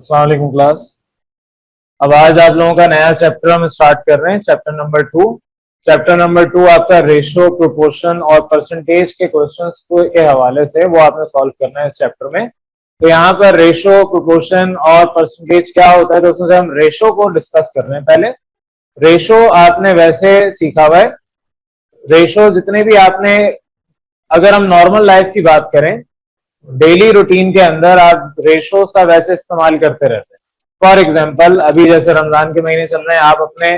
अस्सलाम वालेकुम क्लास। अब आज आप लोगों का नया चैप्टर हम स्टार्ट कर रहे हैं, चैप्टर नंबर 2। चैप्टर नंबर 2 आपका रेशियो, प्रोपोर्शन और परसेंटेज के क्वेश्चंस के हवाले से वो आपने सॉल्व करना है इस चैप्टर में। तो यहाँ पर रेशियो, प्रोपोर्शन और परसेंटेज क्या होता है, तो उसमें से हम रेशियो को डिस्कस कर रहे हैं। पहले रेशियो आपने वैसे सीखा हुआ है। रेशियो जितने भी आपने, अगर हम नॉर्मल लाइफ की बात करें, डेली रूटीन के अंदर आप रेशियोज का वैसे इस्तेमाल करते रहते हैं। फॉर एग्जाम्पल, अभी जैसे रमजान के महीने चल रहे हैं, आप अपने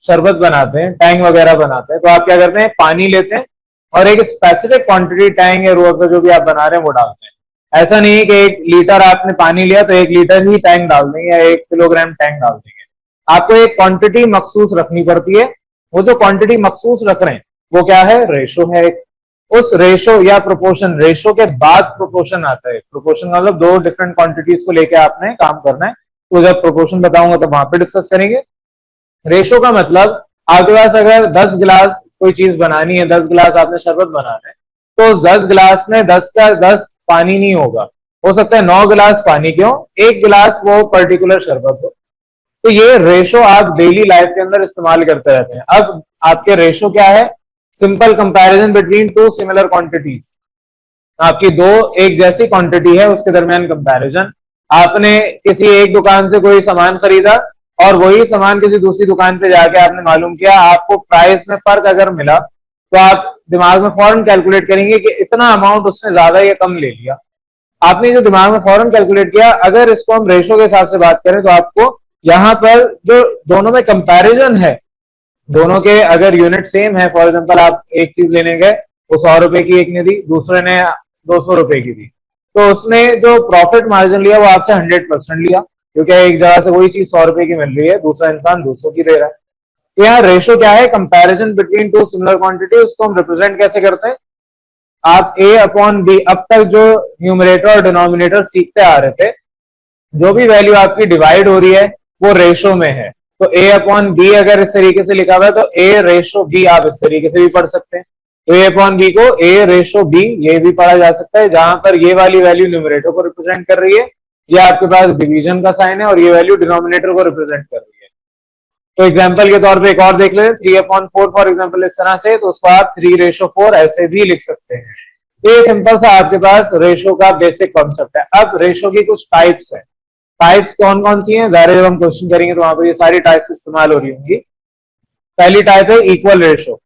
शरबत बनाते हैं, टैंग वगैरह बनाते हैं, तो आप क्या करते हैं, पानी लेते हैं और एक स्पेसिफिक क्वांटिटी टैंग या रूह अफ़ज़ा जो भी आप बना रहे हैं वो डालते हैं। ऐसा नहीं है कि 1 लीटर आपने पानी लिया तो 1 लीटर ही टैंक डाल देंगे या 1 किलोग्राम टैंक डाल देंगे। आपको एक क्वांटिटी मखसूस रखनी पड़ती है। वो जो क्वांटिटी मखसूस रख रहे हैं वो क्या है, रेशो है। उस रेशो या प्रोपोर्शन, रेशो के बाद प्रोपोर्शन आता है। प्रोपोर्शन का मतलब 2 डिफरेंट क्वांटिटीज को लेके आपने काम करना है। तो जब प्रोपोर्शन बताऊंगा तो वहां पे डिस्कस करेंगे। रेशो का मतलब आपके पास अगर 10 गिलास कोई चीज बनानी है, 10 गिलास आपने शरबत बनाना है, तो उस 10 गिलास में 10 का 10 पानी नहीं होगा, हो सकता है 9 गिलास पानी के हो, 1 गिलास वो पर्टिकुलर शरबत हो। तो ये रेशो आप डेली लाइफ के अंदर इस्तेमाल करते रहते हैं। अब आपके रेशो क्या है, simple comparison between 2 similar quantities. आपकी 2 एक जैसी क्वांटिटी है, उसके दरमियान कंपैरिजन। आपने किसी एक दुकान से कोई सामान खरीदा और वही सामान किसी दूसरी दुकान पे जाके आपने मालूम किया, आपको प्राइस में फर्क अगर मिला तो आप दिमाग में फौरन कैलकुलेट करेंगे कि इतना अमाउंट उसने ज्यादा या कम ले लिया। आपने जो दिमाग में फौरन कैलकुलेट किया, अगर इसको हम रेशो के हिसाब से बात करें तो आपको यहाँ पर जो दोनों में कंपैरिजन है, दोनों के अगर यूनिट सेम है, फॉर एग्जांपल आप एक चीज लेने गए, वो 100 रुपए की एक ने दी, दूसरे ने 200 रुपए की दी, तो उसने जो प्रॉफिट मार्जिन लिया वो आपसे 100% लिया, क्योंकि एक जगह से वही चीज 100 रुपए की मिल रही है, दूसरा इंसान 200 की दे रहा है। तो यहाँ रेशो क्या है, कंपैरिजन बिटवीन 2 सिमिलर क्वांटिटी। उसको हम रिप्रेजेंट कैसे करते हैं, आप ए अपॉन बी, अब तक जो न्यूमरेटर और डिनोमिनेटर सीखते आ रहे थे, जो भी वैल्यू आपकी डिवाइड हो रही है वो रेशो में है। तो ए अपॉन बी अगर इस तरीके से लिखा हुआ है तो ए रेशो बी आप इस तरीके से भी पढ़ सकते हैं। तो ए अपॉन बी को ए रेशो बी ये भी पढ़ा जा सकता है, जहां पर ये वाली वैल्यू न्यूमरेटर को रिप्रेजेंट कर रही है, ये आपके पास डिवीजन का साइन है, और ये वैल्यू डिनोमिनेटर को रिप्रेजेंट कर रही है। तो एग्जाम्पल के तौर पर एक और देख लेते हैं, 3/4 फॉर एग्जाम्पल इस तरह से, तो उसको आप 3:4 ऐसे भी लिख सकते हैं। तो ये सिंपल सा आपके पास रेशो का बेसिक कॉन्सेप्ट है। अब रेशो की कुछ टाइप्स है। टाइप्स कौन कौन सी हैं, ज़ाहिर है जब हम क्वेश्चन करेंगे तो वहां पर ये सारी टाइप्स इस्तेमाल हो रही होंगी। पहली टाइप है इक्वल रेशो।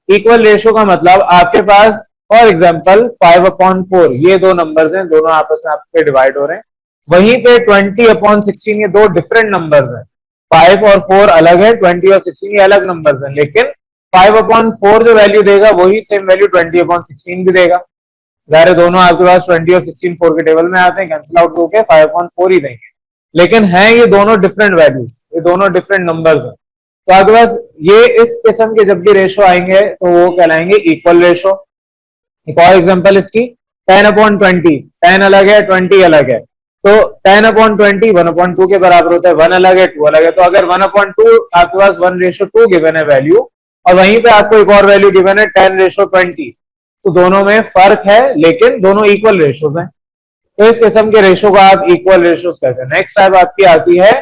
इक्वल रेशो का मतलब आपके पास फॉर एग्जांपल 5/4 ये 2 नंबर्स हैं, दोनों आपस में आपके डिवाइड हो रहे हैं। वहीं पे 20/16 ये 2 डिफरेंट नंबर्स हैं। 5 और 4 अलग है, 20 और 16 ये अलग नंबर्स हैं, लेकिन 5/4 जो वैल्यू देगा वही सेम वैल्यू 20/16 भी देगा। ज़ाहिर है दोनों आपके पास 20 और 16 4 के टेबल में आते हैं, कैंसिल आउट होकर 5/4 ही देंगे, लेकिन हैं ये दोनों डिफरेंट वैल्यूज, ये दोनों डिफरेंट नंबर्स हैं। तो आपके पास ये इस किस्म के जब भी रेशो आएंगे तो वो कहलाएंगे इक्वल रेशो। एक और एग्जांपल इसकी, 10/20, 10 अलग है 20 अलग है, तो 10/20 1/2 के बराबर होता है, 1 अलग है 2 अलग है। तो अगर 1/2 आपके पास 1:2 गिवन है वैल्यू, और वहीं पे आपको एक और वैल्यू गिवन है 10:20, तो दोनों में फर्क है लेकिन दोनों इक्वल रेशोज हैं। तो इस किस्म के रेशो को आप इक्वल रेशोज कहते हैं। नेक्स्ट टाइप आपकी आती है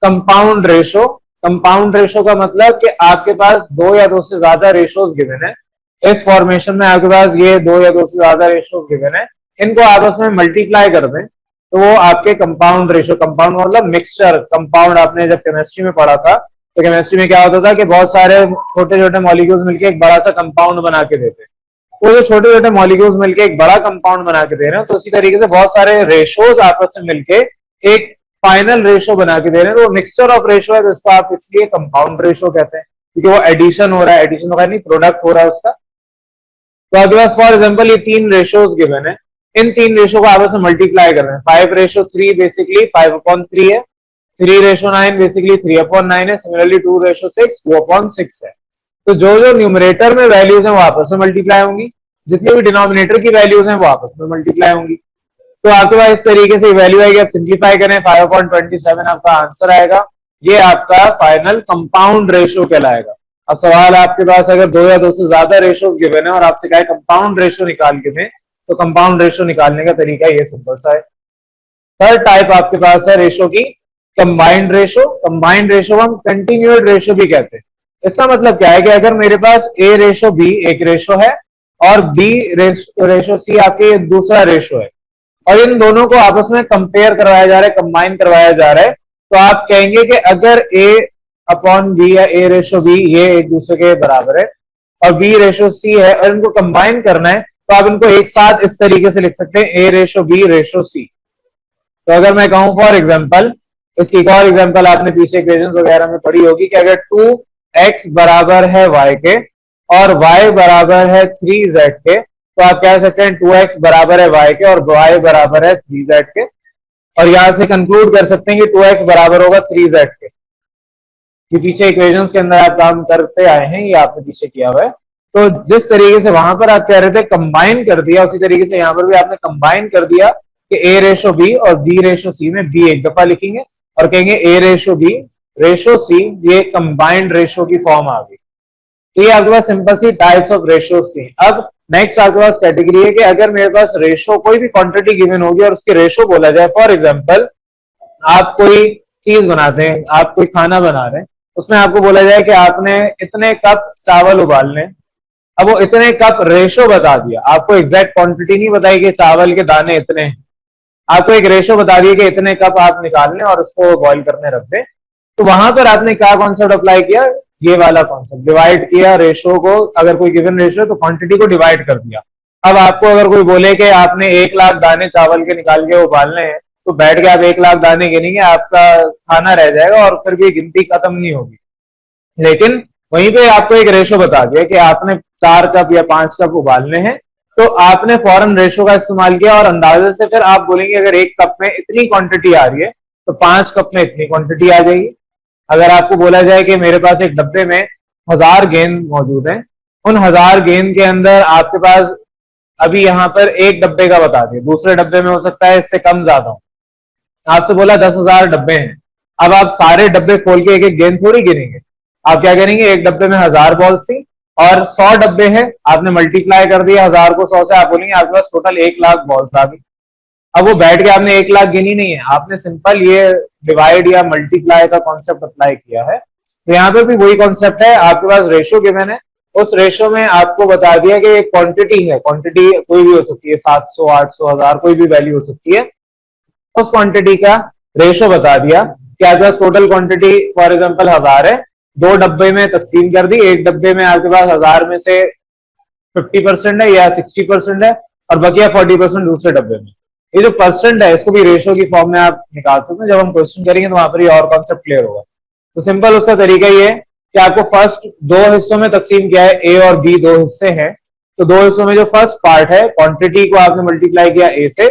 कंपाउंड रेशो। कंपाउंड रेशो का मतलब कि आपके पास 2 या 2 से ज्यादा रेशोज गिवन है। इस फॉर्मेशन में आपके पास ये 2 या 2 से ज्यादा रेशोज गिवन है, इनको आपस में मल्टीप्लाई कर दें तो वो आपके कंपाउंड रेशो। कंपाउंड मतलब मिक्सचर। कंपाउंड आपने जब केमिस्ट्री में पढ़ा था तो केमिस्ट्री में क्या होता था कि बहुत सारे छोटे छोटे मॉलिक्यूल्स मिलकर एक बड़ा सा कंपाउंड बना के देते, वो जो छोटे छोटे मॉलिक्यूल्स मिलके एक बड़ा कंपाउंड बना के दे रहे हैं, तो इसी तरीके से बहुत सारे रेशोज आपस में मिलके एक फाइनल रेशो बना के दे रहे हैं, तो मिक्सचर ऑफ रेशो है, तो इसको आप इसलिए कंपाउंड रेशो कहते हैं, क्योंकि वो एडिशन हो रहा है, एडिशन होगा नहीं, प्रोडक्ट हो रहा है उसका। तो आपके पास फॉर एग्जाम्पल ये 3 रेशोज गिवन है, इन 3 रेशो को आपस में मल्टीप्लाई कर रहे हैं। 5:3 बेसिकली 5/3 है, 3:9 बेसिकली 3/9 है, सिमिलरली 2:6 2/6 है। तो जो जो न्यूमरेटर में वैल्यूज हैं वो आपस में मल्टीप्लाई होंगी, जितनी भी डिनोमिनेटर की वैल्यूज हैं वो आपस में मल्टीप्लाई होंगी। तो आपके पास इस तरीके से वैल्यू आएगी। आप सिंप्लीफाई करें, 5/27 आपका आंसर आएगा। ये आपका फाइनल कंपाउंड रेशो कहलाएगा। अब सवाल आपके पास अगर 2 या 2 से ज्यादा रेशोज गिवन है और आपसे कहे कंपाउंड रेशो निकाल के दें, तो कंपाउंड रेशो निकालने का तरीका ये सिंपल सा है। थर्ड टाइप आपके पास है रेशो की कंबाइंड रेशो, कंबाइंड रेशो हम कंटिन्यूड रेशो भी कहते हैं। इसका मतलब क्या है कि अगर मेरे पास ए रेशो बी एक रेशो है और बी रेशो सी आपके दूसरा रेशो है और इन दोनों को आपस में कंपेयर करवाया जा रहा है, कंबाइन करवाया जा रहा है, तो आप कहेंगे कि अगर ए अपॉन बी या ए रेशो बी ये एक दूसरे के बराबर है और बी रेशो सी है और इनको कंबाइन करना है, तो आप इनको एक साथ इस तरीके से लिख सकते हैं, ए रेशो बी रेशो सी। तो अगर मैं कहूं फॉर एग्जाम्पल, इसकी एक और एग्जाम्पल आपने पीछे इक्वेशन वगैरह में पढ़ी होगी कि अगर 2x बराबर है y के और y बराबर है 3z के, तो आप कह सकते हैं 2x बराबर है y के और y बराबर है 3z के, और यहां से कंक्लूड कर सकते हैं कि 2x बराबर होगा 3z के। ये पीछे इक्वेशंस के अंदर आप काम करते आए हैं, ये आपने पीछे किया हुआ है। तो जिस तरीके से वहां पर आप कह रहे थे कंबाइन कर दिया, उसी तरीके से यहां पर भी आपने कंबाइन कर दिया कि ए रेशो बी और बी रेशो सी में बी एक दफा लिखेंगे और कहेंगे A ratio B ratio C, ये कंबाइंड रेशो की फॉर्म आ गई। तो ये आपके पास सिंपल सी टाइप्स ऑफ रेशोज थी। अब नेक्स्ट आपके पास कैटेगरी है कि अगर मेरे पास रेशो कोई भी क्वांटिटी गिवन होगी और उसकी रेशो बोला जाए, फॉर एग्जांपल आप कोई चीज बनाते हैं, आप कोई खाना बना रहे हैं, उसमें आपको बोला जाए कि आपने इतने कप चावल उबालने, अब वो इतने कप रेशो बता दिया, आपको एग्जैक्ट क्वांटिटी नहीं बताई कि चावल के दाने इतने हैं, आपको एक रेशो बता दिया कि इतने कप आप निकाल लें और उसको बॉईल करने रख दें। तो वहां पर आपने क्या कॉन्सेप्ट अप्लाई किया, ये वाला कॉन्सेप्ट, डिवाइड किया रेशो को, अगर कोई गिवन रेशो है तो क्वांटिटी को डिवाइड कर दिया। अब आपको अगर कोई बोले कि आपने 1 लाख दाने चावल के निकाल के उबालने हैं, तो बैठ के आप 1 लाख दाने गिनेंगे, आपका खाना रह जाएगा और फिर भी गिनती खत्म नहीं होगी। लेकिन वहीं पे आपको एक रेशो बता दिया कि आपने 4 कप या 5 कप उबालने हैं, तो आपने फौरन रेशो का इस्तेमाल किया और अंदाजे से फिर आप बोलेंगे अगर 1 कप में इतनी क्वांटिटी आ रही है तो 5 कप में इतनी क्वांटिटी आ जाएगी। अगर आपको बोला जाए कि मेरे पास एक डब्बे में 1000 गेंद मौजूद हैं, उन 1000 गेंद के अंदर आपके पास अभी यहाँ पर एक डब्बे का बता दिया, दूसरे डब्बे में हो सकता है इससे कम ज्यादा हो, आपसे बोला 10,000 डब्बे हैं। अब आप सारे डब्बे खोल के एक एक गेंद थोड़ी गिनेंगे, आप क्या करेंगे, एक डब्बे में 1000 बॉल्स थी और 100 डब्बे हैं, आपने मल्टीप्लाई कर दिया 1000 को 100 से, आप बोलेंगे आपके पास टोटल 1 लाख बॉल्स आ गई। अब वो बैठ के आपने 1 लाख गिनी नहीं है, आपने सिंपल ये डिवाइड या मल्टीप्लाई का कॉन्सेप्ट अप्लाई किया है। तो यहाँ पे भी वही कॉन्सेप्ट है, आपके पास रेशो गिवन है, उस रेशो में आपको बता दिया कि एक क्वांटिटी है, क्वांटिटी कोई भी हो सकती है, 700 800 1000 कोई भी वैल्यू हो सकती है, उस क्वांटिटी का रेशो बता दिया कि आपके पास टोटल क्वांटिटी फॉर एग्जांपल 1000 है, 2 डब्बे में तकसीम कर दी, एक डब्बे में आपके पास 1000 में से 50% है या 60% है और बकिया 40% दूसरे डब्बे में। ये जो परसेंट है इसको भी रेशो की फॉर्म में आप निकाल सकते हैं, जब हम क्वेश्चन करेंगे तो वहां पर ये और कॉन्सेप्ट क्लियर होगा। तो सिंपल उसका तरीका ये है कि आपको फर्स्ट 2 हिस्सों में तकसीम किया है, ए और बी 2 हिस्से हैं, तो 2 हिस्सों में जो फर्स्ट पार्ट है क्वांटिटी को आपने मल्टीप्लाई किया ए से,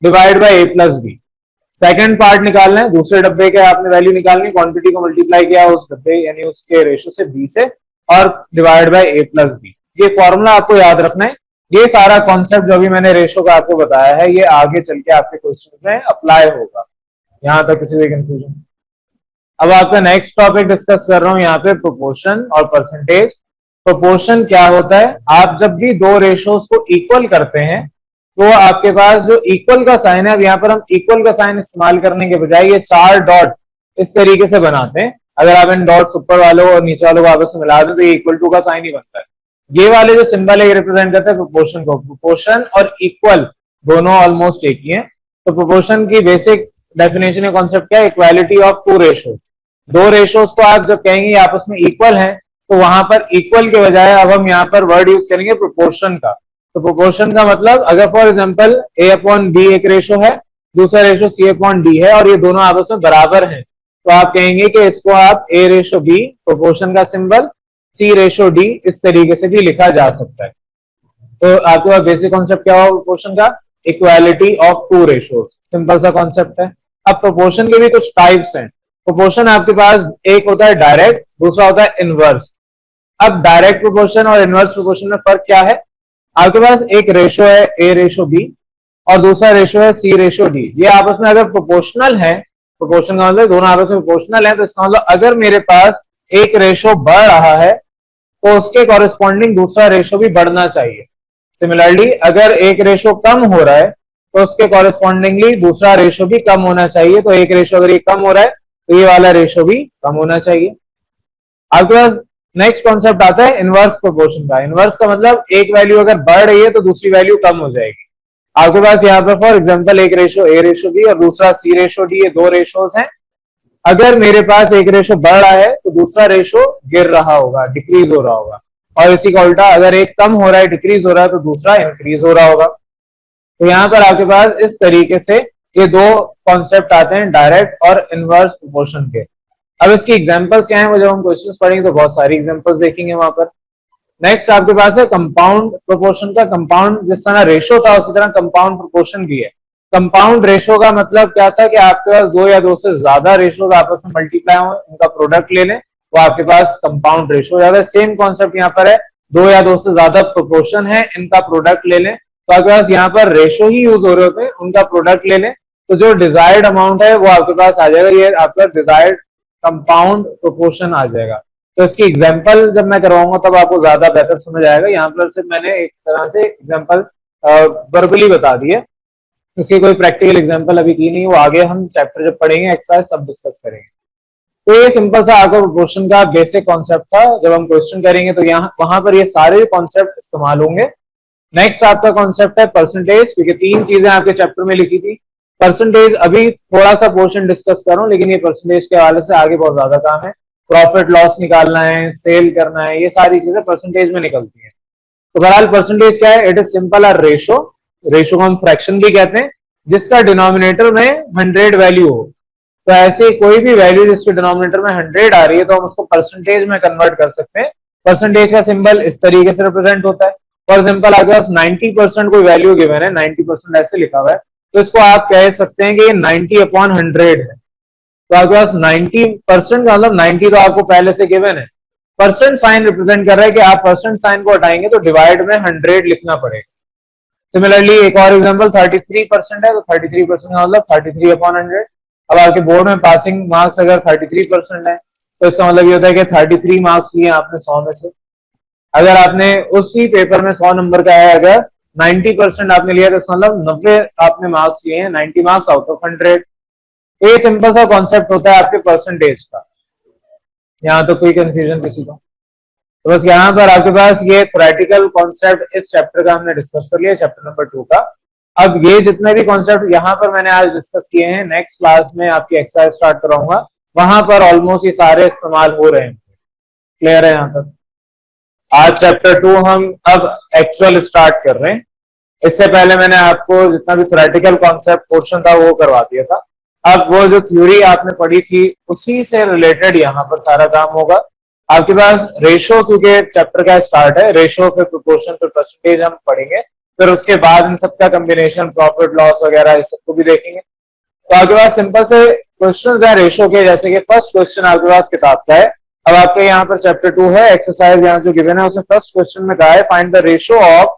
divide by a plus b. Second part निकालना है, दूसरे डब्बे के आपने वैल्यू निकालनी, क्वांटिटी को मल्टीप्लाई किया उस डब्बे यानी उसके रेशो से बी से और divide by a plus b. ये फॉर्मूला आपको याद रखना है। ये सारा कॉन्सेप्ट जो अभी मैंने रेशो का आपको बताया है ये आगे चल के आपके क्वेश्चन में अप्लाई होगा। यहां तक किसी भी कंफ्यूजन? अब आपका नेक्स्ट टॉपिक डिस्कस कर रहा हूं यहाँ पे, प्रोपोर्शन और परसेंटेज। प्रोपोर्शन क्या होता है, आप जब भी 2 रेशोज को इक्वल करते हैं तो आपके पास जो इक्वल का साइन है, अब यहाँ पर हम इक्वल का साइन इस्तेमाल करने के बजाय ये 4 डॉट इस तरीके से बनाते हैं। अगर आप इन डॉट्स ऊपर वालों और नीचे वालों को आपस में मिला दें तो ये इक्वल टू का साइन ही बनता है। ये वाले जो सिंबल है ये रिप्रेजेंट करता है प्रोपोर्शन को। प्रोपोर्शन और इक्वल दोनों ऑलमोस्ट एक ही है। तो प्रोपोर्शन की बेसिक डेफिनेशन या कॉन्सेप्ट क्या है, इक्वालिटी ऑफ 2 रेशोज। 2 रेशोज को आप जब कहेंगे आपस में इक्वल है तो वहां पर इक्वल के बजाय अब हम यहाँ पर वर्ड यूज करेंगे प्रोपोर्शन का। तो प्रोपोर्शन का मतलब अगर for example a upon b एक रेशो है, दूसरा रेशो c अपॉन d है और ये दोनों आपस में बराबर हैं, तो आप कहेंगे कि इसको आप a रेशो b प्रोपोर्शन का सिंबल, c रेशो d इस तरीके से भी लिखा जा सकता है। तो आपके पास बेसिक कॉन्सेप्ट क्या होगा प्रोपोर्शन का, इक्वालिटी ऑफ 2 रेशोज, सिंपल सा कॉन्सेप्ट है। अब प्रोपोर्शन के भी कुछ टाइप्स हैं। प्रोपोर्शन आपके पास एक होता है डायरेक्ट, दूसरा होता है इनवर्स। अब डायरेक्ट प्रोपोर्शन और इनवर्स प्रोपोर्शन में फर्क क्या है, आपके पास एक रेशो है a रेशो b और दूसरा रेशो है c रेशो d। ये आपस में अगर प्रोपोर्शनल है, प्रोपोर्शन का मतलब दोनों आपस में प्रोपोर्शनल है, तो इसका मतलब अगर मेरे पास एक रेशो बढ़ रहा है तो उसके कॉरेस्पॉन्डिंग दूसरा रेशो भी बढ़ना चाहिए। सिमिलरली अगर एक रेशो कम हो रहा है तो उसके कॉरेस्पॉन्डिंगली दूसरा रेशो भी कम होना चाहिए। तो एक रेशो अगर ये कम हो रहा है तो ये वाला रेशो भी कम होना चाहिए। आपके पास नेक्स्ट कॉन्सेप्ट आता है इनवर्स प्रोपोर्शन का। इनवर्स का मतलब एक वैल्यू अगर बढ़ रही है तो दूसरी वैल्यू कम हो जाएगी। आपके पास यहाँ पर फॉर एग्जांपल एक रेशो ए रेशो बी और दूसरा सी रेशो डी, ये दो रेशोज हैं। अगर मेरे पास एक रेशो बढ़ रहा है तो दूसरा रेशो गिर रहा होगा, डिक्रीज हो रहा होगा, और इसी का उल्टा अगर एक कम हो रहा है, डिक्रीज हो रहा है, तो दूसरा इंक्रीज हो रहा होगा। तो यहाँ पर आपके पास इस तरीके से ये दो कॉन्सेप्ट आते हैं, डायरेक्ट और इनवर्स प्रोपोर्शन के। अब इसकी एग्जांपल्स क्या है, वो जब हम क्वेश्चंस पढ़ेंगे तो बहुत सारी एग्जांपल्स देखेंगे वहां पर। नेक्स्ट आपके पास है कंपाउंड प्रोपोर्शन का। कंपाउंड जिस तरह रेशो था उसी तरह कंपाउंड प्रोपोर्शन भी है। कंपाउंड रेशो का मतलब क्या था कि आपके पास दो या दो से ज्यादा रेशोज आपस में मल्टीप्लाई हो, उनका प्रोडक्ट ले लें तो आपके पास कंपाउंड रेशो हो जाता है। सेम कॉन्सेप्ट यहाँ पर है, दो या दो से ज्यादा प्रोपोर्शन है, इनका प्रोडक्ट ले लें तो आपके पास यहाँ पर रेशो ही यूज हो रहे होते हैं, उनका प्रोडक्ट ले लें तो जो डिजायर्ड अमाउंट है वो आपके पास आ जाएगा। ये आपका डिजायर्ड कंपाउंड प्रोपोर्शन आ जाएगा। तो इसकी एग्जांपल जब मैं करवाऊंगा तब आपको ज्यादा बेहतर समझ आएगा। यहाँ पर सिर्फ मैंने एक तरह से एग्जांपल वर्बली बता दी है, इसकी कोई प्रैक्टिकल एग्जांपल अभी की नहीं, वो आगे हम चैप्टर जब पढ़ेंगे एक्सरसाइज सब डिस्कस करेंगे। तो ये सिंपल सा आपका प्रोपोर्शन का बेसिक कॉन्सेप्ट था। जब हम क्वेश्चन करेंगे तो यहाँ वहां पर ये सारे कॉन्सेप्ट इस्तेमाल होंगे। नेक्स्ट आपका कॉन्सेप्ट है परसेंटेज, क्योंकि तीन चीजें आपके चैप्टर में लिखी थी। परसेंटेज अभी थोड़ा सा पोर्शन डिस्कस कर रहा हूं, लेकिन ये परसेंटेज के हवाले से आगे बहुत ज्यादा काम है। प्रॉफिट लॉस निकालना है, सेल करना है, ये सारी चीजें परसेंटेज में निकलती है। तो बहरहाल परसेंटेज क्या है, it is simple a ratio. Ratio को हम फ्रैक्शन भी कहते हैं, जिसका डिनोमिनेटर में 100 वैल्यू हो। तो ऐसे कोई भी वैल्यू जिसके डिनोमिनेटर में 100 आ रही है तो हम उसको परसेंटेज में कन्वर्ट कर सकते हैं। परसेंटेज का सिंबल इस तरीके से रिप्रेजेंट होता है। फॉर एग्जाम्पल आपके पास 90% कोई वैल्यू गिवन है, 90% ऐसे लिखा हुआ है, तो इसको आप कह सकते हैं कि ये 90/100 है। तो आपके पास 90% का मतलब 90 तो आपको पहले से गिवन है, परसेंट साइन रिप्रेजेंट कर रहा है कि आप परसेंट साइन को हटाएंगे तो डिवाइड में 100 लिखना पड़ेगा। सिमिलरली एक और एग्जांपल 33% है, तो 33% का मतलब 33/100। अब आपके बोर्ड में पासिंग मार्क्स अगर 33% है तो इसका मतलब ये होता है कि 33 मार्क्स लिए आपने 100 में से। अगर आपने उसी पेपर में 100 नंबर का है, अगर 90% आपने लिया तो इसका मतलब 90 आपने मार्क्स लिए हैं, 90 मार्क्स आउट ऑफ 100। ये सिंपल सा कॉन्सेप्ट होता है आपके परसेंटेज का। यहाँ तो कोई कंफ्यूजन किसी को? तो बस यहाँ पर आपके पास ये थ्योरेटिकल कॉन्सेप्ट इस चैप्टर का हमने डिस्कस कर लिया, चैप्टर नंबर 2 का। अब ये जितने भी कॉन्सेप्ट यहाँ पर मैंने आज डिस्कस किए हैं, नेक्स्ट क्लास में आपकी एक्सरसाइज स्टार्ट कराऊंगा, वहां पर ऑलमोस्ट ये सारे इस्तेमाल हो रहे हैं। क्लियर है यहाँ तक? आज चैप्टर 2 हम अब एक्चुअल स्टार्ट कर रहे हैं। इससे पहले मैंने आपको जितना भी थ्योरेटिकल कॉन्सेप्ट पोर्शन था वो करवा दिया था। अब वो जो थ्योरी आपने पढ़ी थी उसी से रिलेटेड यहाँ पर सारा काम होगा। आपके पास रेशो, क्योंकि चैप्टर का स्टार्ट है, रेशो फिर प्रोपोर्शन फिर परसेंटेज हम पढ़ेंगे, फिर उसके बाद इन सबका कॉम्बिनेशन, प्रॉफिट लॉस वगैरह इस सबको भी देखेंगे। तो आपके पास सिंपल से क्वेश्चंस है रेशो के, जैसे कि फर्स्ट क्वेश्चन आपके पास किताब का है। अब आपके यहाँ पर चैप्टर 2 है, एक्सरसाइज यहाँ जो गिवन है उसमें फर्स्ट क्वेश्चन में कहा है find the ratio of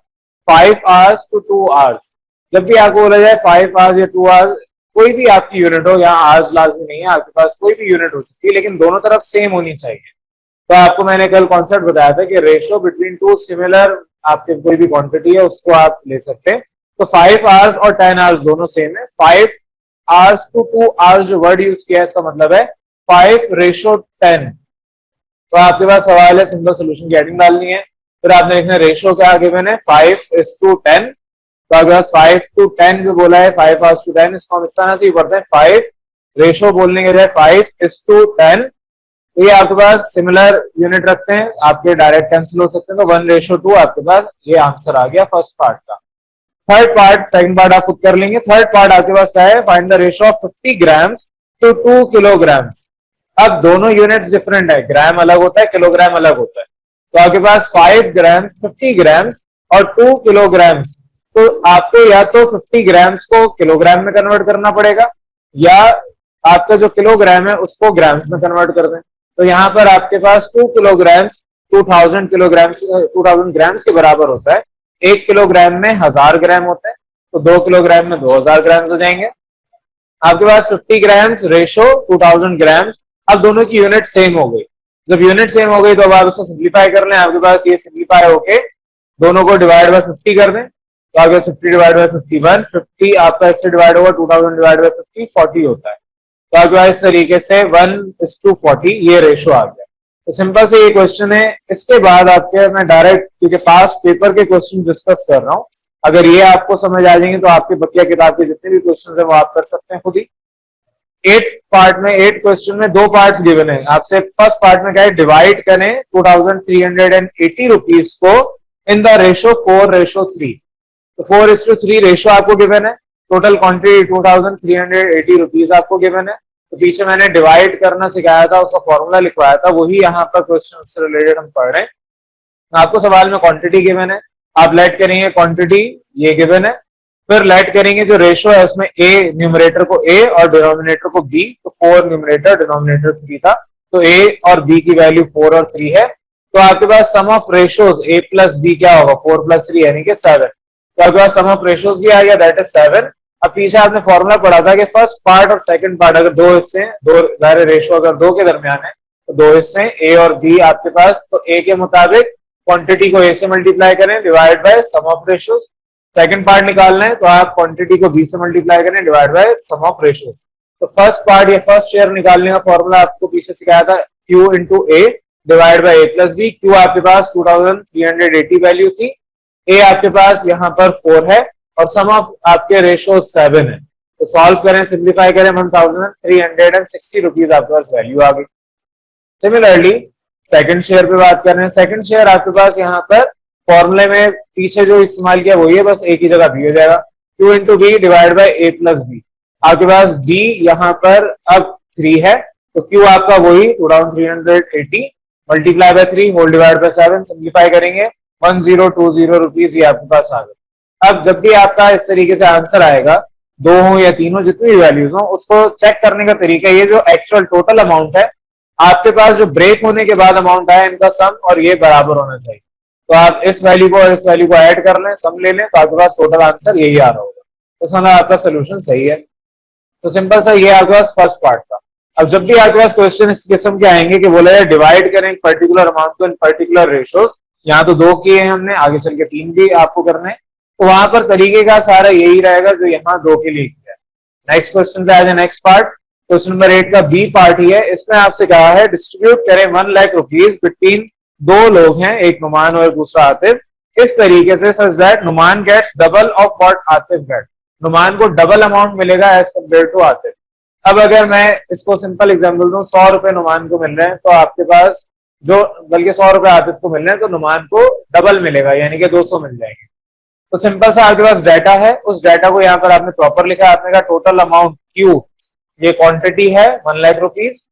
5 hours to 2 hours. जब भी आपको बोला जाए 5 आवर्स या 2 आवर्स, कोई भी आपकी यूनिट हो, यहाँ आवर्स लाजमी नहीं है, आपके पास कोई भी यूनिट हो सकती है, लेकिन दोनों तरफ सेम होनी चाहिए। तो आपको मैंने कल कॉन्सेप्ट बताया था कि रेशो बिटवीन टू सिमिलर आपके कोई भी क्वांटिटी है उसको आप ले सकते हैं। तो 5 आवर्स और 10 आवर्स दोनों सेम है। 5 आवर्स टू 2 आवर्स जो वर्ड यूज किया है इसका मतलब है 5:10। तो आपके पास सवाल है सिंपल सोल्यूशन की हेडिंग डालनी है, फिर आपने लिखना रेशो क्या गिवन है 5:10। तो अगर 5:10 जो बोला है 5 आवर्स टू 10, इसको हम इस तरह से ही पढ़ते हैं 5 रेशो बोलने के लिए 5:10। तो ये आपके पास सिमिलर यूनिट रखते हैं, आपके डायरेक्ट कैंसिल हो सकते हैं, तो 1:2 आपके पास ये आंसर आ गया फर्स्ट पार्ट का। थर्ड पार्ट, सेकंड पार्ट आप खुद कर लेंगे। थर्ड पार्ट आपके पास क्या है, find the ratio of 50 grams to 2 kilograms. अब दोनों यूनिट्स डिफरेंट है, ग्राम अलग होता है, किलोग्राम अलग होता है। तो आपके पास 5 ग्राम्स, 50 ग्राम्स और 2 किलोग्राम्स। तो आपको या तो 50 ग्राम्स को किलोग्राम में कन्वर्ट करना पड़ेगा, या आपका जो किलोग्राम है उसको ग्राम्स में कन्वर्ट कर दें। तो यहाँ पर आपके पास 2 किलोग्राम्स 2000 ग्राम्स के बराबर होता है। 1 किलोग्राम में 1000 ग्राम होता है, तो 2 किलोग्राम में 2000 ग्राम हो जाएंगे। आपके पास 50 ग्राम्स रेशो 2000 ग्राम्स। अब दोनों की यूनिट सेम हो गई। जब यूनिट सेम हो गई तो अब आप उसको सिंप्लीफाई कर लें। आपके पास ये सिंप्लीफाई होके दोनों को डिवाइड बाय 50 कर दें, तो आगे 50 डिवाइड बाय 51, 50 आपका इससे डिवाइड होगा 2000 डिवाइड बाय 50, 40 होता है। तो आगे इस तरीके से 1:40 ये रेशो आ गया। तो सिंपल से ये क्वेश्चन है। इसके बाद आपके मैं डायरेक्ट क्योंकि पास्ट पेपर के क्वेश्चन डिस्कस कर रहा हूँ, अगर ये आपको समझ आ जाएंगे तो आपके बकिया किताब के जितने भी क्वेश्चन है वो आप कर सकते हैं खुद ही। 8 पार्ट में 8 क्वेश्चन में 2 पार्ट्स गिवन है आपसे। फर्स्ट पार्ट में क्या है, डिवाइड करें 2380 रुपीज को इन द रेशो 4:3। तो 4:3 रेशो आपको गिवन है। टोटल क्वांटिटी 2380 रुपीज आपको गिवन है। तो पीछे मैंने डिवाइड करना सिखाया था, उसका फॉर्मूला लिखवाया था, वही यहाँ पर क्वेश्चन से रिलेटेड हम पढ़ रहे हैं। आपको सवाल में क्वांटिटी गिवन है, आप लेट करेंगे क्वांटिटी ये गिवन है, फिर लेट करेंगे जो रेशो है उसमें ए न्यूमरेटर को ए और डिनोमिनेटर को बी। तो 4 न्यूमरेटर डिनोमिनेटर 3 था, तो ए और बी की वैल्यू 4 और 3 है। तो आपके पास sum of ratios A plus B क्या होगा, 4 + 3 यानी कि 7। तो आपके पास सम ऑफ रेशोज भी आ गया, दैट इज 7। अब पीछे आपने फॉर्मूला पढ़ा था कि फर्स्ट पार्ट और सेकंड पार्ट अगर दो हिस्से हैं, दो जाहिर रेशो अगर दो के दरमियान है तो दो हिस्से ए और बी आपके पास, तो ए के मुताबिक क्वांटिटी को ए से मल्टीप्लाई करें divide by sum of ratios. Second part निकालना है तो आप क्वांटिटी को बी से मल्टीप्लाई करें divide by sum of ratios. तो फर्स्ट पार्ट या फर्स्ट शेयर निकालने का फॉर्मूला आपको पीछे सिखाया था, Q into a divide by a plus b. Q आपके पास 2380 वैल्यू थी, ए आपके पास यहाँ पर 4 है और सम ऑफ आपके रेशो 7 है। तो सॉल्व करें, सिंप्लीफाई करें, 1360 रुपीज आपके पास वैल्यू आ गई। सिमिलरली सेकंड शेयर पे बात कर रहे हैं। सेकंड शेयर आपके पास यहाँ पर फॉर्मूले में पीछे जो इस्तेमाल किया वही है, बस ए की जगह बी हो जाएगा। Q into b divide by a plus b. आपके पास बी यहाँ पर अब 3 है, तो Q आपका वही 2380 multiply by 3 whole divide by 7। Simplify करेंगे 1020 रुपीज ये आपके पास आ गए। अब जब भी आपका इस तरीके से आंसर आएगा, दो हो या तीन हो, जितनी भी वैल्यूज हो, उसको चेक करने का तरीका ये जो एक्चुअल टोटल अमाउंट है आपके पास जो ब्रेक होने के बाद अमाउंट आया, इनका सम और ये बराबर होना चाहिए। तो आप इस वैल्यू को और इस वैल्यू को ऐड कर लें, सम ले लें, तो आपके पास टोटल आंसर यही आ रहा होगा। तो समझ आपका सोल्यूशन सही है। तो सिंपल सा ये आपके पास फर्स्ट पार्ट था। अब जब भी आपके पास क्वेश्चन इस किस्म के आएंगे कि बोला जाए डिवाइड करें एक पर्टिकुलर अमाउंट को इन पर्टिकुलर रेशोज, यहाँ तो 2 किए हैं हमने, आगे चल के 3 भी आपको करने, तो वहां पर तरीके का सारा यही रहेगा जो यहाँ 2 के लिए किया है। नेक्स्ट क्वेश्चन पे आ जाए। नेक्स्ट पार्ट क्वेश्चन नंबर 8 का बी पार्ट ही है। इसमें आपसे कहा है डिस्ट्रीब्यूट करें 1 लाख रुपीज बिटवीन 2 लोग हैं, एक नुमान और दूसरा आतिफ, इस तरीके से such that Numan gets double of what Atif get. Numan को डबल अमाउंट मिलेगा एज कम्पेयर टू आतिफ। अब अगर मैं इसको सिंपल एग्जांपल दूं, 100 रुपए नुमान को मिल रहे हैं, तो आपके पास जो बल्कि 100 रुपए आतिफ को मिल रहे हैं, तो नुमान को डबल मिलेगा यानी कि 200 मिल जाएंगे। तो सिंपल सा आपके पास डाटा है, उस डाटा को यहाँ पर आपने प्रॉपर लिखा। आपने कहा टोटल अमाउंट Q ये क्वांटिटी है 1 लाख रुपीज।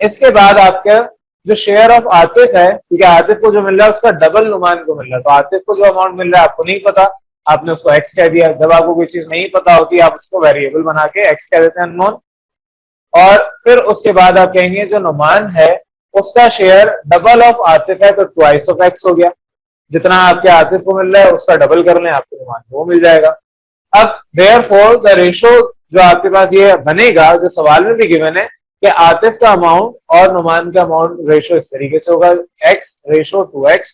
इसके बाद आपका जो शेयर ऑफ आतिफ है, क्योंकि आतिफ को जो मिल रहा है उसका डबल नुमान को मिल रहा है, तो आतिफ को जो अमाउंट मिल रहा है आपको नहीं पता, आपने उसको एक्स कह दिया। जब आपको कोई चीज नहीं पता होती आप उसको वेरिएबल बना के एक्स कह देते हैं, अननोन। और फिर उसके बाद आप कहेंगे जो नुमान है उसका शेयर डबल ऑफ आतिफ है, तो ट्वाइस ऑफ एक्स हो गया। जितना आपके आतिफ को मिल रहा है उसका डबल कर लें, आपको नुमान वो मिल जाएगा। अब देयरफॉर द रेशो जो आपके पास ये बनेगा, जो सवाल में भी गिवन है कि आतिफ का अमाउंट और नुमान का अमाउंट रेशो इस तरीके से होगा, x रेशो 2x।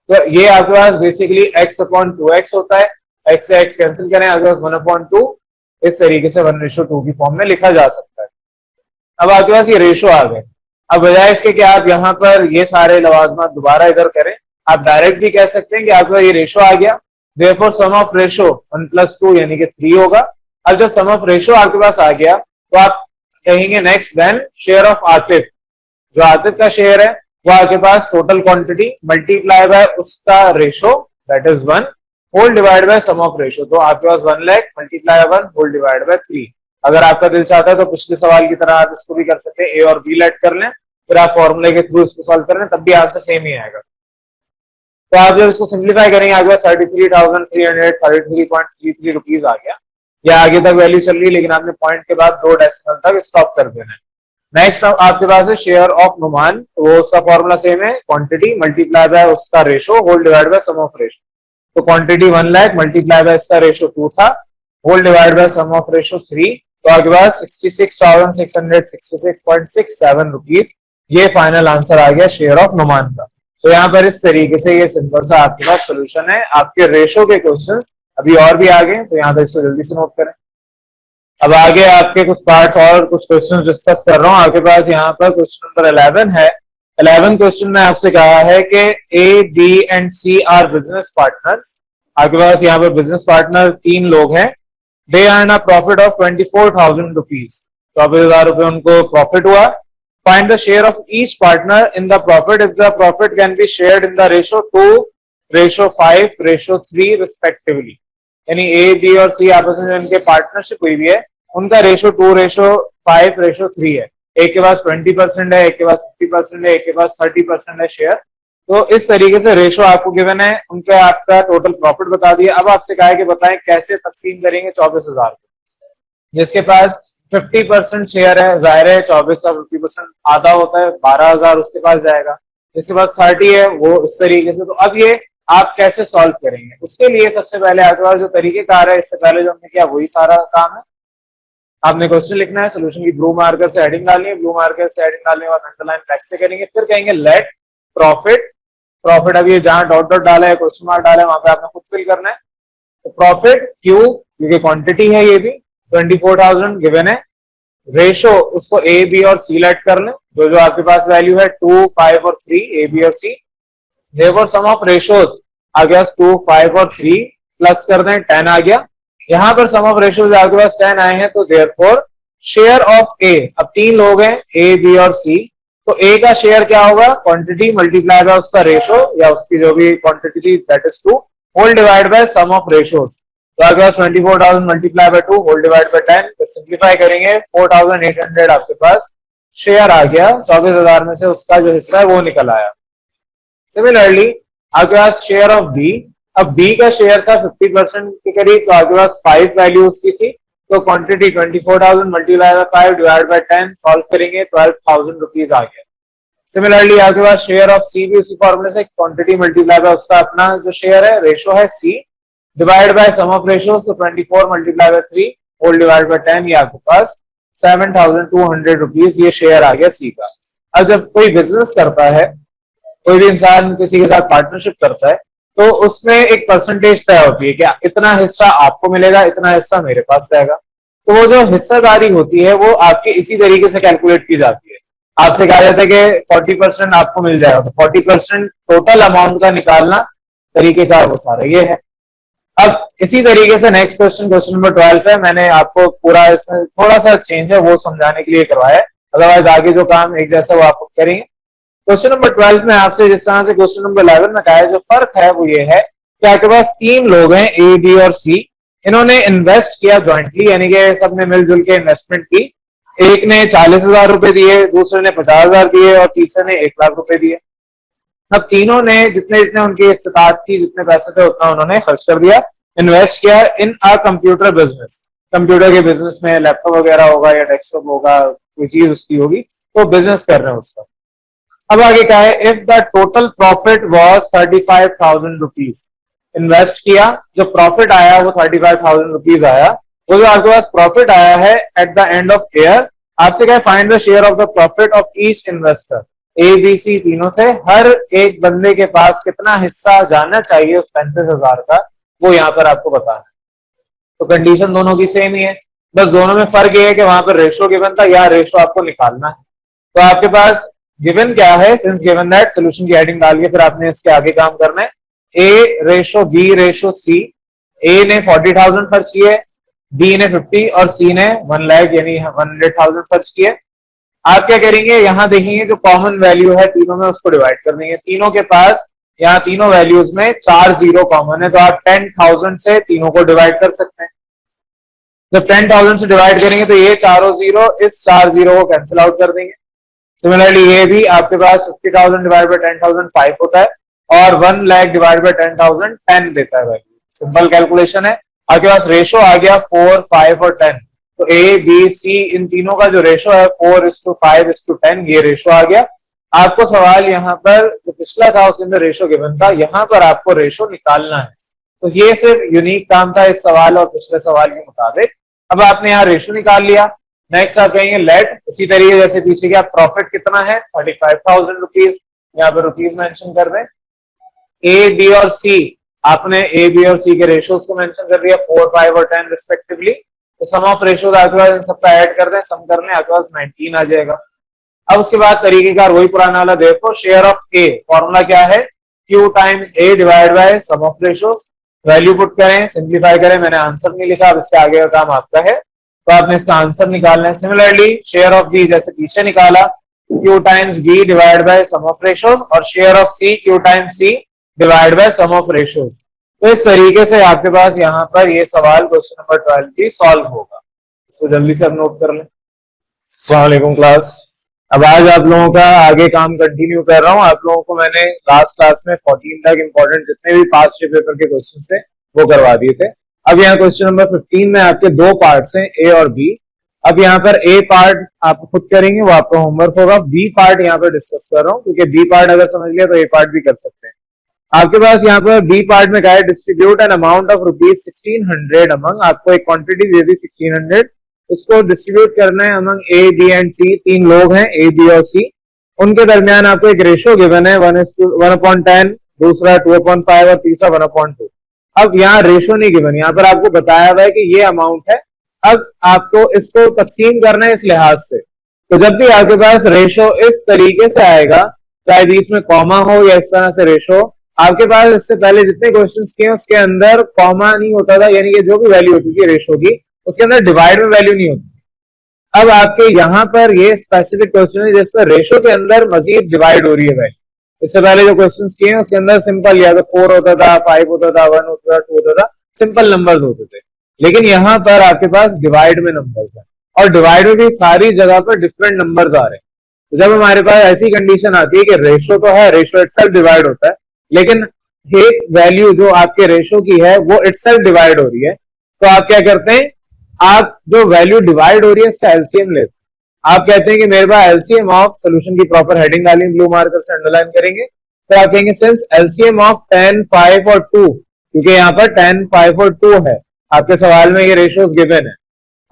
तो ये आपके पास बेसिकली x अपॉन 2x होता है। x से x कैंसिल करें, आपके पास 1/2 इस तरीके से 1:2 की फॉर्म में लिखा जा सकता है। अब आपके पास ये रेशो आ गए। अब बजाय इसके कि आप यहाँ पर ये सारे लवाजमात दोबारा इधर करें, आप डायरेक्ट भी कह सकते हैं कि आपका ये रेशो आ गया, देयरफॉर सम ऑफ रेशो 1 + 2 यानी कि 3 होगा। अब जब सम ऑफ रेशो आपके पास आ गया तो आप कहेंगे next then share of Atif. जो आतिफ का शेयर है वो आपके पास टोटल क्वांटिटी मल्टीप्लाई बाय उसका ratio that is 1 whole divide by sum of ratio. तो आपके पास 1 lakh multiply 1 whole divide by 3। अगर आपका दिल चाहता है तो पिछले सवाल की तरह आप इसको भी कर सकते हैं, ए और बी लेट कर लें, फिर आप फॉर्मूले के थ्रू इसको सॉल्व कर लें, तब भी आंसर सेम ही आएगा। तो आप जब इसको सिंप्लीफाई करेंगे आपके पास 33,333.33 रुपीज आ गया। या आगे तक वैल्यू चल रही है, लेकिन आपने पॉइंट के बाद 2 डेसिमल तक स्टॉप कर देना है। नेक्स्ट आपके पास है शेयर ऑफ नुमान, वो उसका फॉर्मूला सेम है, क्वांटिटी मल्टीप्लाई बाय उसका ratio whole divide by sum of ratio. तो क्वांटिटी 1 लाख मल्टीप्लाई बाय इसका रेशो 2 था, whole divide by sum of ratio 3। तो आपके पास 66,666.67 रुपीज ये फाइनल आंसर आ गया शेयर ऑफ नुमान का। तो यहाँ पर इस तरीके से ये सिंपल सा आपके पास सोल्यूशन है आपके रेशो के क्वेश्चंस अभी और भी आगे हैं, तो यहाँ पर इसको जल्दी से नोट करें। अब आगे आपके कुछ पार्ट्स और कुछ क्वेश्चन डिस्कस कर रहा हूँ। आपके पास यहाँ पर क्वेश्चन नंबर 11 है। 11 क्वेश्चन में आपसे कहा है कि A, B and C are business partners. आपके पास यहाँ पर बिजनेस पार्टनर 3 लोग हैं। They earn a profit of 24,000 rupees, 24,000 रुपए उनको प्रॉफिट हुआ। Find the share of each partner in the profit if the profit can be shared in the ratio 2:5 ratio 3 respectively. यानी ए, बी और सी आपस में इनके पार्टनरशिप हुई भी है, उनका रेशो 2:5 रेशो 3 है। एक के पास 20% है, एक के पास 50% है, एक के पास 30% है शेयर। तो इस तरीके से रेशो आपको गिवन है, उनका आपका टोटल प्रॉफिट बता दिया। अब आपसे कहा है कि बताएं कैसे तकसीम करेंगे 24,000 को। जिसके पास 50% शेयर है, जाहिर है 24 का 50% आधा होता है, 12,000 उसके पास जाएगा। जिसके पास 30 है वो इस तरीके से। तो अब ये आप कैसे सॉल्व करेंगे, उसके लिए सबसे पहले आपके पास जो तरीकेकार है, इससे पहले जो हमने किया वही सारा काम है। आपने क्वेश्चन लिखना है, सोल्यूशन की ब्लू मार्कर से हेडिंग डालनी है, ब्लू मार्कर से हेडिंग डालने के बाद अंडरलाइन ब्लैक से करेंगे, फिर कहेंगे लेट प्रॉफिट। प्रॉफिट अब ये जहां डॉट डॉट डाला है, क्वेश्चन मार्क डाला है, वहां पे आपने खुद फिल करना है। तो प्रॉफिट क्यू, क्योंकि क्वांटिटी है ये भी 24,000 गिवन है। रेशो उसको ए, बी और सी लेट कर लें, जो जो आपके पास वैल्यू है 2, 5 और 3, ए, बी और सी। देयरफॉर सम ऑफ रेशोज आ गया 2, 5 और 3, प्लस कर दें 10 आ गया। यहां पर सम ऑफ रेशोज आपके पास 10 आए हैं, तो देयरफॉर शेयर ऑफ ए, अब 3 लोग हैं ए, बी और सी, तो ए का शेयर क्या होगा, क्वांटिटी मल्टीप्लाई बाय उसका रेशो या उसकी जो भी क्वांटिटी थी that is 2 whole divide by sum of ratios. तो आपके पास 24,000 multiply by 2 whole divide by 10, तो सिंप्लीफाई करेंगे 4,800 आपके पास शेयर आ गया। 24,000 में से उसका जो हिस्सा है वो निकल आया। सिमिलरली आपके पास शेयर ऑफ बी, अब बी का शेयर था 50% के करीब, तो आपके पास 5 वैल्यू उसकी थी, तो quantity 24,000 multiply bye 5 divide by 10, solve करेंगे 12,000 रुपीज आ गया। सिमिलरली आपके पास शेयर ऑफ सी भी उसी फॉर्मूले से, क्वांटिटी मल्टीप्लाई बाय उसका अपना जो शेयर है रेशो है C divide by sum of ratio, तो 24 multiply by 3 whole divide by 10, ये आपके पास 7,200 रुपीज ये शेयर आ गया सी का। अब जब कोई बिजनेस करता है, कोई भी इंसान किसी के साथ पार्टनरशिप करता है, तो उसमें एक परसेंटेज तय होती है कि इतना हिस्सा आपको मिलेगा, इतना हिस्सा मेरे पास रहेगा। तो वो जो हिस्सेदारी होती है वो आपके इसी तरीके से कैलकुलेट की जाती है। आपसे कहा जाता है कि 40% आपको मिल जाएगा, तो 40% टोटल अमाउंट का निकालना तरीकेकार वो सारा ये है। अब इसी तरीके से नेक्स्ट क्वेश्चन, क्वेश्चन नंबर 12 है। मैंने आपको पूरा इसमें थोड़ा सा चेंज है वो समझाने के लिए करवाया है, अदरवाइज आगे जो काम एक जैसा वो आप करेंगे। क्वेश्चन नंबर 12 में आपसे जिस तरह से क्वेश्चन नंबर 11 में कहा है, जो फर्क है वो ये है कि आपके पास 3 लोग हैं ए, बी और सी, इन्होंने इन्वेस्ट किया ज्वाइंटली, यानी कि सबने मिलजुल के इन्वेस्टमेंट की। एक ने 40,000 रुपए दिए, दूसरे ने 50,000 दिए और तीसरे ने 1,00,000 रुपए दिए। अब तीनों ने जितने जितने उनकी इस्तात थी, जितने पैसे थे उतना उन्होंने खर्च कर दिया, इन्वेस्ट किया इन अ कंप्यूटर बिजनेस। कंप्यूटर के बिजनेस में लैपटॉप वगैरह होगा या डेस्कटॉप होगा, कोई चीज उसकी होगी, तो बिजनेस कर रहे हैं उसका। अब आगे क्या है, if the total profit was 35,000 rupees, invest किया, जो प्रॉफिट आया वो 35,000 रुपीज आया। वो जो आपके पास प्रॉफिट आया है at the end of year, आपसे क्या है, find the share of the profit of each investor. A, B, C तीनों थे, हर एक बंदे के पास कितना हिस्सा जाना चाहिए उस 35,000 का, वो यहाँ पर आपको बताना है। तो कंडीशन दोनों की सेम ही है, बस दोनों में फर्क ये है कि वहां पर रेशो गिवन था, यहाँ रेशो आपको निकालना है। तो आपके पास गिवन क्या है, सिंस गिवन दैट सोल्यूशन की हेडिंग डाल के फिर आपने इसके आगे काम करना है। ए रेशो बी रेशो सी, ए ने 40,000 खर्च किए, बी ने 50 और सी ने 1,00,000 यानी 100,000 खर्च किए। आप क्या करेंगे, यहां देखेंगे जो कॉमन वैल्यू है तीनों में उसको डिवाइड कर देंगे। तीनों के पास यहाँ तीनों वैल्यूज में 4 जीरो कॉमन है, तो आप 10,000 से तीनों को डिवाइड कर सकते हैं। जब 10,000 से डिवाइड करेंगे तो ये चारों जीरो इस 4 जीरो को कैंसिल आउट कर देंगे। सिमिलरली ये भी आपके पास 50,000 डिवाइड बाय 10,000 5 होता है, और 1,00,000 डिवाइड बाय 10,000 10 देता है वैल्यू। सिंपल कैलकुलेशन है। आपके पास रेशो आ गया 4, 5 और 10, तो ए, बी, सी इन तीनों का जो रेशो है 4:5:10 ये रेशो आ गया। आपको सवाल यहाँ पर जो पिछला था उसके अंदर रेशो गिवन था, यहाँ पर आपको रेशो निकालना है। तो ये सिर्फ यूनिक काम था इस सवाल और पिछले सवाल के मुताबिक। अब आपने यहाँ रेशो निकाल लिया, नेक्स्ट आप कहेंगे लेट, उसी तरीके जैसे पीछे क्या, प्रॉफिट कितना है 35,000 रुपीज, यहाँ पर रुपीज मेंशन कर दें। ए, बी और सी आपने ए बी और सी के रेशियोज को मेंशन कर दिया 4, 5 और 10 रिस्पेक्टिवली। तो सम ऑफ रेशियोज आपके पास इन सबका ऐड कर दें, सम कर लें, आपके पास 19 आ जाएगा। अब उसके बाद तरीकेकार वही पुराना वाला, देखो शेयर ऑफ ए, फॉर्मूला क्या है, Q times a divide by sum of ratios. Value put करें, सिंप्लीफाई करें, मैंने आंसर नहीं लिखा, अब इसके आगे का काम आपका है, तो आपने इसका आंसर निकालना है। सिमिलरली शेयर ऑफ बी जैसे पीछे निकाला, Q times B divide by sum of ratios, और share of C Q times C divide by sum of ratios. तो इस तरीके से आपके पास यहाँ पर ये सवाल क्वेश्चन नंबर 12 भी सॉल्व होगा। इसको जल्दी से आप नोट कर लें। अस्सलाम वालेकुम क्लास। अब आज आप लोगों का आगे काम कंटिन्यू कर रहा हूँ। आप लोगों को मैंने लास्ट क्लास में 14 तक इंपॉर्टेंट जितने भी पास्ट पेपर के क्वेश्चन थे वो करवा दिए थे। अब यहाँ क्वेश्चन नंबर 15 में आपके दो पार्ट्स हैं, ए और बी। अब यहाँ पर ए पार्ट आप खुद करेंगे, वो आपका होमवर्क होगा। बी पार्ट यहाँ पर डिस्कस कर रहा हूँ, क्योंकि बी पार्ट अगर समझ लिया तो ए पार्ट भी कर सकते हैं। आपके पास यहाँ पर बी पार्ट में क्या है, distribute an amount of rupees 1600 among, आपको एक क्वांटिटी दे दी 1600, इसको डिस्ट्रीब्यूट करना है अमंग ए बी एंड सी। तीन लोग हैं ए बी और सी, उनके दरमियान आपको एक रेशियो गिवन है 1:10, दूसरा 2/5 और तीसरा 1/2। अब यहाँ रेशियो नहीं गिवन, यहाँ पर आपको बताया हुआ है कि ये अमाउंट है। अब आपको इसको तकसीम करना है इस लिहाज से। तो जब भी आपके पास रेशियो इस तरीके से आएगा, चाहे बीच में कॉमा हो या इस तरह से रेशियो, आपके पास इससे पहले जितने क्वेश्चंस किए उसके अंदर कॉमा नहीं होता था, यानी कि जो भी वैल्यू होती थी रेशियो की उसके अंदर डिवाइड में वैल्यू नहीं होती। अब आपके यहाँ पर ये स्पेसिफिक क्वेश्चन है जिस पर रेशियो के अंदर मजीद डिवाइड हो रही है वैल्यू। इससे पहले जो क्वेश्चंस किए उसके अंदर सिंपल या तो 4 होता था, 5 होता था, 1 होता था, 2 होता था, सिंपल नंबर्स होते थे। लेकिन यहाँ पर आपके पास डिवाइड में नंबर्स है, और डिवाइड में भी सारी जगह पर डिफरेंट नंबर्स आ रहे हैं। तो जब हमारे पास ऐसी कंडीशन आती है कि रेशियो तो है, रेशियो इटसेल्फ डिवाइड होता है, लेकिन एक वैल्यू जो आपके रेशियो की है वो इटसेल्फ डिवाइड हो रही है, तो आप क्या करते हैं, आप जो वैल्यू डिवाइड हो रही है इसका एलसीएम लेते हैं। आप कहते हैं कि मेरे पास एलसीएम ऑफ सोल्यूशन की प्रॉपर हेडिंग डाली, ब्लू मार्कर से अंडरलाइन करेंगे, तो आप कहेंगे सिंस एलसीएम ऑफ 10, 5 और 2, क्योंकि यहाँ पर 10, 5 और 2 है, आपके सवाल में ये रेशियोज गिवन है,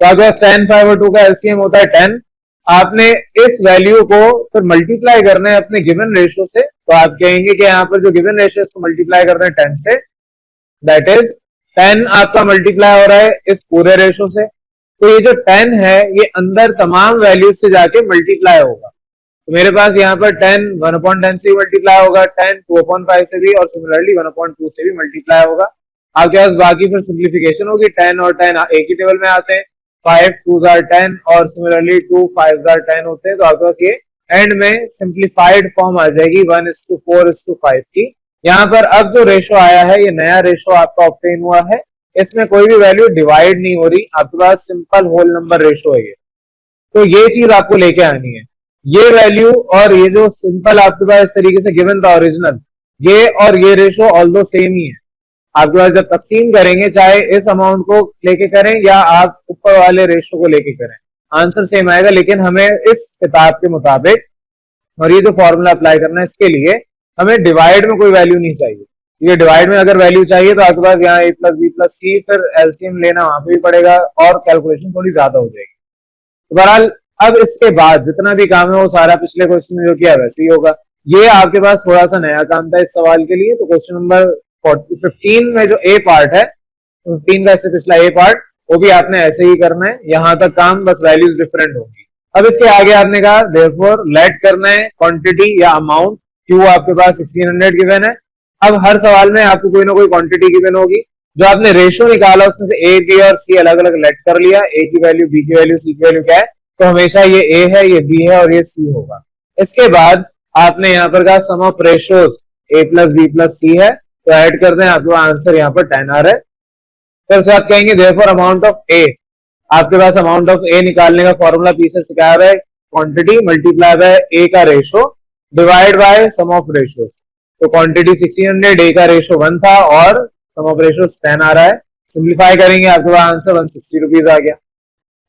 तो आपके पास 10, 5 और 2 का एलसीएम होता है 10। आपने इस वैल्यू को फिर मल्टीप्लाई करना है अपने गिवन रेशियो से, तो आप कहेंगे कि यहाँ पर जो गिवन रेशियो है इसको मल्टीप्लाई करना है 10 से, दैट इज 10 आपका मल्टीप्लाई हो रहा है इस पूरे रेशियो से। तो ये जो 10 है ये अंदर तमाम वैल्यूज से जाके मल्टीप्लाई होगा। तो मेरे पास यहाँ पर 10 1/10 से भी मल्टीप्लाई होगा, 10 2/5 से भी, और सिमिलरली 1/2 से भी मल्टीप्लाई होगा। आपके पास बाकी फिर सिंप्लीफिकेशन होगी, 10 और 10 एक ही टेबल में आते हैं, 5 2s are 10 और सिमिलरली 2 5s are 10 होते हैं। तो आपके पास ये एंड में सिंप्लीफाइड फॉर्म आ जाएगी 1:4:5 की। यहाँ पर अब जो रेशो आया है ये नया रेशो आपका ऑब्टेन हुआ है, इसमें कोई भी वैल्यू डिवाइड नहीं हो रही, आपके पास सिंपल होल नंबर रेशो है ये। तो ये चीज आपको लेके आनी है, ये वैल्यू और ये जो सिंपल आपके पास इस तरीके से गिवन था ओरिजिनल, ये और ये रेशो ऑल्दो सेम ही है। आपके पास जब तकसीम करेंगे चाहे इस अमाउंट को लेके करें या आप ऊपर वाले रेशो को लेके करें, आंसर सेम आएगा। लेकिन हमें इस किताब के मुताबिक और ये जो फॉर्मूला अप्लाई करना है इसके लिए हमें डिवाइड में कोई वैल्यू नहीं चाहिए। ये डिवाइड में अगर वैल्यू चाहिए तो आपके पास यहाँ a + b + c, फिर एलसीएम लेना वहां पे भी पड़ेगा और कैलकुलेशन थोड़ी ज्यादा हो जाएगी। तो बहरहाल अब इसके बाद जितना भी काम है वो सारा पिछले क्वेश्चन में जो किया वैसे ही होगा। ये आपके पास थोड़ा सा नया काम था इस सवाल के लिए। तो क्वेश्चन नंबर 15 में जो ए पार्ट है, 15 का इससे पिछला ए पार्ट, वो भी आपने ऐसे ही करना है, यहां तक काम, बस वैल्यूज डिफरेंट होंगी। अब इसके आगे आपने कहा देयरफॉर लेट करना है क्वांटिटी या अमाउंट, क्यू आपके पास 1600 गिवन है। अब हर सवाल में आपको कोई ना कोई क्वांटिटी गिवन होगी, जो आपने रेशियो निकाला उसमें से ए बी और सी अलग अलग लेट कर लिया, ए की वैल्यू, बी की वैल्यू, सी की वैल्यू क्या है, तो हमेशा ये ए है, ये बी है और ये सी होगा। इसके बाद आपने यहाँ पर कहा सम of ratios A + b + c है, तो ऐड कर दें, आपका आंसर यहाँ पर 10 आ रहा है। फिर से आप कहेंगे देयरफॉर अमाउंट ऑफ ए, आपके पास अमाउंट ऑफ ए निकालने का फॉर्मूला पीछे सिखाया हुआ है, क्वांटिटी मल्टीप्लाई बाय ए का ratio divide by sum of ratios. तो क्वांटिटी 1600, ए का रेशो 1 था और सम ऑफ रेशियोज 10 आ रहा है। सिंप्लीफाई करेंगे आपके पास आंसर 160 रुपीज आ गया।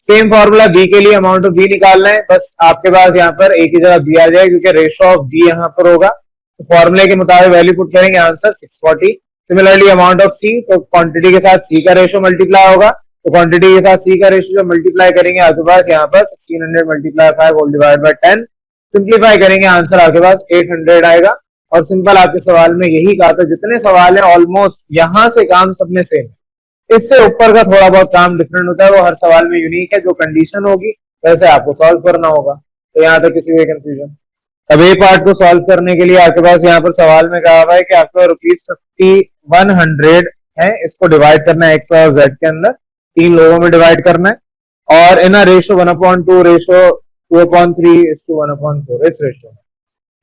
सेम फॉर्मूला बी के लिए, अमाउंट ऑफ बी निकालना है, बस आपके पास यहाँ पर ए की जगह बी आ जाएगा क्योंकि रेशो ऑफ बी यहाँ पर होगा। तो फॉर्मूले के मुताबिक वैल्यू पुट करेंगे, आंसर 640। सिमिलरली अमाउंट ऑफ सी, तो क्वांटिटी के साथ सी का रेशो मल्टीप्लाई होगा, तो क्वांटिटी के साथ सी का रेशो जब मल्टीप्लाई करेंगे आपके पास यहाँ पर 1600 × 5 होल डिवाइड बाय 10। सिंप्लीफाई करेंगे आंसर आपके पास 800 आएगा। और सिंपल आपके सवाल में यही कहा था, जितने सवाल हैं ऑलमोस्ट यहाँ से काम सब में सेम है, इससे ऊपर का थोड़ा बहुत काम डिफरेंट होता है, वो हर सवाल में यूनिक है, जो कंडीशन होगी वैसे आपको सॉल्व करना होगा। तो यहाँ तक किसी भी कंफ्यूजन। अब ए पार्ट को सॉल्व करने के लिए आपके पास यहाँ पर सवाल में कहा हुआ है कि आपको ₹5100 है, इसको डिवाइड करना है एक्स वाई और जेड के अंदर, 3 लोगों में डिवाइड करना है और इन रेशो 1/2 रेशो 2/3:1/4 इस रेशो में।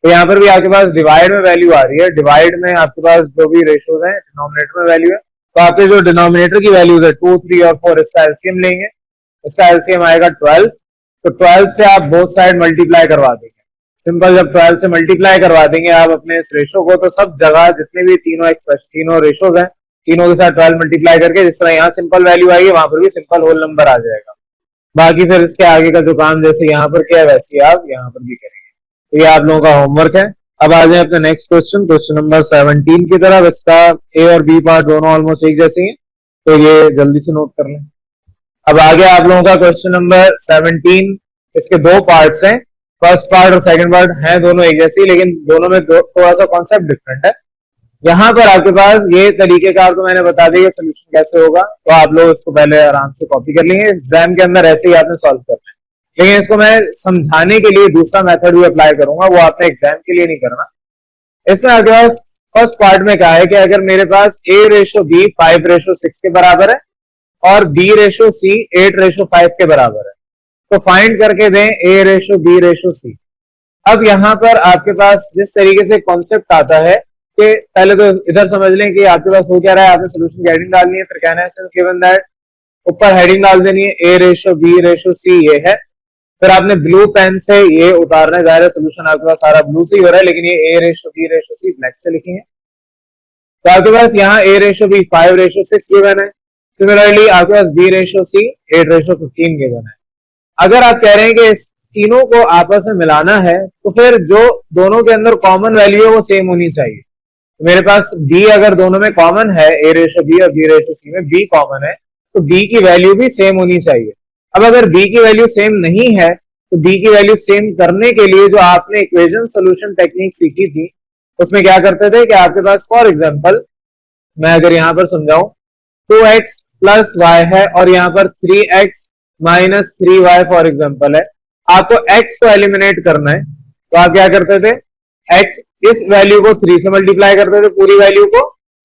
तो यहाँ पर भी आपके पास डिवाइड में वैल्यू आ रही है, डिवाइड में आपके पास जो भी रेशोज है डिनोमिनेटर में वैल्यू है, तो आपके जो डिनोमिनेटर की वैल्यूज है 2, 3 और 4, इसका एलसीएम लेंगे, इसका एलसीएम आएगा 12। तो 12 से आप बोथ साइड मल्टीप्लाई करवा देंगे। सिंपल जब 12 से मल्टीप्लाई करवा देंगे आप अपने इस रेशो को, तो सब जगह जितने भी तीनों रेशोज हैं तीनों के साथ 12 मल्टीप्लाई करके, जिस तरह यहाँ सिंपल वैल्यू आई है वहां पर भी सिंपल होल नंबर आ जाएगा। बाकी फिर इसके आगे का जो काम जैसे यहाँ पर किया है वैसे आप यहाँ पर भी करेंगे। तो ये आप लोगों का होमवर्क है। अब आ जाए अपने नेक्स्ट क्वेश्चन, क्वेश्चन नंबर 17 की तरफ। इसका ए और बी पार्ट दोनों ऑलमोस्ट एक जैसे ही हैं, तो ये जल्दी से नोट कर लें। अब आगे आप लोगों का क्वेश्चन नंबर 17, इसके 2 पार्ट्स हैं, फर्स्ट पार्ट और सेकंड पार्ट हैं दोनों एक जैसे ही, लेकिन दोनों में थोड़ा सा कॉन्सेप्ट डिफरेंट है। यहाँ पर आपके पास ये तरीकेकार तो मैंने बता दिया सोल्यूशन कैसे होगा, तो आप लोग इसको पहले आराम से कॉपी कर लेंगे, एग्जाम के अंदर ऐसे ही आपने सॉल्व करना है। लेकिन इसको मैं समझाने के लिए दूसरा मेथड भी अप्लाई करूंगा, वो आपने एग्जाम के लिए नहीं करना। इसमें आपके पास फर्स्ट पार्ट में कहा है कि अगर मेरे पास A/B 5/6 के बराबर है और B/C 8/5 के बराबर है, तो फाइंड करके दें A/B/C। अब यहाँ पर आपके पास जिस तरीके से कॉन्सेप्ट आता है कि पहले तो इधर समझ लें कि आपके पास हो क्या रहा है, आपने सोल्यूशन की हेडिंग डालनी है, फिर कहना है सिंस गिवन दैट, ऊपर हेडिंग डाल देनी है A/B/C ये है, फिर आपने ब्लू पेन से ये उतारना है, जाहिर सोल्यूशन आपके पास सारा ब्लू से ही हो रहा है, लेकिन ये A/B/C ब्लैक से लिखेंगे। तो आपके पास यहाँ A/B 5/6 गिवन है, सिमिलरली आपके पास B/C 8/15 गिवन है। अगर आप कह रहे हैं कि इस तीनों को आपस में मिलाना है, तो फिर जो दोनों के अंदर कॉमन वैल्यू है वो सेम होनी चाहिए। तो मेरे पास B अगर दोनों में कॉमन है, A/B और B/C में B कॉमन है, तो B की वैल्यू भी सेम होनी चाहिए। अब अगर B की वैल्यू सेम नहीं है, तो B की वैल्यू सेम करने के लिए जो आपने इक्वेशन सोल्यूशन टेक्निक सीखी थी, उसमें क्या करते थे कि आपके पास फॉर एग्जांपल मैं अगर यहां पर समझाऊं, 2x प्लस y है और यहाँ पर 3x minus 3y for example है, आपको x को एलिमिनेट करना है, तो आप क्या करते थे, x इस वैल्यू को 3 से मल्टीप्लाई करते थे पूरी वैल्यू को,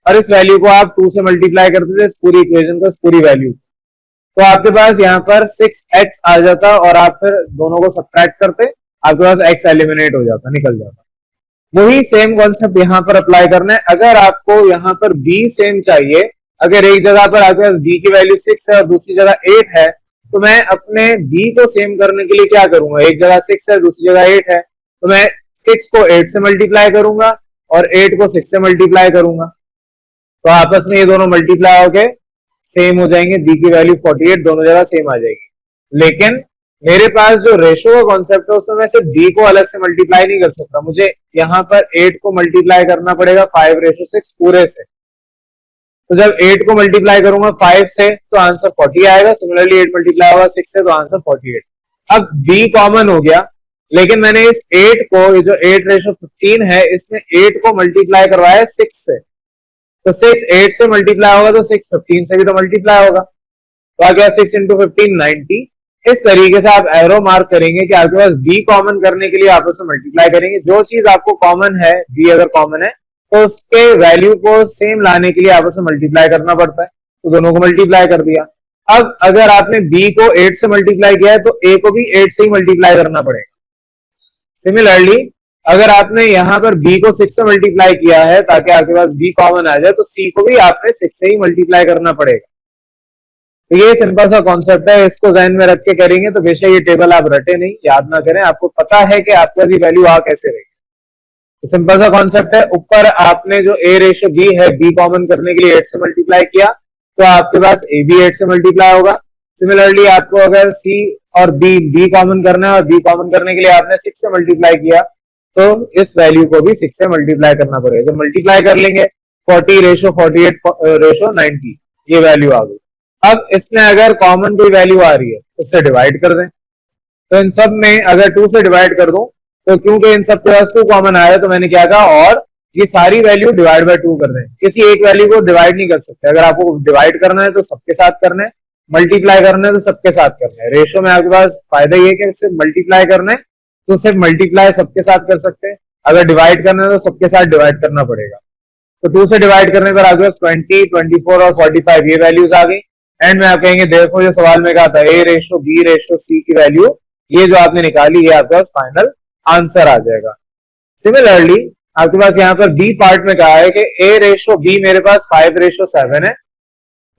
और इस वैल्यू को आप 2 से मल्टीप्लाई करते थे इस पूरी इक्वेशन को, इस पूरी वैल्यू, तो आपके पास यहाँ पर 6x आ जाता और आप फिर दोनों को सब्ट्रैक्ट करते, आपके पास x एलिमिनेट हो जाता, निकल जाता। वही सेम कॉन्सेप्ट यहाँ पर अप्लाई करना है। अगर आपको यहाँ पर b सेम चाहिए, अगर एक जगह पर आपके पास b की वैल्यू 6 है और दूसरी जगह 8 है, तो मैं अपने b को सेम करने के लिए क्या करूंगा, एक जगह 6 है दूसरी जगह 8 है, तो मैं 6 को 8 से मल्टीप्लाई करूंगा और 8 को 6 से मल्टीप्लाई करूंगा, तो आपस में ये दोनों मल्टीप्लाई होके सेम हो जाएंगे, b की वैल्यू 48 दोनों जगह सेम आ जाएगी। लेकिन मेरे पास जो रेशो का कॉन्सेप्ट है उसमें मैं सिर्फ b को अलग से मल्टीप्लाई नहीं कर सकता, मुझे यहाँ पर 8 को मल्टीप्लाई करना पड़ेगा 5/6 पूरे से। तो जब 8 को मल्टीप्लाई करूंगा 5 से तो आंसर 40 आएगा, सिमिलरली 8 मल्टीप्लाई होगा 6 से तो आंसर 48। अब b कॉमन हो गया, लेकिन मैंने इस 8 को, ये जो 8/15 है, इसमें 8 को मल्टीप्लाई करवाया 6 से, तो 6 8 से मल्टीप्लाई होगा तो 6 15 से भी तो मल्टीप्लाई होगा, तो आ गया 6 × 15 90। इस तरीके से आप एरो मार्क करेंगे कि आपके पास b कॉमन करने के लिए आपस में मल्टीप्लाई करेंगे, जो चीज आपको कॉमन है, b अगर कॉमन है तो उसके वैल्यू को सेम लाने के लिए आपस में मल्टीप्लाई करना पड़ता है, तो दोनों को मल्टीप्लाई कर दिया। अब अगर आपने b को 8 से मल्टीप्लाई किया है तो a को भी 8 से ही मल्टीप्लाई करना पड़ेगा। सिमिलरली अगर आपने यहाँ पर b को 6 से मल्टीप्लाई किया है ताकि आपके पास b कॉमन आ जाए, तो c को भी आपने 6 से ही मल्टीप्लाई करना पड़ेगा। तो ये सिंपल सा कॉन्सेप्ट है, इसको ध्यान में रख के करेंगे तो बेशक ये टेबल आप रटे नहीं, याद ना करें, आपको पता है कि आपका जी वैल्यू आ कैसे रहेगी। तो सिंपल सा कॉन्सेप्ट है, ऊपर आपने जो A/B है b कॉमन करने के लिए 8 से मल्टीप्लाई किया, तो आपके पास a भी 8 से मल्टीप्लाई होगा। सिमिलरली आपको अगर c और b कॉमन करना है और b कॉमन करने के लिए आपने 6 से मल्टीप्लाई किया, तो इस वैल्यू को भी 6 से मल्टीप्लाई करना पड़ेगा। जब मल्टीप्लाई कर लेंगे 40/48/90 ये वैल्यू आ गई। अब इसमें अगर कॉमन कोई वैल्यू आ रही है उससे डिवाइड कर दें, तो इन सब में अगर 2 से डिवाइड कर दूं, तो क्योंकि इन सब के पास 2 कॉमन आया तो मैंने क्या कहा, और ये सारी वैल्यू डिवाइड बाय 2 कर रहे हैं, किसी एक वैल्यू को डिवाइड नहीं कर सकते। अगर आपको डिवाइड करना है तो सबके साथ करना है, मल्टीप्लाई करना है तो सबके साथ करना है। रेशो में आपके पास फायदा ये है कि सिर्फ मल्टीप्लाई करना है तो सिर्फ मल्टीप्लाई सबके साथ कर सकते हैं, अगर डिवाइड करना है तो सबके साथ डिवाइड करना पड़ेगा। तो 2 से डिवाइड करने पर आपके पास 20, 24 और 45 ये वैल्यूज आ गई। एंड में आप कहेंगे देखो जो सवाल में कहा था ए रेशो बी रेशो सी की वैल्यू, ये जो आपने निकाली ये आपके पास फाइनल आंसर आ जाएगा। सिमिलरली आपके पास यहाँ पर बी पार्ट में कहा है कि ए रेशो बी मेरे पास 5:7 है,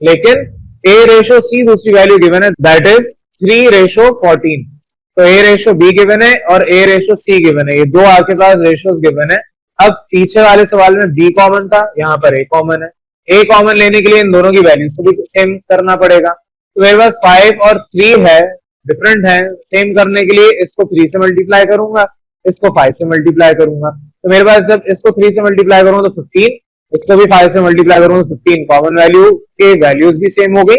लेकिन ए रेशो सी दूसरी वैल्यू गिवन है दैट इज 3:14। तो ए रेशो बी गिवन है और ए रेशो सी गिवन है, ये दो आपके पास रेशोज गिवन है। अब पीछे वाले सवाल में बी कॉमन था, यहाँ पर ए कॉमन है। ए कॉमन लेने के लिए इन दोनों की वैल्यूज को भी सेम करना पड़ेगा। तो मेरे पास 5 और 3 है, डिफरेंट है, सेम करने के लिए इसको 3 से मल्टीप्लाई करूंगा, इसको 5 से मल्टीप्लाई करूंगा। तो मेरे पास जब इसको 3 से मल्टीप्लाई करूंगा तो 15, इसको भी 5 से मल्टीप्लाई करूंगा तो 15, कॉमन वैल्यू के वैल्यूज भी सेम हो गई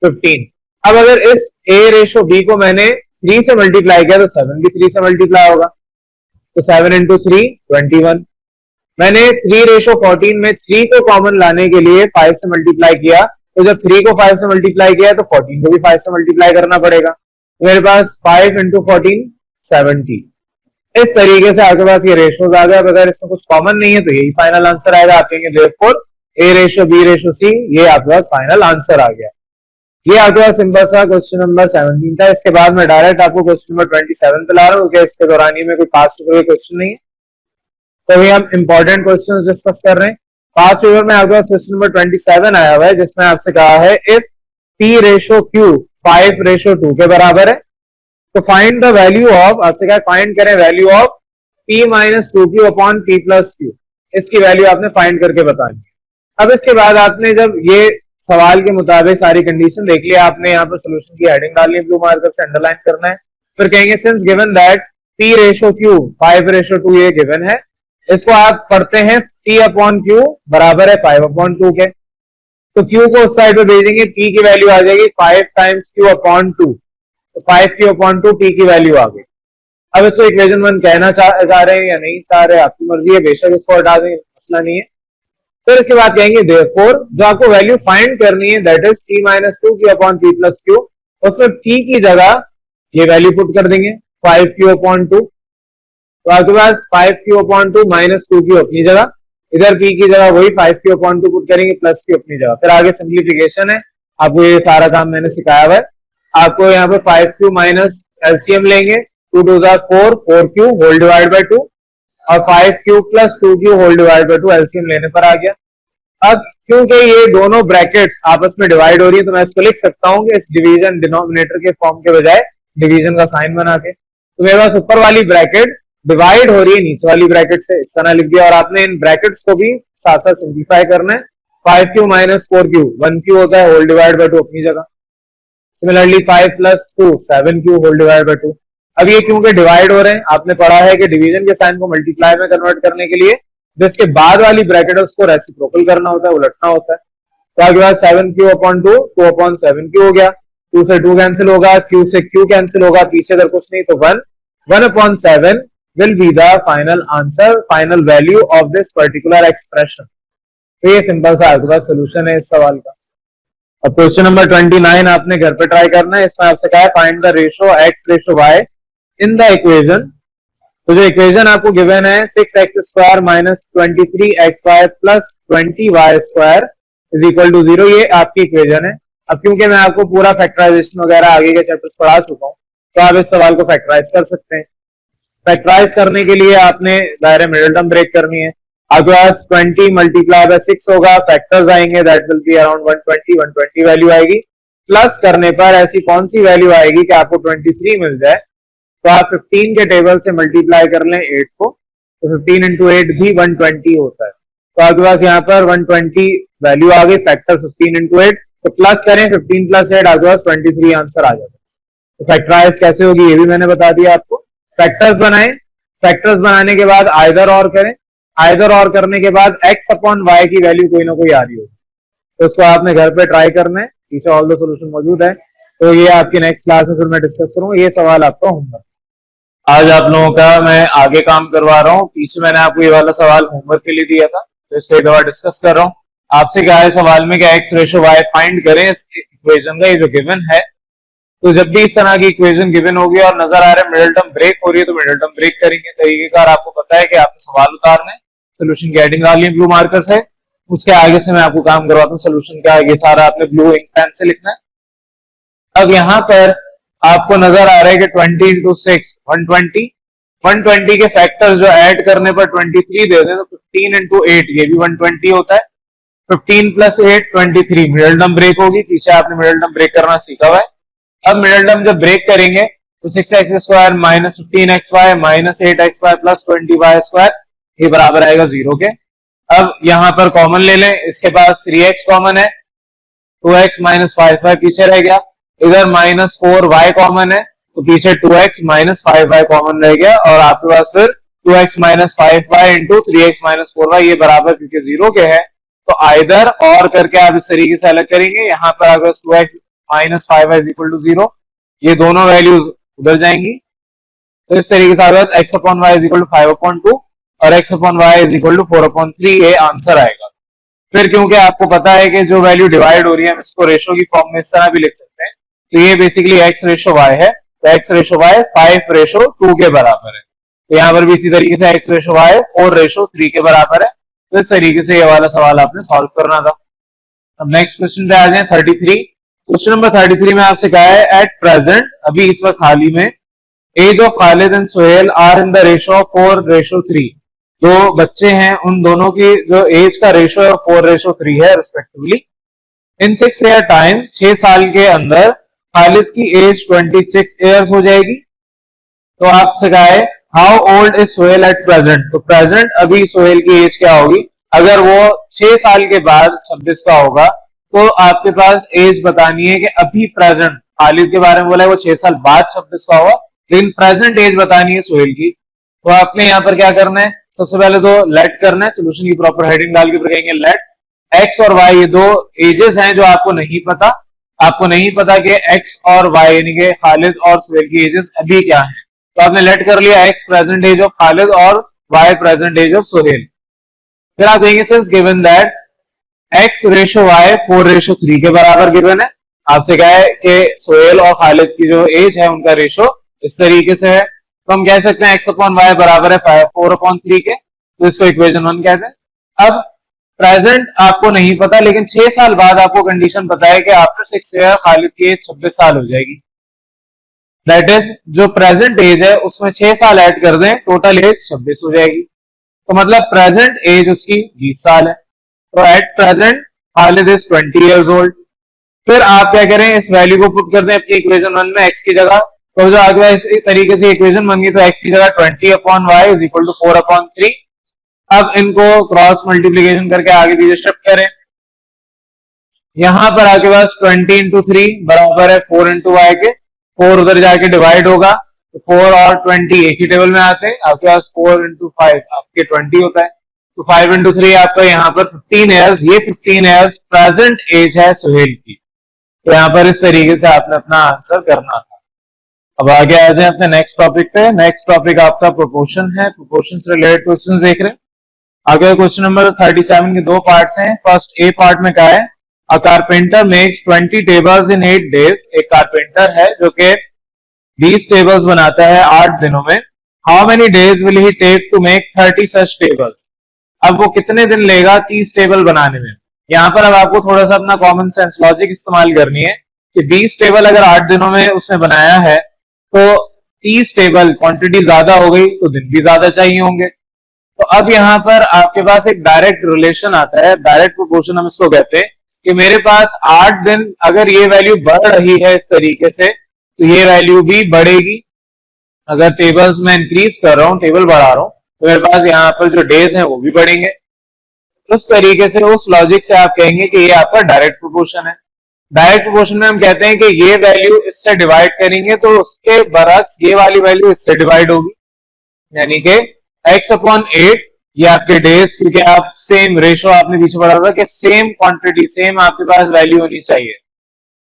15। अब अगर इस ए रेशो बी को मैंने 3 से मल्टीप्लाई किया तो 7 भी 3 से मल्टीप्लाई होगा, तो 7 इंटू 3 21। मैंने 3:14 में 3 को कॉमन लाने के लिए 5 से मल्टीप्लाई किया, तो जब 3 को 5 से मल्टीप्लाई किया तो 14 को भी 5 से मल्टीप्लाई करना पड़ेगा। मेरे पास 5 इंटू 14 70। इस तरीके से आपके पास ये रेशोज आ गया। अगर इसमें कुछ कॉमन नहीं है तो यही फाइनल आंसर आएगा। आप कहेंगे देयरफॉर ए रेशो बी रेशो सी, ये आपके पास फाइनल आंसर आ गया। ये आपके पास सिंपल सा क्वेश्चन नंबर 17 था। इसके बाद मैं डायरेक्ट आपको क्वेश्चन नंबर 27 पे ला रहा हूँ, क्योंकि इसके दौरान ही में कोई पास्ट पेपर क्वेश्चन नहीं है, तो अभी हम इंपॉर्टेंट क्वेश्चंस डिस्कस कर रहे हैं। पास्ट पेपर में आपके पास क्वेश्चन नंबर 27 आया हुआ है, जिसमें आपसे कहा है इफ P रेशो Q 5:2 के बराबर है तो फाइंड द वैल्यू ऑफ, आपसे कहा फाइंड करें value of P - 2Q upon P + Q। इसकी वैल्यू आपने फाइंड करके बतानी है। अब इसके बाद आपने जब ये सवाल के मुताबिक सारी कंडीशन देख लिया, आपने यहाँ पर सोल्यूशन की हेडिंग डालनी है, ब्लू मार्कर से अंडरलाइन करना है। फिर कहेंगे since given that P ratio Q 5:2 ये गिवन है, इसको आप पढ़ते हैं T अपॉन Q बराबर है 5/2 के। तो Q को उस साइड पे भेजेंगे, T की वैल्यू आ जाएगी 5 टाइम्स Q अपॉन 2, तो 5Q अपॉन 2 T की वैल्यू आ गई। अब इसको इक्वेशन 1 कहना चाह रहे हैं या नहीं चाह रहे, आपकी मर्जी है, बेशक इसको हटा देंगे, मसला नहीं है। फिर इसके बाद कहेंगे देयरफॉर जो आपको वैल्यू फाइंड करनी है that is T - 2Q upon P + Q, उसमें T की जगह ये वैल्यू पुट कर देंगे 5Q अपॉन 2। तो आपके पास 5Q अपॉन 2 माइनस 2Q अपनी जगह, इधर P की जगह वही 5Q अपॉन 2 पुट करेंगे प्लस Q अपनी जगह। फिर आगे सिंप्लीफिकेशन है, आपको ये सारा काम मैंने सिखाया हुआ है। आपको यहाँ पे 5Q माइनस एलसीएम लेंगे, 2 2 4, 4Q होल डिवाइड बाय 2 और 5Q प्लस 2Q whole divide by 2 LCM लेने पर आ गया। अब क्योंकि ये दोनों ब्रैकेट्स आपस में डिवाइड हो रही है तो मैं इसको लिख सकता हूँ कि इस डिवीजन डिनोमिनेटर के फॉर्म के बजाय डिवीजन का साइन बना के, तो मेरे पास ऊपर वाली ब्रैकेट डिवाइड हो रही है नीचे वाली ब्रैकेट से, इस तरह लिख दिया। और आपने इन ब्रैकेट्स को भी साथ साथ सिंप्लीफाई करना है। 5Q माइनस 4Q 1Q होता है होल डिवाइड बाय 2 अपनी जगह। सिमिलरली 5 प्लस 2 7Q होल डिवाइड बाय 2। अब ये क्योंकि डिवाइड हो रहे हैं, आपने पढ़ा है कि डिवीजन के साइन को मल्टीप्लाई में कन्वर्ट करने के लिए जिसके बाद वाली ब्रैकेट है उसको रेसिप्रोकल करना होता है, उलटना होता है। तो आपके पास 7Q अपॉन 2 2 अपॉन 7Q हो गया, 2 से 2 कैंसिल होगा, Q से Q कैंसिल होगा, पीछे इधर कुछ नहीं तो 1 upon 7 will be the final answer, final value of this particular expression। तो ये सिंपल सा आपके पास सोल्यूशन है इस सवाल का। अब क्वेश्चन नंबर 29 आपने घर पे ट्राई करना है। इसमें आपसे कहा है find the ratio x ratio y in the equation. तो जो इक्वेशन आपको गिवन है 6x² minus 23xy plus 20y² is equal to 0, ये आपकी इक्वेशन है। अब क्योंकि मैं आपको पूरा फैक्टराइजेशन वगैरह आगे के चैप्टर्स पढ़ा चुका हूं तो आप इस सवाल को फैक्टराइज कर सकते हैं। फैक्टराइज करने के लिए आपने दायरे मिडिल टर्म ब्रेक करनी है। आपके पास 20 मल्टीप्लाई बाय 6 होगा, फैक्टर्स आएंगे that will be around 120 value आएगी। प्लस करने पर ऐसी कौन सी वैल्यू आएगी कि आपको 23 मिल जाए, तो आप 15 के टेबल से मल्टीप्लाई कर लें 8 को, तो 15 इंटू 8 भी 120 होता है। तो आपके पास यहाँ पर 120 वैल्यू आ गई, फैक्टर 15 इंटू 8, तो प्लस करें 15 प्लस 8 आपके पास 23 आंसर आ जाता है। तो फैक्टराइज कैसे होगी ये भी मैंने बता दिया आपको। फैक्टर्स बनाएं, फैक्टर्स बनाने के बाद आइदर और करें, आइदर और करने के बाद x अपॉन y की वैल्यू कोई ना कोई आ रही होगी, तो उसको आपने घर पे ट्राई करना है। पीछे ऑल द सॉल्यूशन मौजूद है, तो ये आपकी नेक्स्ट क्लास में फिर मैं डिस्कस करूंगा। ये सवाल आपका होगा। आज आप लोगों का मैं आगे काम करवा रहा हूँ। पीछे मैंने आपको ये वाला सवाल होमवर्क के लिए दिया था, तो इसको एक बार डिस्कस कर रहा हूँ आपसे। क्या है सवाल में, क्या एक्स रेशो वाई फाइंड करें इस इक्वेशन का, ये जो गिवन है। तो जब भी इस तरह की इक्वेशन गिवन होगी और नजर आ रहा है मिडिल टर्म ब्रेक हो रही है, तो मिडिल टर्म ब्रेक करेंगे। तरीकेकार आपको पता है कि आपने सवाल उतारना है, सोल्यूशन की हेडिंग डालनी है ब्लू मार्कर से, उसके आगे से मैं आपको काम करवाता हूँ सोल्यूशन का। ये सारा आपने ब्लू इंक पेन से लिखना है। अब यहाँ पर आपको नजर आ रहा है कि 20 इंटू 6 120, 120 के फैक्टर जो ऐड करने पर 23 दे दें, तो 15 इंटू 8 ये भी 120 होता है। 15 प्लस 8 23, मिडिल टर्म ब्रेक होगी। पीछे आपने मिडिल टर्म ब्रेक करना सीखा हुआ है। अब मिडिल टर्म जब ब्रेक करेंगे तो 6x² minus 15xy minus 8xy plus 20y², ये बराबर आएगा 0 के। अब यहां पर कॉमन ले लें, इसके पास 3x कॉमन है, 2x माइनस 5y पीछे रह गया। इधर माइनस 4y कॉमन है, तो पीछे 2x माइनस 5y कॉमन रह गया, और आपके पास फिर 2x minus 5y into 3x minus 4y, ये बराबर क्योंकि 0 के है तो आइदर और करके आप इस तरीके से अलग करेंगे। यहाँ पर अगर 2x minus 5y is equal to 0, ये दोनों वैल्यूज उधर जाएंगी, तो इस तरीके से आपके पास x upon y is equal to 5/2 और x upon y is equal to 4/3, ये आंसर आएगा। फिर क्योंकि आपको पता है कि जो वैल्यू डिवाइड हो रही है हम इसको रेशो की फॉर्म में इस तरह भी लिख सकते हैं, तो ये बेसिकली x रेशो y है, तो x रेशो y 5/2 के बराबर है। तो यहाँ पर भी इसी तरीके से x रेशो y 4/3 के बराबर है। तो इस तरीके से ये वाला सवाल आपने सॉल्व करना था। अब नेक्स्ट क्वेश्चन पे आ जाए 33। क्वेश्चन नंबर 33 में आपसे कहा है एट प्रेजेंट, अभी इस वक्त हाल ही में, age of Khalid and Sohail are in the ratio of 4/3। दो बच्चे हैं, उन दोनों की जो एज का रेशो है 4/3 है रिस्पेक्टिवली। इन 6 ईयर टाइम, 6 साल के अंदर खालिद की एज 26 ईयर्स हो जाएगी। तो आपसे कहा है how old is Sohail at present, तो प्रेजेंट अभी सोहेल की एज क्या होगी। अगर वो 6 साल के बाद 26 का होगा, तो आपके पास एज बतानी है कि अभी प्रेजेंट, खालिद के बारे में बोला है वो 6 साल बाद 26 का होगा, लेकिन प्रेजेंट एज बतानी है सोहेल की। तो आपने यहाँ पर क्या करना है, सबसे पहले तो लेट करना है, सोल्यूशन की प्रॉपर हेडिंग डाल के कहेंगे लेट एक्स और वाई, ये दो एजेस हैं जो आपको नहीं पता। आपको नहीं पता कि एक्स और वाई यानी कि खालिद और सोहेल की एजेस अभी क्या है, तो आपने लेट कर लिया X present age of Khalid और Y present age of Sohail. फिर आप कहेंगे since given that x ratio y 4/3 के बराबर गिवन है, आपसे क्या है कि सोहेल और खालिद की जो एज है उनका रेशो इस तरीके से है, तो हम कह सकते हैं x अपॉन वाई बराबर है 4/3 के, तो इसको इक्वेशन 1 कहते हैं। अब प्रेजेंट आपको नहीं पता, लेकिन 6 साल बाद आपको कंडीशन पता है कि आफ्टर 6 ईयर खालिद की एज 26 साल हो जाएगी। दैट इज जो प्रेजेंट एज है उसमें 6 साल ऐड कर दें, टोटल एज 26 हो जाएगी। तो मतलब प्रेजेंट एज उसकी 20 साल है। तो at present Khalid is 20 years old. फिर आप क्या करें, इस वैल्यू को पुट कर दें अपनी इक्वेशन 1 में x की जगह, तो जो आगे इस तरीके से इक्वेशन बन गई, तो x की जगह 20 upon y is equal to 4/3। अब इनको क्रॉस मल्टीप्लीकेशन करके आगे पीछे शिफ्ट करें। यहां पर आपके पास 20 इंटू 3 बराबर है 4 इंटू वाई के, 4 उधर जाके डिवाइड होगा, तो 4 और 20 एक ही टेबल में आते हैं। आपके पास 4 इंटू 5 आपके 20 होता है, तो 5 इंटू 3 आपका यहाँ पर 15 ईयर्स, ये 15 ईयर्स प्रेजेंट एज है सोहेल की। तो यहाँ पर इस तरीके से आपने अपना आंसर करना था। अब आगे आ जाए अपने नेक्स्ट टॉपिक पे। नेक्स्ट टॉपिक आपका प्रोपोर्शन है, प्रोपोर्शन से रिलेटेड क्वेश्चन देख रहे हैं। आगे क्वेश्चन नंबर 37 के दो पार्ट्स हैं। फर्स्ट ए पार्ट में क्या है, अ कारपेंटर मेक्स 20 टेबल्स इन 8 डेज। एक कारपेंटर है जो कि 20 टेबल्स बनाता है 8 दिनों में। How many days will he take to make 30 such tables. अब वो कितने दिन लेगा 30 टेबल बनाने में। यहाँ पर अब आपको थोड़ा सा अपना कॉमन सेंस लॉजिक इस्तेमाल करनी है कि 20 टेबल अगर 8 दिनों में उसने बनाया है, तो 30 टेबल क्वांटिटी ज्यादा हो गई, तो दिन भी ज्यादा चाहिए होंगे। तो अब यहाँ पर आपके पास एक डायरेक्ट रिलेशन आता है, डायरेक्ट प्रोपोर्शन हम इसको कहते हैं, कि मेरे पास 8 दिन अगर ये वैल्यू बढ़ रही है इस तरीके से, तो ये वैल्यू भी बढ़ेगी। अगर टेबल्स में इंक्रीज कर रहा हूं, टेबल बढ़ा रहा हूं, तो मेरे पास यहाँ पर जो डेज हैं वो भी बढ़ेंगे। उस तरीके से, उस लॉजिक से आप कहेंगे कि ये आपका डायरेक्ट प्रोपोर्शन है। डायरेक्ट प्रोपोर्शन में हम कहते हैं कि ये वैल्यू इससे डिवाइड करेंगे तो उसके बरक्स ये वाली वैल्यू इससे डिवाइड होगी, यानी कि x अपॉन 8 ये आपके डेज, क्योंकि आप सेम रेशो आपने पीछे पढ़ा था कि सेम क्वांटिटी, सेम आपके पास वैल्यू होनी चाहिए।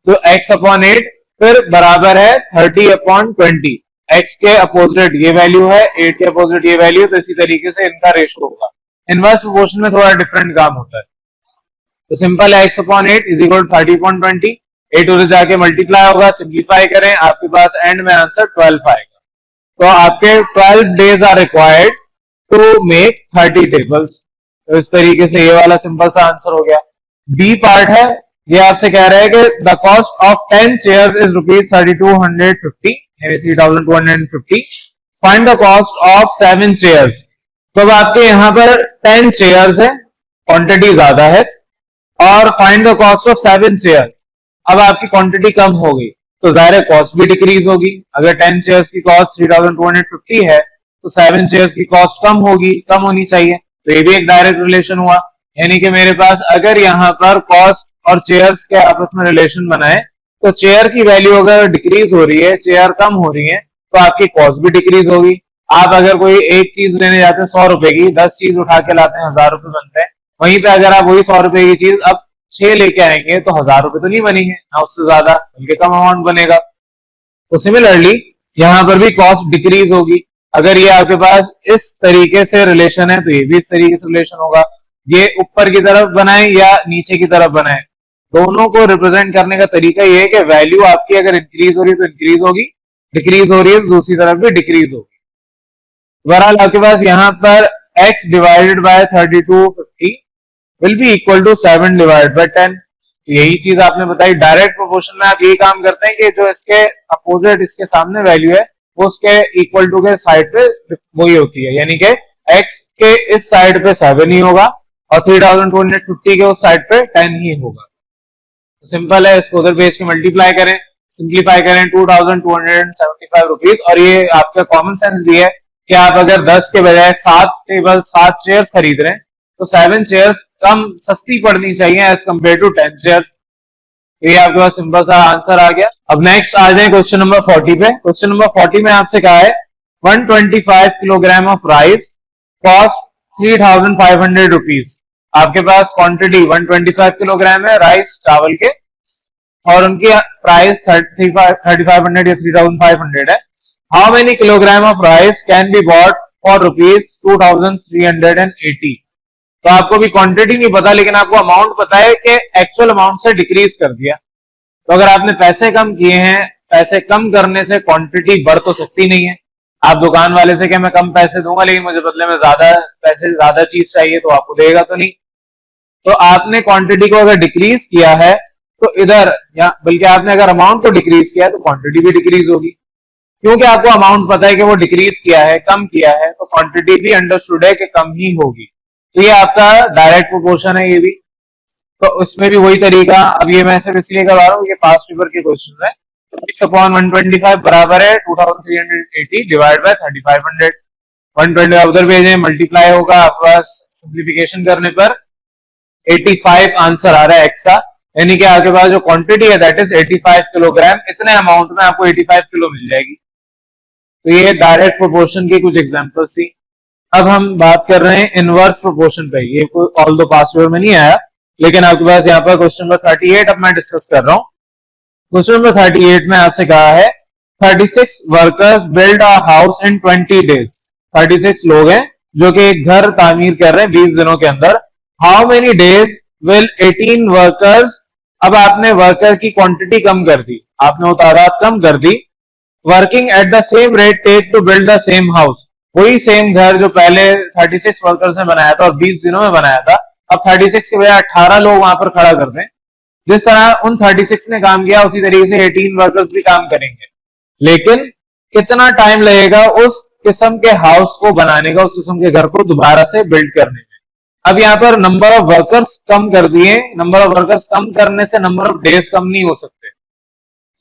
तो x अपॉन 8 फिर बराबर है 30 अपॉन 20। x के अपोजिट ये वैल्यू है, 8 के अपोजिट ये वैल्यू, तो इसी तरीके से इनका रेशियो होगा। इनवर्स प्रोपोर्शन में थोड़ा डिफरेंट काम होता है। तो सिंपल है, x अपॉन 8 इज इक्वल 30.20, 8 उधर जाके मल्टीप्लाई होगा, सिंप्लीफाई करें, आपके पास एंड में आंसर 12 आएगा। तो आपके 12 days are required to make 30 tables. तो इस तरीके से ये वाला सिंपल सा आंसर हो गया। बी पार्ट है, ये आपसे कह रहा है कि the cost of 10 chairs is rupees 3250, 3250। Find the cost of 7 chairs. तो अब आपके यहाँ पर 10 चेयर्स है, क्वांटिटी ज्यादा है, और find the cost of 7 chairs. अब आपकी क्वांटिटी कम हो गई तो जाहिर कॉस्ट भी डिक्रीज होगी। अगर 10 चेयर्स की कॉस्ट 3250 है तो 7 चेयर्स की कॉस्ट कम होगी, कम होनी चाहिए। तो ये भी एक डायरेक्ट रिलेशन हुआ, यानी कि मेरे पास अगर यहाँ पर कॉस्ट और चेयर्स के आपस में रिलेशन बनाए तो चेयर की वैल्यू अगर डिक्रीज हो रही है, चेयर कम हो रही है, तो आपकी कॉस्ट भी डिक्रीज होगी। आप अगर कोई एक चीज लेने जाते हैं 100 रुपए की, 10 चीज उठा के लाते हैं 1000 रुपए बनते हैं। वहीं पे अगर आप वही 100 रुपए की चीज अब 6 लेके आएंगे तो 1000 रुपए तो नहीं बनेंगे ना, उससे ज्यादा बल्कि कम अमाउंट बनेगा। तो सिमिलरली यहाँ पर भी कॉस्ट डिक्रीज होगी। अगर ये आपके पास इस तरीके से रिलेशन है तो ये भी इस तरीके से रिलेशन होगा। ये ऊपर की तरफ बनाए या नीचे की तरफ बनाए, दोनों को रिप्रेजेंट करने का तरीका ये है कि वैल्यू आपकी अगर इंक्रीज हो रही है तो इंक्रीज होगी, डिक्रीज हो रही है तो दूसरी तरफ भी डिक्रीज होगी। बहरहाल आपके पास यहाँ पर x divided by 3250 will be equal to 7 divide by 10। यही चीज आपने बताई। डायरेक्ट प्रोपोर्शन में आप यही काम करते हैं कि जो इसके अपोजिट, इसके सामने वैल्यू है वो उसके इक्वल टू के साइड पे वही होती है, यानी कि x के इस साइड पे 7 ही होगा और 3250 के उस साइड पे 10 ही होगा। तो सिंपल है, इसको उधर भेज के मल्टीप्लाई करें, सिंप्लीफाई करें, 2275 रुपीज। और ये आपका कॉमन सेंस भी है कि आप अगर 10 के बजाय 7 टेबल 7 चेयर्स खरीद रहे हैं तो 7 चेयर्स कम सस्ती पड़नी चाहिए एज कम्पेयर टू 10 चेयर्स। ये आपके पास सिंपल सा आंसर आ गया। अब नेक्स्ट आ जाए क्वेश्चन नंबर 40 पे। क्वेश्चन नंबर 40 में आपसे कहा है 125 kilogram of rice cost 3500 rupees. आपके पास क्वांटिटी 125 किलोग्राम है राइस चावल के, और उनकी प्राइस 3500 या 3500 है। How many kilogram of rice can be bought for rupees 2380। तो आपको भी क्वांटिटी नहीं पता लेकिन आपको अमाउंट पता है कि एक्चुअल अमाउंट से डिक्रीज कर दिया। तो अगर आपने पैसे कम किए हैं, पैसे कम करने से क्वांटिटी बढ़ तो सकती नहीं है। आप दुकान वाले से क्या मैं कम पैसे दूंगा लेकिन मुझे बदले में ज्यादा पैसे ज्यादा चीज चाहिए तो आपको देगा तो नहीं। तो आपने क्वांटिटी को अगर डिक्रीज किया है तो इधर, या बल्कि आपने अगर अमाउंट को डिक्रीज किया है तो क्वांटिटी भी डिक्रीज होगी, क्योंकि आपको अमाउंट पता है कि वो डिक्रीज किया है, कम किया है, तो क्वांटिटी भी अंडरस्टूड है कि कम ही होगी। तो ये आपका डायरेक्ट प्रोपोर्शन है ये भी। तो उसमें भी वही तरीका। अब ये मैं सिर्फ इसलिए करवा रहा हूँ, ये पास्ट पेपर के क्वेश्चन है। x अपॉन 125 बराबर है 2380 डिवाइड बाय 3500। 125 उधर भेजें, मल्टीप्लाई होगा, आपके पास सिंप्लीफिकेशन करने पर 85 आंसर आ रहा है x का, यानी कि आपके पास जो क्वांटिटी है दैट इज 85 किलोग्राम। इतने अमाउंट में आपको 85 किलो मिल जाएगी। तो ये डायरेक्ट प्रोपोर्शन की कुछ एग्जांपल्स थी। अब हम बात कर रहे हैं इनवर्स प्रोपोर्शन पे। ये ऑल दो पास्ट पेपर में नहीं आया लेकिन आपके पास यहाँ पर क्वेश्चन नंबर 38 अब मैं डिस्कस कर रहा हूँ। क्वेश्चन नंबर 38 में आपसे कहा है 36 workers build a house in 20 days. 36 लोग हैं जो कि एक घर तामीर कर रहे हैं 20 दिनों के अंदर। How many days will 18 workers. अब आपने वर्कर की क्वांटिटी कम कर दी, आपने वो तादाद कम कर दी। Working at the same rate take to build the same house. वही सेम घर जो पहले 36 वर्कर्स ने बनाया था और 20 दिनों में बनाया था, अब 36 के बजाय 18 लोग वहां पर खड़ा कर दें। जिस तरह उन 36 ने काम किया उसी तरीके से 18 वर्कर्स भी काम करेंगे, लेकिन कितना टाइम लगेगा उस किस्म के हाउस को बनाने का, उस किस्म के घर को दोबारा से बिल्ड करने में। अब यहाँ पर नंबर ऑफ वर्कर्स कम कर दिए। नंबर ऑफ वर्कर्स कम करने से नंबर ऑफ डेज कम नहीं हो सकते।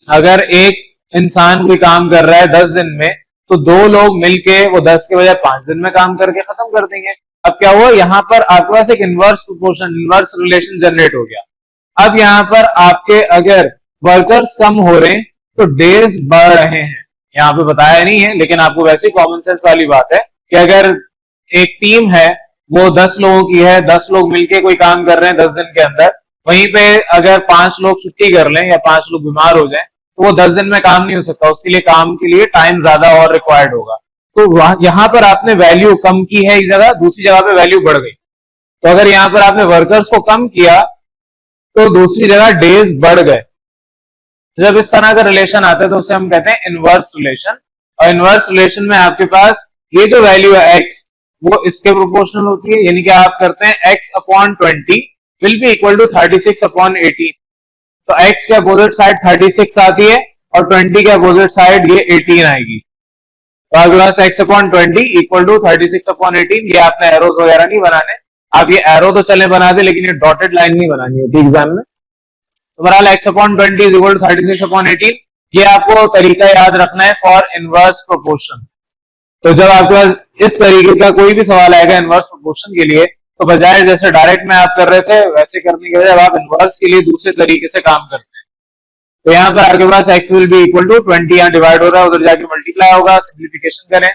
अगर एक इंसान कोई काम कर रहा है 10 दिन में तो 2 लोग मिलके वो 10 के बजाय 5 दिन में काम करके खत्म कर देंगे। अब क्या हुआ, यहाँ पर आपके पास एक inverse proportion, inverse relation generate हो गया। अब यहाँ पर आपके अगर वर्कर्स कम हो रहे हैं तो डेज बढ़ रहे हैं। यहाँ पे बताया नहीं है लेकिन आपको वैसे कॉमन सेंस वाली बात है कि अगर एक टीम है वो 10 लोगों की है, 10 लोग मिलके कोई काम कर रहे हैं 10 दिन के अंदर, वहीं पे अगर 5 लोग छुट्टी कर लें या 5 लोग बीमार हो जाएं तो वो 10 दिन में काम नहीं हो सकता, उसके लिए काम के लिए टाइम ज्यादा और रिक्वायर्ड होगा। तो यहाँ पर आपने वैल्यू कम की है एक जगह, दूसरी जगह पे वैल्यू बढ़ गई। तो अगर यहाँ पर आपने वर्कर्स को कम किया तो दूसरी जगह डेज बढ़ गए। जब इस तरह का रिलेशन आता है तो उसे हम कहते हैं इनवर्स रिलेशन। और इनवर्स रिलेशन में आपके पास ये जो वैल्यू है x वो इसके प्रोपोर्शनल होती है, यानी कि आप करते हैं x upon 20 will be equal to 36 upon 18। तो x के अपोजिट साइड 36 आती है और 20 के अपोजिट साइड ये 18 आएगी। तो आपके पास x upon 20 equal to 36 upon 18। ये आपने एरोज वगैरह नहीं बनाने, आप ये एरो तो चले बना दे लेकिन ये डॉटेड लाइन नहीं बनानी होती एग्जाम में। तो बहरहाल x upon 20 is equal to 36 upon 18। ये आपको तरीका याद रखना है फॉर इनवर्स प्रोपोर्शन। तो जब आपके पास इस तरीके का कोई भी सवाल आएगा इनवर्स प्रोपोर्शन के लिए, तो बजाय जैसे डायरेक्ट में आप कर रहे थे वैसे करने के बजाय आप इनवर्स के लिए दूसरे तरीके से काम करते हैं। तो यहाँ पर आपके पास x will be equal to 20, यहाँ डिवाइड हो रहा है, उधर जाके मल्टीप्लाई होगा, सिंप्लीफिकेशन करें,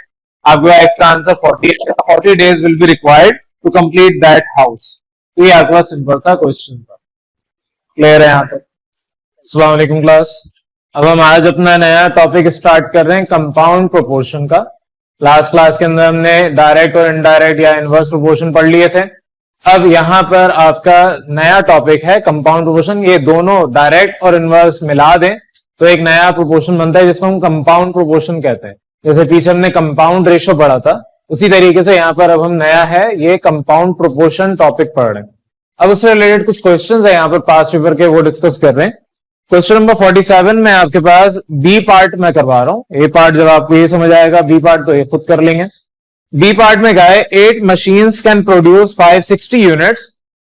आपके पास x का answer 40 days will be required to complete that house. तो ये आपके पास सिंपल सा क्वेश्चन था। क्लियर है यहाँ तक? अस्सलाम वालेकुम क्लास। अब हम आज अपना नया टॉपिक स्टार्ट कर रहे हैं कंपाउंड प्रोपोर्शन का। लास्ट क्लास के अंदर हमने डायरेक्ट और इनडायरेक्ट या इनवर्स प्रोपोर्शन पढ़ लिए थे। अब यहाँ पर आपका नया टॉपिक है कंपाउंड प्रोपोर्शन। ये दोनों डायरेक्ट और इनवर्स मिला दें तो एक नया प्रोपोर्शन बनता है जिसको हम कंपाउंड प्रोपोर्शन कहते हैं। जैसे पीछे हमने कंपाउंड रेशो पढ़ा था, उसी तरीके से यहाँ पर अब हम नया है ये कंपाउंड प्रोपोर्शन टॉपिक पढ़ रहे हैं। अब उससे रिलेटेड कुछ क्वेश्चंस है यहाँ पर पास्ट पेपर के, वो डिस्कस कर रहे हैं। क्वेश्चन नंबर 47 में आपके पास बी पार्ट में करवा रहा हूं। ए पार्ट जब आपको ये समझ आएगा, बी पार्ट तो ये खुद कर लेंगे। बी पार्ट में क्या है, 8 machines can produce 560 units.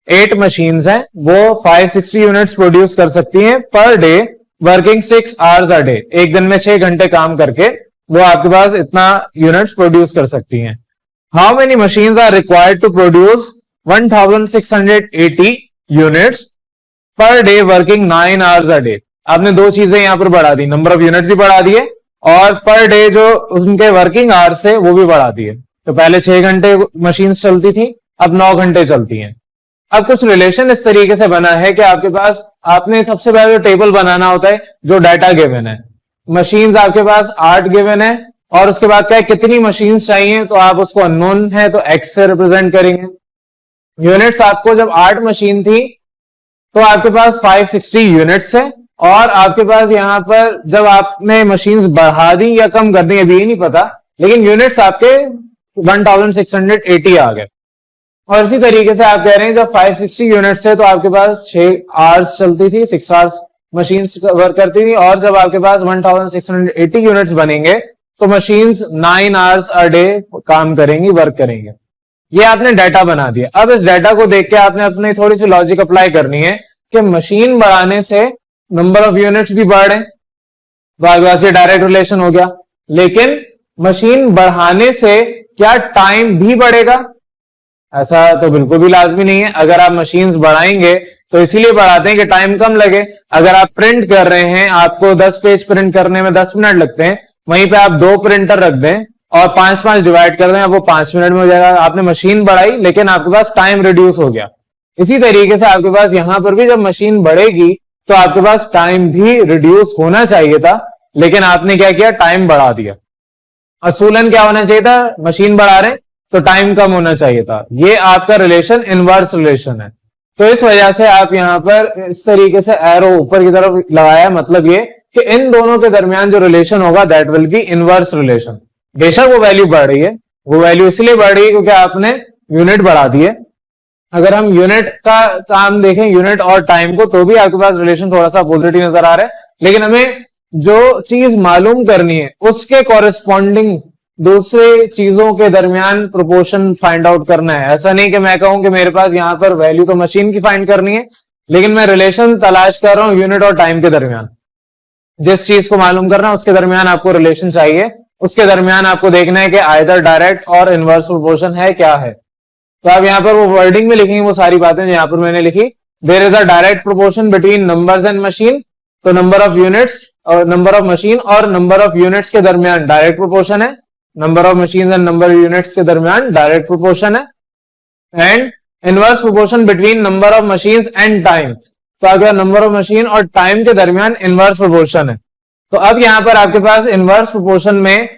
8 machines हैं वो 560 यूनिट्स प्रोड्यूस कर सकती हैं पर day, working 6 hours a day. एक दिन में 6 घंटे काम करके वो आपके पास इतना यूनिट्स प्रोड्यूस कर सकती हैं। How many machines are required to produce 1680 units per day working 9 hours a day. आपने दो चीजें यहां पर बढ़ा दी, नंबर ऑफ यूनिट्स भी बढ़ा दिए और पर डे जो उनके वर्किंग आवर्स थे वो भी बढ़ा दिए। तो पहले 6 घंटे मशीन चलती थी, अब 9 घंटे चलती हैं। अब कुछ रिलेशन इस तरीके से बना है कि आपके पास आपने सबसे पहले टेबल बनाना होता है जो डाटा गिवन है। मशीन्स आपके पास 8 गिवन है और उसके बाद क्या है, कितनी मशीन्स चाहिए तो आप उसको अननोन है तो एक्स से रिप्रेजेंट करेंगे। यूनिट्स आपको जब 8 मशीन थी तो आपके पास 560 यूनिट्स है और आपके पास यहां पर जब आपने मशीन्स बढ़ा दी या कम कर दी अभी ये नहीं पता, लेकिन यूनिट्स आपके 1680 आ गए। और इसी तरीके से आप कह रहे हैं जब 560 यूनिट्स है तो आपके पास 6 आवर्स चलती थी, 6 आवर्स मशीन्स वर्क करती थी और जब आपके पास 1680 यूनिट्स बनेंगे तो मशीन्स 9 आवर्स अ डे काम करेंगी, वर्क करेंगे। ये आपने डाटा बना दिया। अब इस डाटा को देख के आपने अपनी थोड़ी सी लॉजिक अप्लाई करनी है कि मशीन बढ़ाने से नंबर ऑफ यूनिट्स भी बढ़ रहे, ये डायरेक्ट रिलेशन हो गया, लेकिन मशीन बढ़ाने से क्या टाइम भी बढ़ेगा? ऐसा तो बिल्कुल भी लाजमी नहीं है। अगर आप मशीन्स बढ़ाएंगे तो इसीलिए बढ़ाते हैं कि टाइम कम लगे। अगर आप प्रिंट कर रहे हैं, आपको 10 पेज प्रिंट करने में 10 मिनट लगते हैं, वहीं पे आप 2 प्रिंटर रख दें और 5-5 डिवाइड कर दें, वो 5 मिनट में हो जाएगा। आपने मशीन बढ़ाई लेकिन आपके पास टाइम रिड्यूस हो गया। इसी तरीके से आपके पास यहां पर भी जब मशीन बढ़ेगी तो आपके पास टाइम भी रिड्यूस होना चाहिए था, लेकिन आपने क्या किया, टाइम बढ़ा दिया। असूलन क्या होना चाहिए था, मशीन बढ़ा रहे तो टाइम कम होना चाहिए था। ये आपका रिलेशन इनवर्स रिलेशन है। तो इस वजह से आप यहां पर इस तरीके से एरो ऊपर की तरफ लगाया, मतलब ये कि इन दोनों के दरमियान जो रिलेशन होगा that will be inverse relation. बेशक वो वैल्यू बढ़ रही है, वो वैल्यू इसलिए बढ़ रही है क्योंकि आपने यूनिट बढ़ा दिए। अगर हम यूनिट का काम देखें, यूनिट और टाइम को, तो भी आपके पास रिलेशन थोड़ा सा पॉजिटिव नजर आ रहा है, लेकिन हमें जो चीज मालूम करनी है उसके कॉरेस्पॉन्डिंग दूसरे चीजों के दरमियान प्रोपोर्शन फाइंड आउट करना है। ऐसा नहीं कि मैं कहूं कि मेरे पास यहां पर वैल्यू तो मशीन की फाइंड करनी है, लेकिन मैं रिलेशन तलाश कर रहा हूं यूनिट और टाइम के दरमियान। जिस चीज को मालूम करना है उसके दरमियान आपको रिलेशन चाहिए, उसके दरमियान आपको देखना है कि आइदर डायरेक्ट और इनवर्स प्रोपोर्शन है क्या है। तो आप यहाँ पर वो वर्डिंग में लिखेंगे वो सारी बातें यहाँ पर मैंने लिखी। There is a direct proportion between numbers and machine. तो नंबर ऑफ यूनिट्स और नंबर ऑफ मशीन और नंबर ऑफ यूनिट्स के दरमियान डायरेक्ट प्रोपोर्शन है, number of machine and number of units के दरमियान डायरेक्ट प्रोपोर्शन है, and inverse proportion between number of machines and time. तो अगर नंबर ऑफ मशीन और टाइम के दरमियान इनवर्स प्रोपोर्शन है। तो अब यहां पर आपके पास इनवर्स प्रोपोर्शन में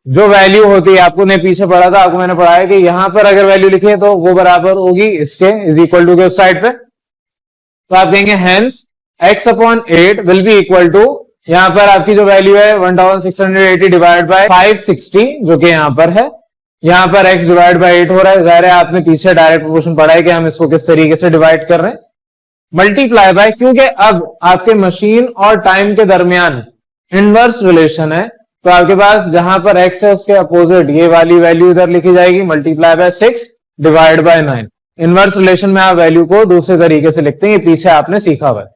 जो वैल्यू होती है, आपको ने पीछे पढ़ा था, आपको मैंने पढ़ाया कि यहां पर अगर वैल्यू लिखी है तो वो बराबर होगी इसके, इज इक्वल टू के उस साइड पे। तो आप कहेंगे hence x upon 8 will be equal to, यहां पर आपकी जो वैल्यू है 1680 डिवाइड बाय 560 जो कि यहां पर है, यहां पर x डिवाइड बाय 8 हो रहा है। जाहिर है आपने पीछे डायरेक्ट प्रोपोर्शन पढ़ा है कि हम इसको किस तरीके से डिवाइड कर रहे हैं, मल्टीप्लाई बाय, क्योंकि अब आपके मशीन और टाइम के दरमियान इनवर्स रिलेशन है, तो आपके पास जहां पर x है उसके अपोजिट ये वाली वैल्यू इधर लिखी जाएगी, multiply by 6 divide by 9। Inverse relation में आप वैल्यू को दूसरे तरीके से लिखते हैं, ये पीछे आपने सीखा हुआ है।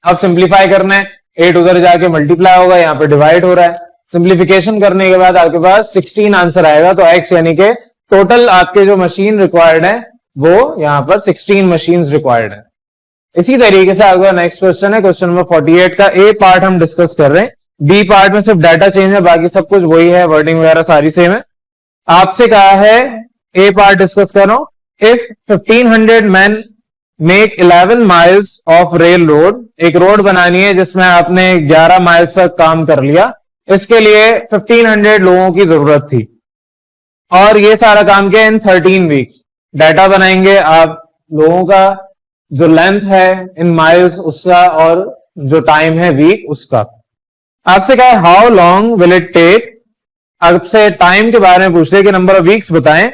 अब सिंप्लीफाई करना है, 8 उधर जाके मल्टीप्लाई होगा, यहाँ पे डिवाइड हो रहा है। सिंप्लीफिकेशन करने के बाद आपके पास 16 आंसर आएगा, तो x यानी कि टोटल आपके जो मशीन रिक्वायर्ड है वो यहाँ पर 16 मशीन रिक्वायर्ड है। इसी तरीके से आपका नेक्स्ट क्वेश्चन है, क्वेश्चन नंबर 48 का ए पार्ट हम डिस्कस कर रहे हैं, बी पार्ट में सिर्फ डाटा चेंज है, बाकी सब कुछ वही है, वर्डिंग वगैरह सारी सेम है। आपसे कहा है ए पार्ट डिस्कस कर रहा हूं, if 1500 man make 11 miles of rail road, एक रोड बनानी है जिसमें आपने 11 माइल्स तक काम कर लिया, इसके लिए 1500 लोगों की जरूरत थी और ये सारा काम किया इन 13 वीक्स। डाटा बनाएंगे आप लोगों का, जो लेंथ है इन माइल्स उसका और जो टाइम है वीक उसका। आपसे कहा है how long will it take, आपसे टाइम के बारे में पूछ ले कि नंबर ऑफ वीक्स बताएं।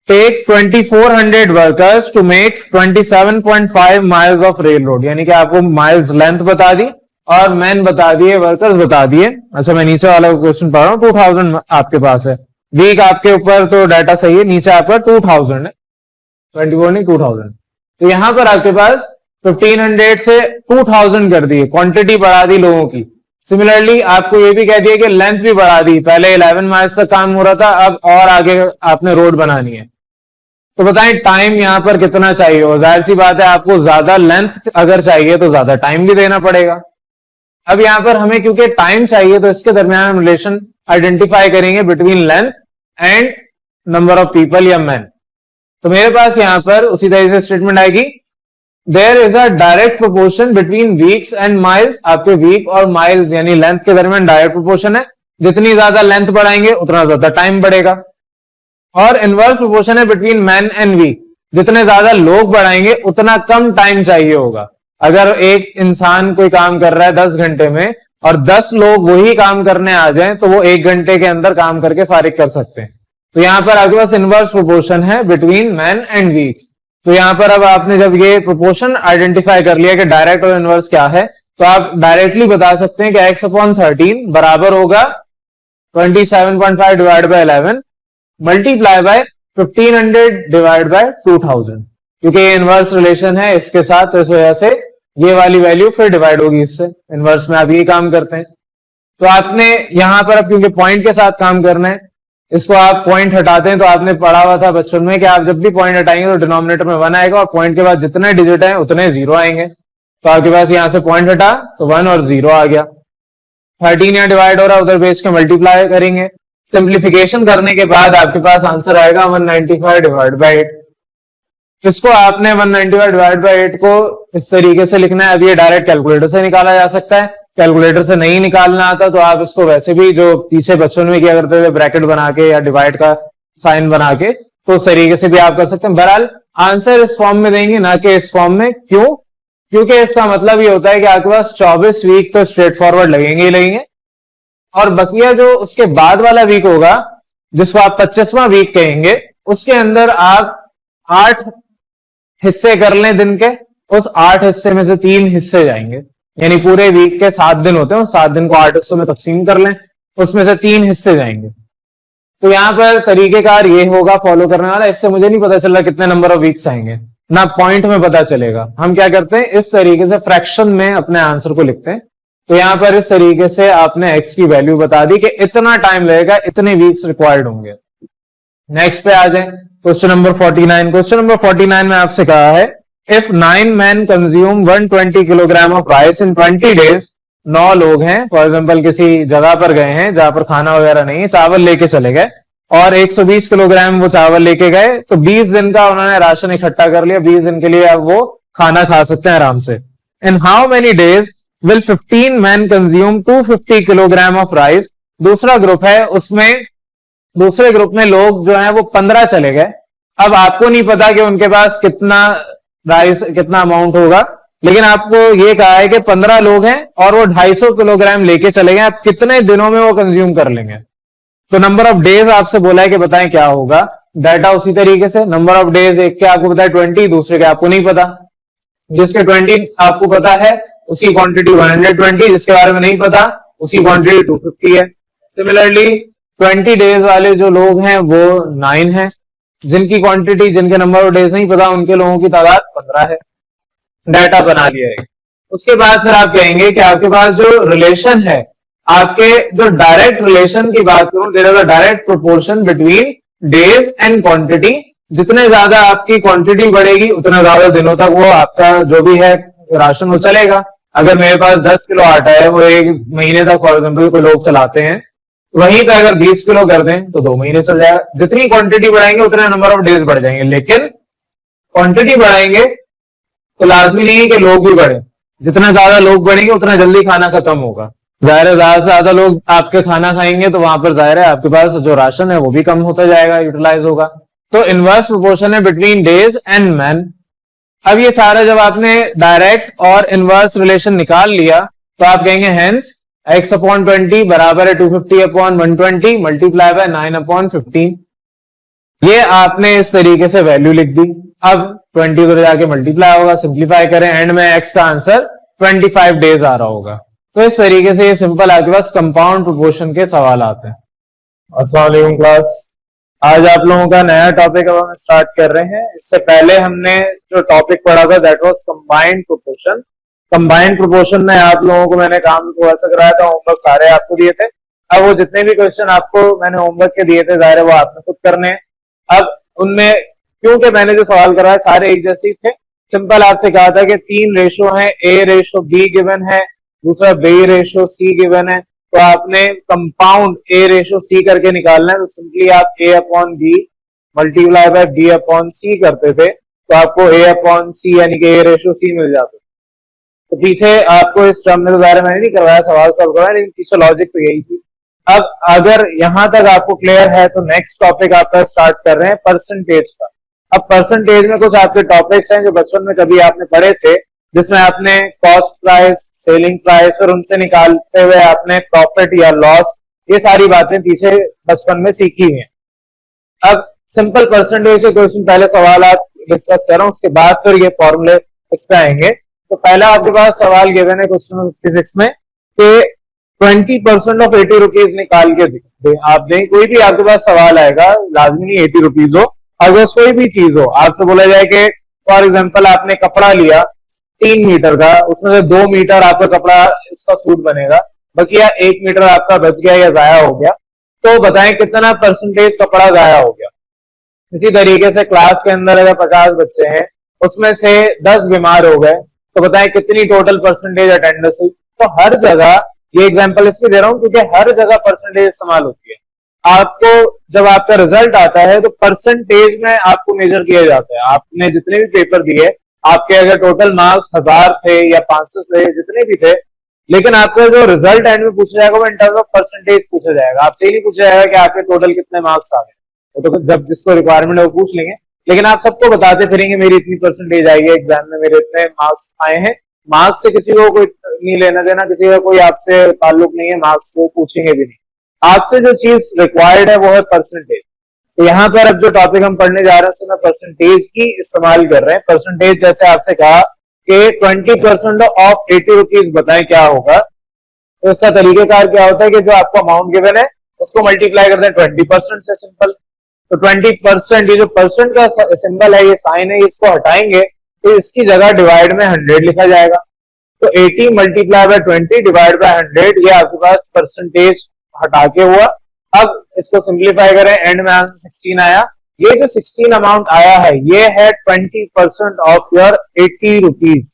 Take 2400 workers to make 27.5 miles of rail road, यानी कि आपको माइल्स लेंथ बता दी और मैन बता दिए, वर्कर्स बता दिए। अच्छा मैं नीचे वाला क्वेश्चन पढ़ रहा हूं, 2000 आपके पास है, वीक आपके ऊपर तो डाटा सही है, नीचे आपका 2000 है, 24 नहीं 2000। तो यहां पर आपके पास 1500 से 2000 कर दिए, क्वांटिटी बढ़ा दी लोगों की। सिमिलरली आपको ये भी कह दिया कि लेंथ भी बढ़ा दी, पहले 11 माइल्स तक काम हो रहा था, अब और आगे आपने रोड बनानी है। तो बताएं टाइम यहां पर कितना चाहिए, और जाहिर सी बात है आपको ज्यादा लेंथ अगर चाहिए तो ज्यादा टाइम भी देना पड़ेगा। अब यहां पर हमें क्योंकि टाइम चाहिए तो इसके दरमियान हम रिलेशन आइडेंटिफाई करेंगे between length and number of people या मैन। तो मेरे पास यहां पर उसी तरह से स्टेटमेंट आएगी, there is a direct proportion between weeks and miles, आपके वीक और माइल्स यानी लेंथ के दरमियान डायरेक्ट प्रोपोर्शन है, जितनी ज्यादा लेंथ बढ़ाएंगे उतना ज्यादा टाइम बढ़ेगा। और इनवर्स प्रोपोर्शन है बिटवीन मैन एंड वीक, जितने ज्यादा लोग बढ़ाएंगे उतना कम टाइम चाहिए होगा। अगर एक इंसान कोई काम कर रहा है 10 घंटे में और 10 लोग वही काम करने आ जाएं तो वो 1 घंटे के अंदर काम करके फारिग कर सकते हैं। तो यहां पर आपके पास इनवर्स प्रोपोर्शन है बिटवीन मैन एंड वीक्स। तो यहां पर अब आपने जब ये प्रोपोर्शन आइडेंटिफाई कर लिया कि डायरेक्ट और इनवर्स क्या है, तो आप डायरेक्टली बता सकते हैं कि x अपॉन 13 बराबर होगा 27.5 divide by 11 multiply by 1500 divide by 2000, क्योंकि ये इनवर्स रिलेशन है इसके साथ, तो इस वजह से ये वाली वैल्यू फिर डिवाइड होगी इससे। इनवर्स में आप ये काम करते हैं। तो आपने यहां पर अब क्योंकि पॉइंट के साथ काम करना है, इसको आप पॉइंट हटाते हैं, तो आपने पढ़ा हुआ था बचपन में कि आप जब भी पॉइंट हटाएंगे तो डिनोमिनेटर में 1 आएगा और पॉइंट के बाद जितने डिजिट हैं उतने 0 आएंगे। तो आपके पास यहां से पॉइंट हटा तो 1 और 0 आ गया। 13 यहां डिवाइड हो रहा है, उधर बेच के मल्टीप्लाई करेंगे, सिंप्लीफिकेशन करने के बाद आपके पास आंसर आएगा 195 डिवाइड बाई 8। इसको आपने 195 डिवाइड बाई 8 को इस तरीके से लिखना है। अब ये डायरेक्ट कैलकुलेटर से निकाला जा सकता है, कैलकुलेटर से नहीं निकालना आता तो आप इसको वैसे भी जो पीछे बच्चों में किया करते थे ब्रैकेट बना के या डिवाइड का साइन बना के, तो उस तरीके से भी आप कर सकते हैं। बहरहाल आंसर इस फॉर्म में देंगे, ना कि इस फॉर्म में। क्यों? क्योंकि इसका मतलब ये होता है कि आपके पास 24 वीक तो स्ट्रेट फॉरवर्ड लगेंगे ही लगेंगे, और बकिया जो उसके बाद वाला वीक होगा जिसको आप 25वां वीक कहेंगे, उसके अंदर आप 8 हिस्से कर लें दिन के, उस 8 हिस्से में से 3 हिस्से जाएंगे, यानी पूरे वीक के 7 दिन होते हैं, उस 7 दिन को 8 हिस्सों में तकसीम कर लें, उसमें से 3 हिस्से जाएंगे। तो यहां पर तरीकेकार ये होगा फॉलो करने वाला। इससे मुझे नहीं पता चल रहा कितने नंबर ऑफ वीक्स आएंगे, ना पॉइंट में पता चलेगा। हम क्या करते हैं, इस तरीके से फ्रैक्शन में अपने आंसर को लिखते हैं। तो यहां पर इस तरीके से आपने x की वैल्यू बता दी कि इतना टाइम लगेगा, इतने वीक्स रिक्वायर्ड होंगे। नेक्स्ट पे आ जाए, क्वेश्चन नंबर 49। क्वेश्चन नंबर 49 में आपसे कहा है, if 9 man consume 120 kilogram of rice in 20 days, 9 लोग हैं, फॉर एग्जाम्पल किसी जगह पर गए हैं जहां पर खाना वगैरह नहीं है, चावल लेके चले गए और 120 किलोग्राम वो चावल लेके गए, तो 20 दिन का उन्होंने राशन इकट्ठा कर लिया, 20 दिन के लिए अब वो खाना खा सकते हैं आराम से। In how many days will 15 men consume 250 kilogram of rice. दूसरा ग्रुप है, उसमें दूसरे ग्रुप में लोग जो है वो 15 चले गए। अब आपको नहीं पता कि उनके पास कितना राइस, कितना अमाउंट होगा, लेकिन आपको ये कहा है कि 15 लोग हैं और वो 250 किलोग्राम लेके चले गए। आप कितने दिनों में वो कंज्यूम कर लेंगे? तो नंबर ऑफ डेज आपसे बोला है कि बताएं क्या होगा। डाटा उसी तरीके से, नंबर ऑफ डेज एक के आपको पता है 20, दूसरे के आपको नहीं पता। जिसके 20 आपको पता है उसकी क्वांटिटी 120, जिसके बारे में नहीं पता उसकी क्वांटिटी 250 है। सिमिलरली 20 डेज वाले जो लोग हैं वो 9 हैं, जिनकी क्वांटिटी, जिनके नंबर ऑफ डेज नहीं पता, उनके लोगों की तादाद 15 है। डाटा बना लिया है। उसके बाद फिर आप कहेंगे कि आपके पास जो रिलेशन है, आपके जो डायरेक्ट रिलेशन की बात करूं, there is a direct proportion between days and quantity. जितने ज्यादा आपकी क्वांटिटी बढ़ेगी उतना ज्यादा दिनों तक वो आपका जो भी है राशन वो चलेगा। अगर मेरे पास 10 किलो आटा है, वो एक महीने तक फॉर एग्जाम्पल कोई लोग चलाते हैं, वहीं पे अगर 20 किलो कर दें तो 2 महीने चल जाएगा। जितनी क्वांटिटी बढ़ाएंगे उतने नंबर ऑफ डेज बढ़ जाएंगे, लेकिन क्वांटिटी बढ़ाएंगे तो लाजमी नहीं है कि लोग भी बढ़े। जितना ज्यादा लोग बढ़ेंगे उतना जल्दी खाना खत्म होगा। जाहिर है ज्यादा से ज्यादा लोग आपके खाना खाएंगे तो वहां पर जाहिर है आपके पास जो राशन है वो भी कम होता जाएगा, यूटिलाइज होगा। तो इनवर्स प्रोपोर्शन है बिटवीन डेज एंड मैन। अब ये सारा जब आपने डायरेक्ट और इनवर्स रिलेशन निकाल लिया तो आप कहेंगे हेंस x अपॉन 20 बराबर है 250 अपॉन 120 मल्टीप्लाई बाय 9 अपॉन 15। ये आपने इस तरीके से वैल्यू लिख दी। अब 20 उधर जाके मल्टीप्लाई होगा, सिंप्लीफाई करें, एंड में x का आंसर 25 डेज आ रहा होगा। तो इस तरीके से ये सिंपल आपके पास कंपाउंड प्रोपोर्शन के सवाल आते हैं। अस्सलाम वालेकुम क्लास, आज आप लोगों का नया टॉपिक अब हम स्टार्ट कर रहे हैं। इससे पहले हमने जो टॉपिक पढ़ा था that was combined proportion. Combined proportion में आप लोगों को मैंने काम थोड़ा सा कराया था, होमवर्क सारे आपको दिए थे। अब वो जितने भी क्वेश्चन आपको मैंने होमवर्क के दिए थे, जाहिर है वो आपने खुद करने हैं। अब उनमें क्योंकि मैंने जो सवाल कराया सारे एक जैसे थे, सिंपल आपसे कहा था कि 3 रेशो है, A रेशो B गिवन है, दूसरा B रेशो C गिवन है, तो आपने कंपाउंड A रेशो C करके निकालना है। तो सिंपली आप A upon B multiply by B upon C करते थे तो आपको A अपॉन C यानी कि A रेशो C मिल जाता। तो पीछे आपको इस टर्म में तो ज़ाहिर मैंने नहीं करवाया, सवाल सॉल्व करवाया, लेकिन पीछे लॉजिक तो यही थी। अब अगर यहां तक आपको क्लियर है तो नेक्स्ट टॉपिक आपका स्टार्ट कर रहे हैं परसेंटेज का। अब परसेंटेज में कुछ आपके टॉपिक्स हैं जो बचपन में कभी आपने पढ़े थे, जिसमें आपने कॉस्ट प्राइस, सेलिंग प्राइस, फिर उनसे निकालते हुए आपने प्रॉफिट या लॉस, ये सारी बातें पीछे बचपन में सीखी हुई हैं। अब सिंपल परसेंटेज के क्वेश्चन पहले सवाल आप डिस्कस कर रहा हूं, उसके बाद फिर ये फॉर्मूले इस पे आएंगे। तो पहला आपके पास सवाल गिवन है क्वेश्चन 56 में कि 20% ऑफ 80 रुपीज निकाल के दे। आप दें कोई भी आपके पास सवाल आएगा, लाजमी नहीं 80 रुपीज हो, अगर कोई भी चीज हो, आपसे बोला जाए कि फॉर एग्जांपल आपने कपड़ा लिया 3 मीटर का, उसमें से 2 मीटर आपका कपड़ा इसका सूट बनेगा, बकिया 1 मीटर आपका बच गया या जाया हो गया, तो बताएं कितना परसेंटेज कपड़ा जाया हो गया। इसी तरीके से क्लास के अंदर अगर 50 बच्चे हैं, उसमें से 10 बीमार हो गए, तो बताएं कितनी टोटल परसेंटेज अटेंडेंस हुई। तो हर जगह, ये एग्जांपल इसलिए दे रहा हूं क्योंकि हर जगह परसेंटेज इस्तेमाल होती है। आपको जब आपका रिजल्ट आता है तो परसेंटेज में आपको मेजर किया जाता है। आपने जितने भी पेपर दिए, आपके अगर टोटल मार्क्स 1000 थे या 500 थे, जितने भी थे, लेकिन आपका जो रिजल्ट एंड में पूछा जाएगा वो इन टर्म्स ऑफ परसेंटेज पूछा जाएगा। आपसे ही नहीं पूछा जाएगा कि आपके टोटल कितने मार्क्स आ गए, तो जब जिसको रिक्वायरमेंट है वो पूछ लेंगे, लेकिन आप सबको बताते फिरेंगे मेरी इतनी परसेंटेज आई है एग्जाम में, मेरे इतने मार्क्स आए हैं। मार्क्स से किसी को कोई नहीं लेना देना, किसी का कोई आपसे ताल्लुक नहीं है, मार्क्स को पूछेंगे भी नहीं। आपसे जो चीज रिक्वायर्ड है वो है परसेंटेज। तो यहाँ पर अब जो टॉपिक हम पढ़ने जा रहे हैं उसमें परसेंटेज की इस्तेमाल कर रहे हैं। परसेंटेज जैसे आपसे कहा कि 20% ऑफ 80 रुपीज बताएं क्या होगा, तो इसका तरीकेकार क्या होता है कि जो आपको अमाउंट गिवन है उसको मल्टीप्लाई करते हैं 20% से, सिंपल। तो 20%, ये जो परसेंट का सिंबल है, ये साइन है, इसको हटाएंगे तो इसकी जगह डिवाइड में 100 लिखा जाएगा। तो 80 मल्टीप्लाई बाय 20 डिवाइड बाय 100, ये आपके पास परसेंटेज हटा के हुआ। अब इसको सिंप्लीफाई करें, एंड में आंसर 16 आया। ये जो 16 अमाउंट आया है ये है 20% ऑफ योर 80 रुपीज।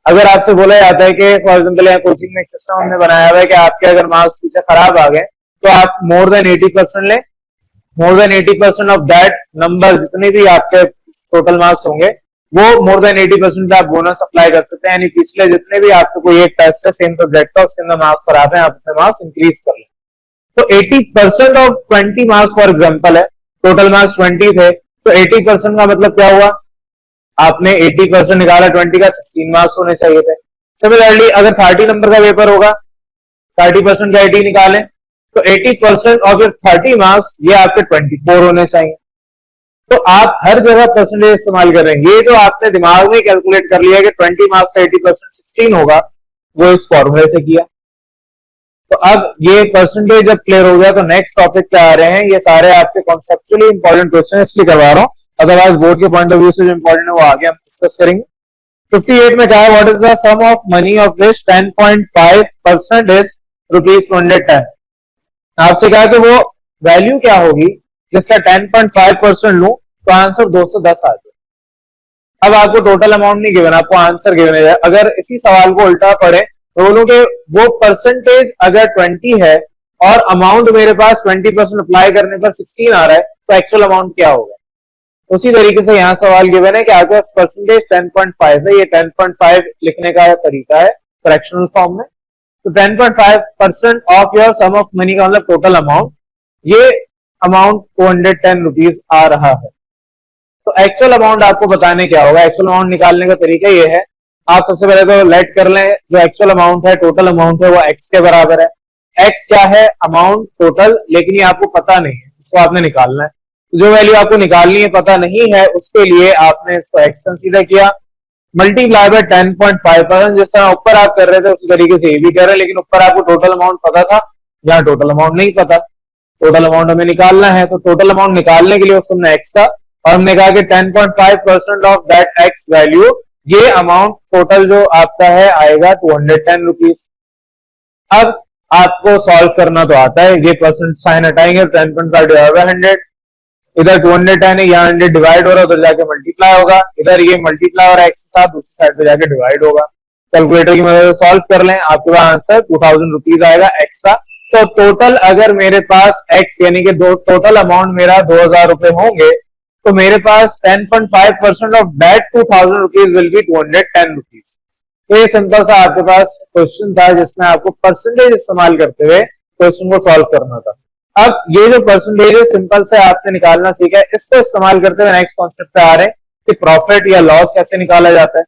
अगर आपसे बोला जाता है कि फॉर एग्जाम्पल यहाँ कोचिंग में एक सिस्टम हमने बनाया हुआ है कि आपके अगर मार्क्स पीछे खराब आ गए तो आप मोर देन 80% लें, more than 80% of that number, जितने भी आपके टोटल मार्क्स होंगे वो मोर देन 80% आप बोनस अप्लाई कर सकते हैं। यानी पिछले जितने भी आपको कोई एक टेस्ट है सेम सब्जेक्ट का, उसके अंदर मार्क्स खराब है, आप अपने मार्क्स इंक्रीज कर लें। तो 80% ऑफ 20 मार्क्स फॉर एग्जाम्पल है, टोटल मार्क्स 20 थे, तो 80% का मतलब क्या हुआ, आपने 80% निकाला 20 का, 16 मार्क्स होने चाहिए थे। सिमिलरली अगर 30 नंबर का पेपर होगा, 30% का 80 निकालें, तो 80% ऑफ योर 30 मार्क्स ये आपके 24 होने चाहिए। तो आप हर जगह परसेंटेज इस्तेमाल कर रहे हैं। ये जो आपने दिमाग में कैलकुलेट कर लिया कि 20 मार्क्स का 80% 16 होगा, वो इस फॉर्मूले से किया। तो अब ये परसेंटेज जब क्लियर हो गया, तो नेक्स्ट टॉपिक पे आ रहे हैं। ये सारे आपके कॉन्सेप्चुअली इंपॉर्टेंट क्वेश्चन इसलिए करवा रहा हूं, अदरवाइज बोर्ड के पॉइंट ऑफ व्यू से जो इंपॉर्टेंट है वो आगे हम डिस्कस करेंगे। 58 में क्या है, what is the sum of money of this 10.5% is ₹210। आपसे कहा कि वो वैल्यू क्या होगी जिसका 10.5% लूं तो आंसर 210 आ जाए। अब आपको टोटल अमाउंट नहीं गिवन, आपको आंसर गिवन है। अगर इसी सवाल को उल्टा पढ़े तो बोलूं कि वो परसेंटेज अगर 20 है और अमाउंट मेरे पास 20% अप्लाई करने पर 16 आ रहा है, तो एक्चुअल अमाउंट क्या होगा। उसी तरीके से यहाँ सवाल गिवन है कि आपके पास परसेंटेज 10.5 है, ये 10.5 लिखने का तरीका है फ्रैक्शनल फॉर्म में। तो 10.5% of your sum of money का मतलब टोटल अमाउंट, ये अमाउंट 210 रुपीज आ रहा है। तो एक्चुअल अमाउंट आपको बताने क्या होगा, एक्चुअल अमाउंट निकालने का तरीका ये है, आप सबसे पहले तो लेट कर लें जो एक्चुअल अमाउंट है, टोटल अमाउंट है वो एक्स के बराबर है। एक्स क्या है, अमाउंट टोटल, लेकिन ये आपको पता नहीं है, इसको आपने निकालना है। तो जो वैल्यू आपको निकालनी है पता नहीं है, उसके लिए आपने इसको एक्स कंसीडर किया, मल्टीप्लाई बाय 10.5%। जिस तरह ऊपर आप कर रहे थे उसी तरीके से ये भी कर रहे हैं, लेकिन ऊपर आपको टोटल अमाउंट पता था, यहाँ टोटल अमाउंट नहीं पता। टोटल अमाउंट हमें निकालना है, तो टोटल अमाउंट निकालने के लिए उसको हमने एक्स का, और हमने कहा कि 10.5% ऑफ दैट एक्स वैल्यू, ये अमाउंट टोटल जो आपका है आएगा 210 रुपीज। अब आपको सॉल्व करना तो आता है, ये परसेंट साइन हटाएंगे, 10.5 डिवाइड बाय 100, इधर 210 है, यहाँ 100 डिवाइड हो रहा है, उधर जाके मल्टीप्लाई होगा, इधर ये मल्टीप्लाई और एक्स के साथ दूसरी साइड पे जाके डिवाइड होगा। कैलकुलेटर की मदद से सॉल्व कर लें, आपके पास आंसर 2000 रुपीज आएगा एक्स का। तो टोटल अगर मेरे पास एक्स यानी कि टोटल अमाउंट मेरा 2000 रुपए होंगे, तो मेरे पास 10.5% of that 2000 rupees will be 210 rupees. तो ये सिंपल सा आपके पास क्वेश्चन था जिसमें आपको परसेंटेज इस्तेमाल करते हुए क्वेश्चन को सॉल्व करना था। अब ये जो परसेंटेज है सिंपल से आपने निकालना सीखा है, इसको इस्तेमाल करते हुए नेक्स्ट कॉन्सेप्ट पे आ रहे हैं कि प्रॉफिट या लॉस कैसे निकाला जाता है।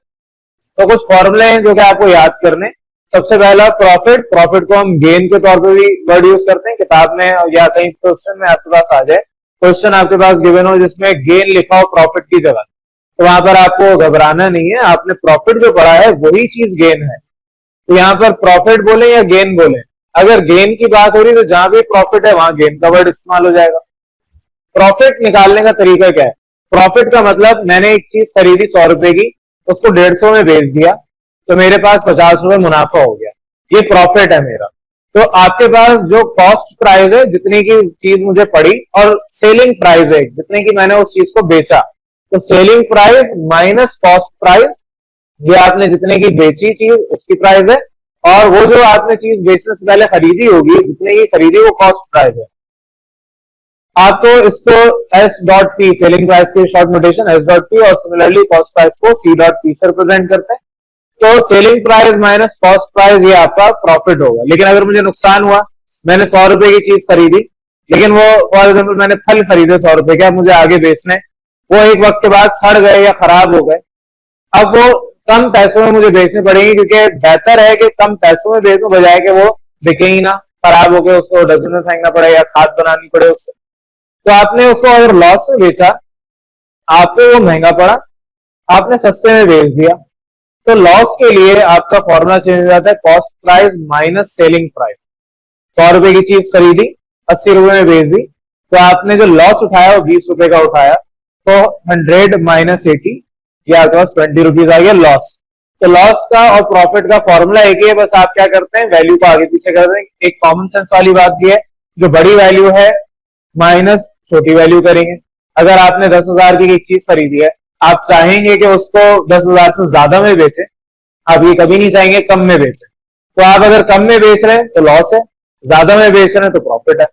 तो कुछ फॉर्मूले हैं जो कि आपको याद करने। सबसे पहला प्रॉफिट, प्रॉफिट को हम गेन के तौर पे भी वर्ड यूज करते हैं, किताब में या कहीं क्वेश्चन में आपके पास आ जाए, क्वेश्चन आपके पास गिवन हो जिसमें गेन लिखा हो प्रॉफिट की जगह, तो वहां पर आपको घबराना नहीं है, आपने प्रॉफिट जो पढ़ा है वही चीज गेन है। तो यहाँ पर प्रॉफिट बोले या गेन बोले, अगर गेन की बात हो रही तो जहां भी प्रॉफिट है वहां गेन का वर्ड इस्तेमाल हो जाएगा। प्रॉफिट निकालने का तरीका क्या है, प्रॉफिट का मतलब मैंने एक चीज खरीदी 100 रुपए की, उसको 150 में बेच दिया, तो मेरे पास 50 रुपए मुनाफा हो गया, ये प्रॉफिट है मेरा। तो आपके पास जो कॉस्ट प्राइस है, जितने की चीज मुझे पड़ी, और सेलिंग प्राइस है, जितने की मैंने उस चीज को बेचा, तो selling price minus cost price, ये आपने जितने की बेची चीज उसकी प्राइस है, और वो जो आपने चीज बेचने से पहले खरीदी होगी, जितने की खरीदी वो कॉस्ट प्राइस है। आपको इसको S.P सेलिंग प्राइस की शॉर्ट नोटेशन S.P और सिमिलरली कॉस्ट प्राइस को C.P से रिप्रेजेंट करते हैं। तो selling price minus cost price ये आपका प्रॉफिट होगा। लेकिन अगर मुझे नुकसान हुआ, मैंने 100 रुपए की चीज खरीदी, लेकिन वो फॉर एग्जाम्पल मैंने फल खरीदे 100 रुपए के, अब मुझे आगे बेचने, वो एक वक्त के बाद सड़ गए या खराब हो गए, अब वो कम पैसों में मुझे बेचने पड़ेंगे, क्योंकि बेहतर है कि कम पैसों में बेचूं बजाय के वो बिके ही ना, खराब हो गए, उसको डस्टबिन में फेंकना पड़े या खाद बनानी पड़े उससे। तो आपने उसको अगर लॉस में बेचा, आपको वो महंगा पड़ा, आपने सस्ते में बेच दिया, तो लॉस के लिए आपका फॉर्मूला चेंज हो जाता है cost price minus selling price. 100 रुपए की चीज खरीदी, 80 रुपए में बेच दी, तो आपने जो लॉस उठाया वो 20 रुपए का उठाया, तो 100 माइनस 80, ये आपके पास 20 रुपीज आ गया लॉस। तो लॉस का और प्रॉफिट का फॉर्मूला एक ही है, बस आप क्या करते हैं, वैल्यू को आगे पीछे करते हैं। एक कॉमन सेंस वाली बात भी है, जो बड़ी वैल्यू है माइनस छोटी वैल्यू करेंगे। अगर आपने 10,000 की एक चीज खरीदी है, आप चाहेंगे कि उसको 10,000 से ज्यादा में बेचे, आप ये कभी नहीं चाहेंगे कम में बेचे। तो आप अगर कम में बेच रहे हैं तो लॉस है, ज्यादा में बेच रहे हैं तो प्रॉफिट है।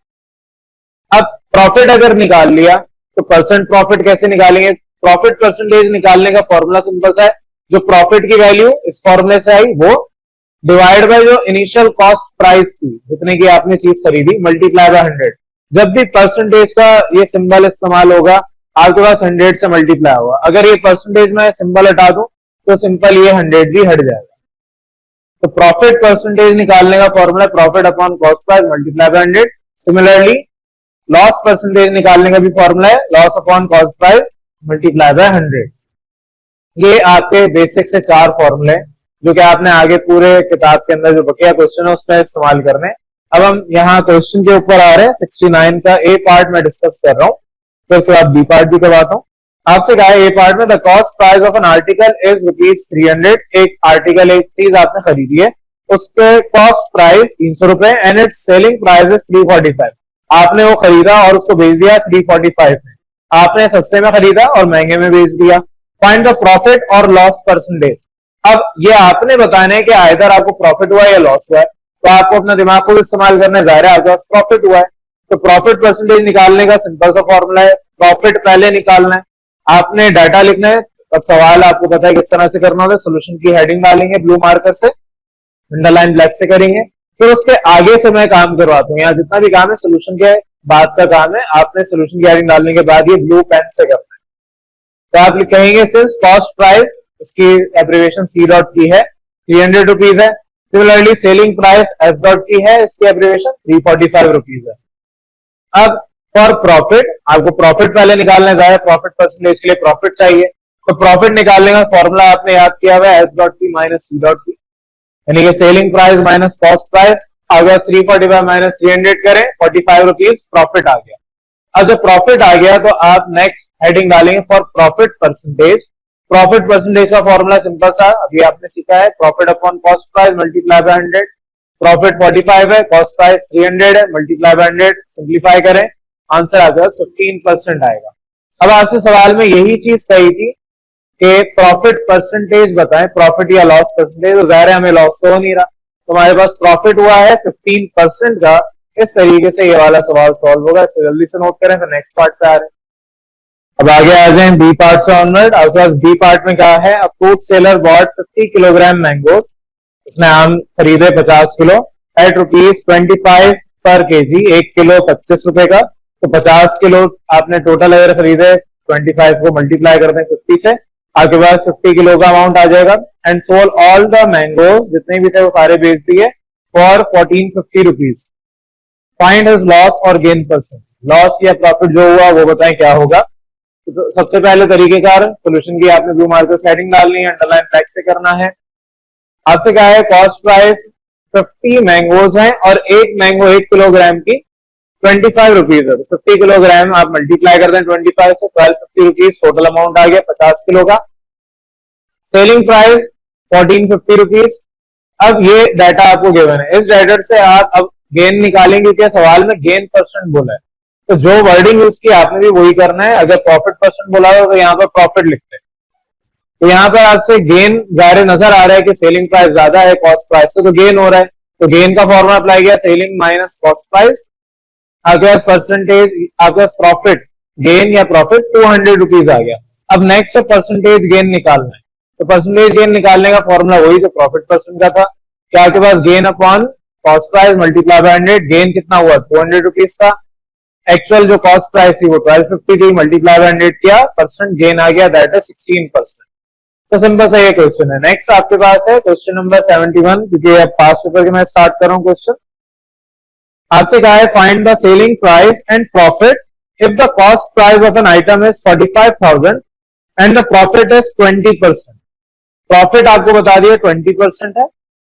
अब प्रॉफिट अगर निकाल लिया तो परसेंट प्रॉफिट कैसे निकालेंगे, प्रॉफिट परसेंटेज निकालने का फॉर्मूला सिंपल सा है, जो प्रॉफिट की वैल्यू इस फॉर्मूले से आई वो डिवाइड बाय जो इनिशियल कॉस्ट प्राइस थी जितने की आपने चीज खरीदी मल्टीप्लाई बाय 100। जब भी परसेंटेज का ये सिंबल इस्तेमाल होगा आपके पास 100 से मल्टीप्लाई होगा। अगर ये परसेंटेज में सिंबल हटा दूं तो सिंपल ये 100 भी हट जाएगा। तो प्रॉफिट परसेंटेज निकालने का formula profit upon cost price multiply by 100। Similarly loss percentage निकालने का भी फॉर्मूला है loss upon cost price multiply by 100। ये आपके बेसिक से 4 फॉर्मूले जो कि आपने आगे पूरे किताब के अंदर जो बकिया क्वेश्चन है उसमें इस्तेमाल करने। अब हम यहाँ क्वेश्चन के ऊपर आ रहे हैं। 69 का ए पार्ट में डिस्कस कर रहा हूँ, तो इसके बाद बी पार्ट भी करवाता हूँ। आपसे कहा है ए पार्ट में the cost price of an article is ₹300। एक आर्टिकल, एक चीज आपने खरीदी है, उसके कॉस्ट प्राइस 300 रुपए and it's selling price is 345। आपने वो खरीदा और उसको बेच दिया 345 में। आपने सस्ते में खरीदा और महंगे में बेच दिया। फाइंड द प्रॉफिट और लॉस परसेंटेज। अब ये आपने बताना है कि आइदर आपको प्रॉफिट हुआ या लॉस हुआ है, तो आपको अपना दिमाग को इस्तेमाल करना है। जाहिर है आपके पास प्रॉफिट हुआ है, तो प्रॉफिट परसेंटेज निकालने का सिंपल सा फॉर्मूला है प्रॉफिट पहले निकालना है, आपने डाटा लिखना है। अब सवाल आपको पता है किस तरह से करना होगा। सोल्यूशन की हेडिंग डालेंगे ब्लू मार्कर से, अंडरलाइन ब्लैक से करेंगे, फिर उसके आगे से मैं काम करवाता हूँ। यहाँ जितना भी काम है सोल्यूशन के बाद का काम है, आपने सोल्यूशन की हेडिंग डालने के बाद ये ब्लू पेन से करना है। तो आप कहेंगे सिंस कॉस्ट प्राइस, इसकी एब्रिविएशन सी डॉट की है, 300 रुपीज है। Similarly selling price S dot की है, इसकी एब्रिविएशन 345 रुपीज है। अब फॉर प्रॉफिट, आपको प्रॉफिट पहले निकालना है, प्रॉफिट परसेंटेज के लिए प्रॉफिट चाहिए, तो प्रॉफिट निकालने का फॉर्मूला आपने याद किया हुआ है एस डॉट की माइनस सी डॉट की, यानी कि selling price minus cost price. अगर 345 माइनस 300 करें 45 रुपीज प्रॉफिट आ गया। अब जब प्रॉफिट आ गया तो आप नेक्स्ट हेडिंग डालेंगे for profit percentage. Profit percentage का फॉर्मूला सिंपल सा अभी आपने सीखा है, profit upon cost price multiply by 100। Profit 45 है, कॉस्ट प्राइस 300 है, मल्टीप्लाई बाय 100, सिंप्लीफाई करें, आंसर आ जाएगा 15% आएगा। अब आपसे सवाल में यही चीज कही थी कि प्रॉफिट परसेंटेज बताएं, प्रॉफिट या लॉस परसेंटेज। तो जाहिर है हमें लॉस तो हो नहीं रहा, तो हमारे पास प्रॉफिट हुआ है 15% का। इस तरीके से ये वाला सवाल सॉल्व होगा, इसे जल्दी से नोट करें, फिर नेक्स्ट पार्ट पे आ रहे हैं। अब आगे आ जाए बी पार्ट से ऑनवर्ड। आपके पास बी पार्ट में क्या है, a fruit seller bought 50 kilogram mangoes, इसने आम खरीदे 50 किलो एट ₹25 पर केजी, 1 किलो 25 रुपए का। तो 50 किलो आपने टोटल अगर खरीदे, 25 को मल्टीप्लाई करते हैं 50 से, आपके पास 50 किलो का अमाउंट आ जाएगा। And sold all the mangoes, जितने भी थे वो सारे बेच दिए for 1450 rupees. Find his loss और गेन परसेंट। लॉस या प्रॉफिट जो हुआ वो बताएं क्या होगा। तो सबसे पहले तरीकेकार सोल्यूशन की आपने ब्लू मार्कर सेटिंग डालनी है, अंडरलाइन ब्लैक से करना है। आपसे क्या है, कॉस्ट प्राइस 50 मैंगोज हैं और एक मैंगो 1 किलोग्राम की 25 रुपीज है। तो 50 किलोग्राम आप मल्टीप्लाई कर दें 25 से, 1250 रुपीज टोटल अमाउंट आ गया 50 किलो का। Selling price 1450 rupees. अब ये डाटा आपको गिवन है, इस डाटा से आप अब गेन निकालेंगे। क्या सवाल में गेन परसेंट बोला है, तो जो वर्डिंग यूज की आपने भी वही करना है। अगर प्रॉफिट परसेंट बोला हो तो यहाँ पर प्रॉफिट लिखते हैं। तो यहाँ पर आपसे गेन जाहिर नजर आ रहा है कि सेलिंग प्राइस ज्यादा है कॉस्ट प्राइस से, तो गेन हो रहा है। तो गेन का फॉर्मूला अप्लाई किया, सेलिंग माइनस कॉस्ट प्राइस। आपके पास परसेंटेज, आपके पास प्रॉफिट गेन या प्रॉफिट 200 रुपीज आ गया। अब नेक्स्ट है परसेंटेज गेन निकालना है। तो परसेंटेज गेन निकालने का फॉर्मूला वही जो प्रॉफिट परसेंट का था, कि आपके पास gain upon cost price multiply by 100। Gain कितना हुआ 200 रुपीज का, एक्चुअल जो कॉस्ट प्राइस थी वो 1250 थी, मल्टीप्लाई बाय 100 किया, परसेंट गेन आ गया, दैट इज 16%। तो सिंपल सा ये क्वेश्चन है। नेक्स्ट आपके पास है क्वेश्चन नंबर 71, क्योंकि अब पास पेपर के मैं स्टार्ट कर रहा हूं क्वेश्चन। आपसे कहा है find the selling price and profit if the cost price of an item is 45,000 and the profit is 20%। Profit आपको बता दिया 20% है,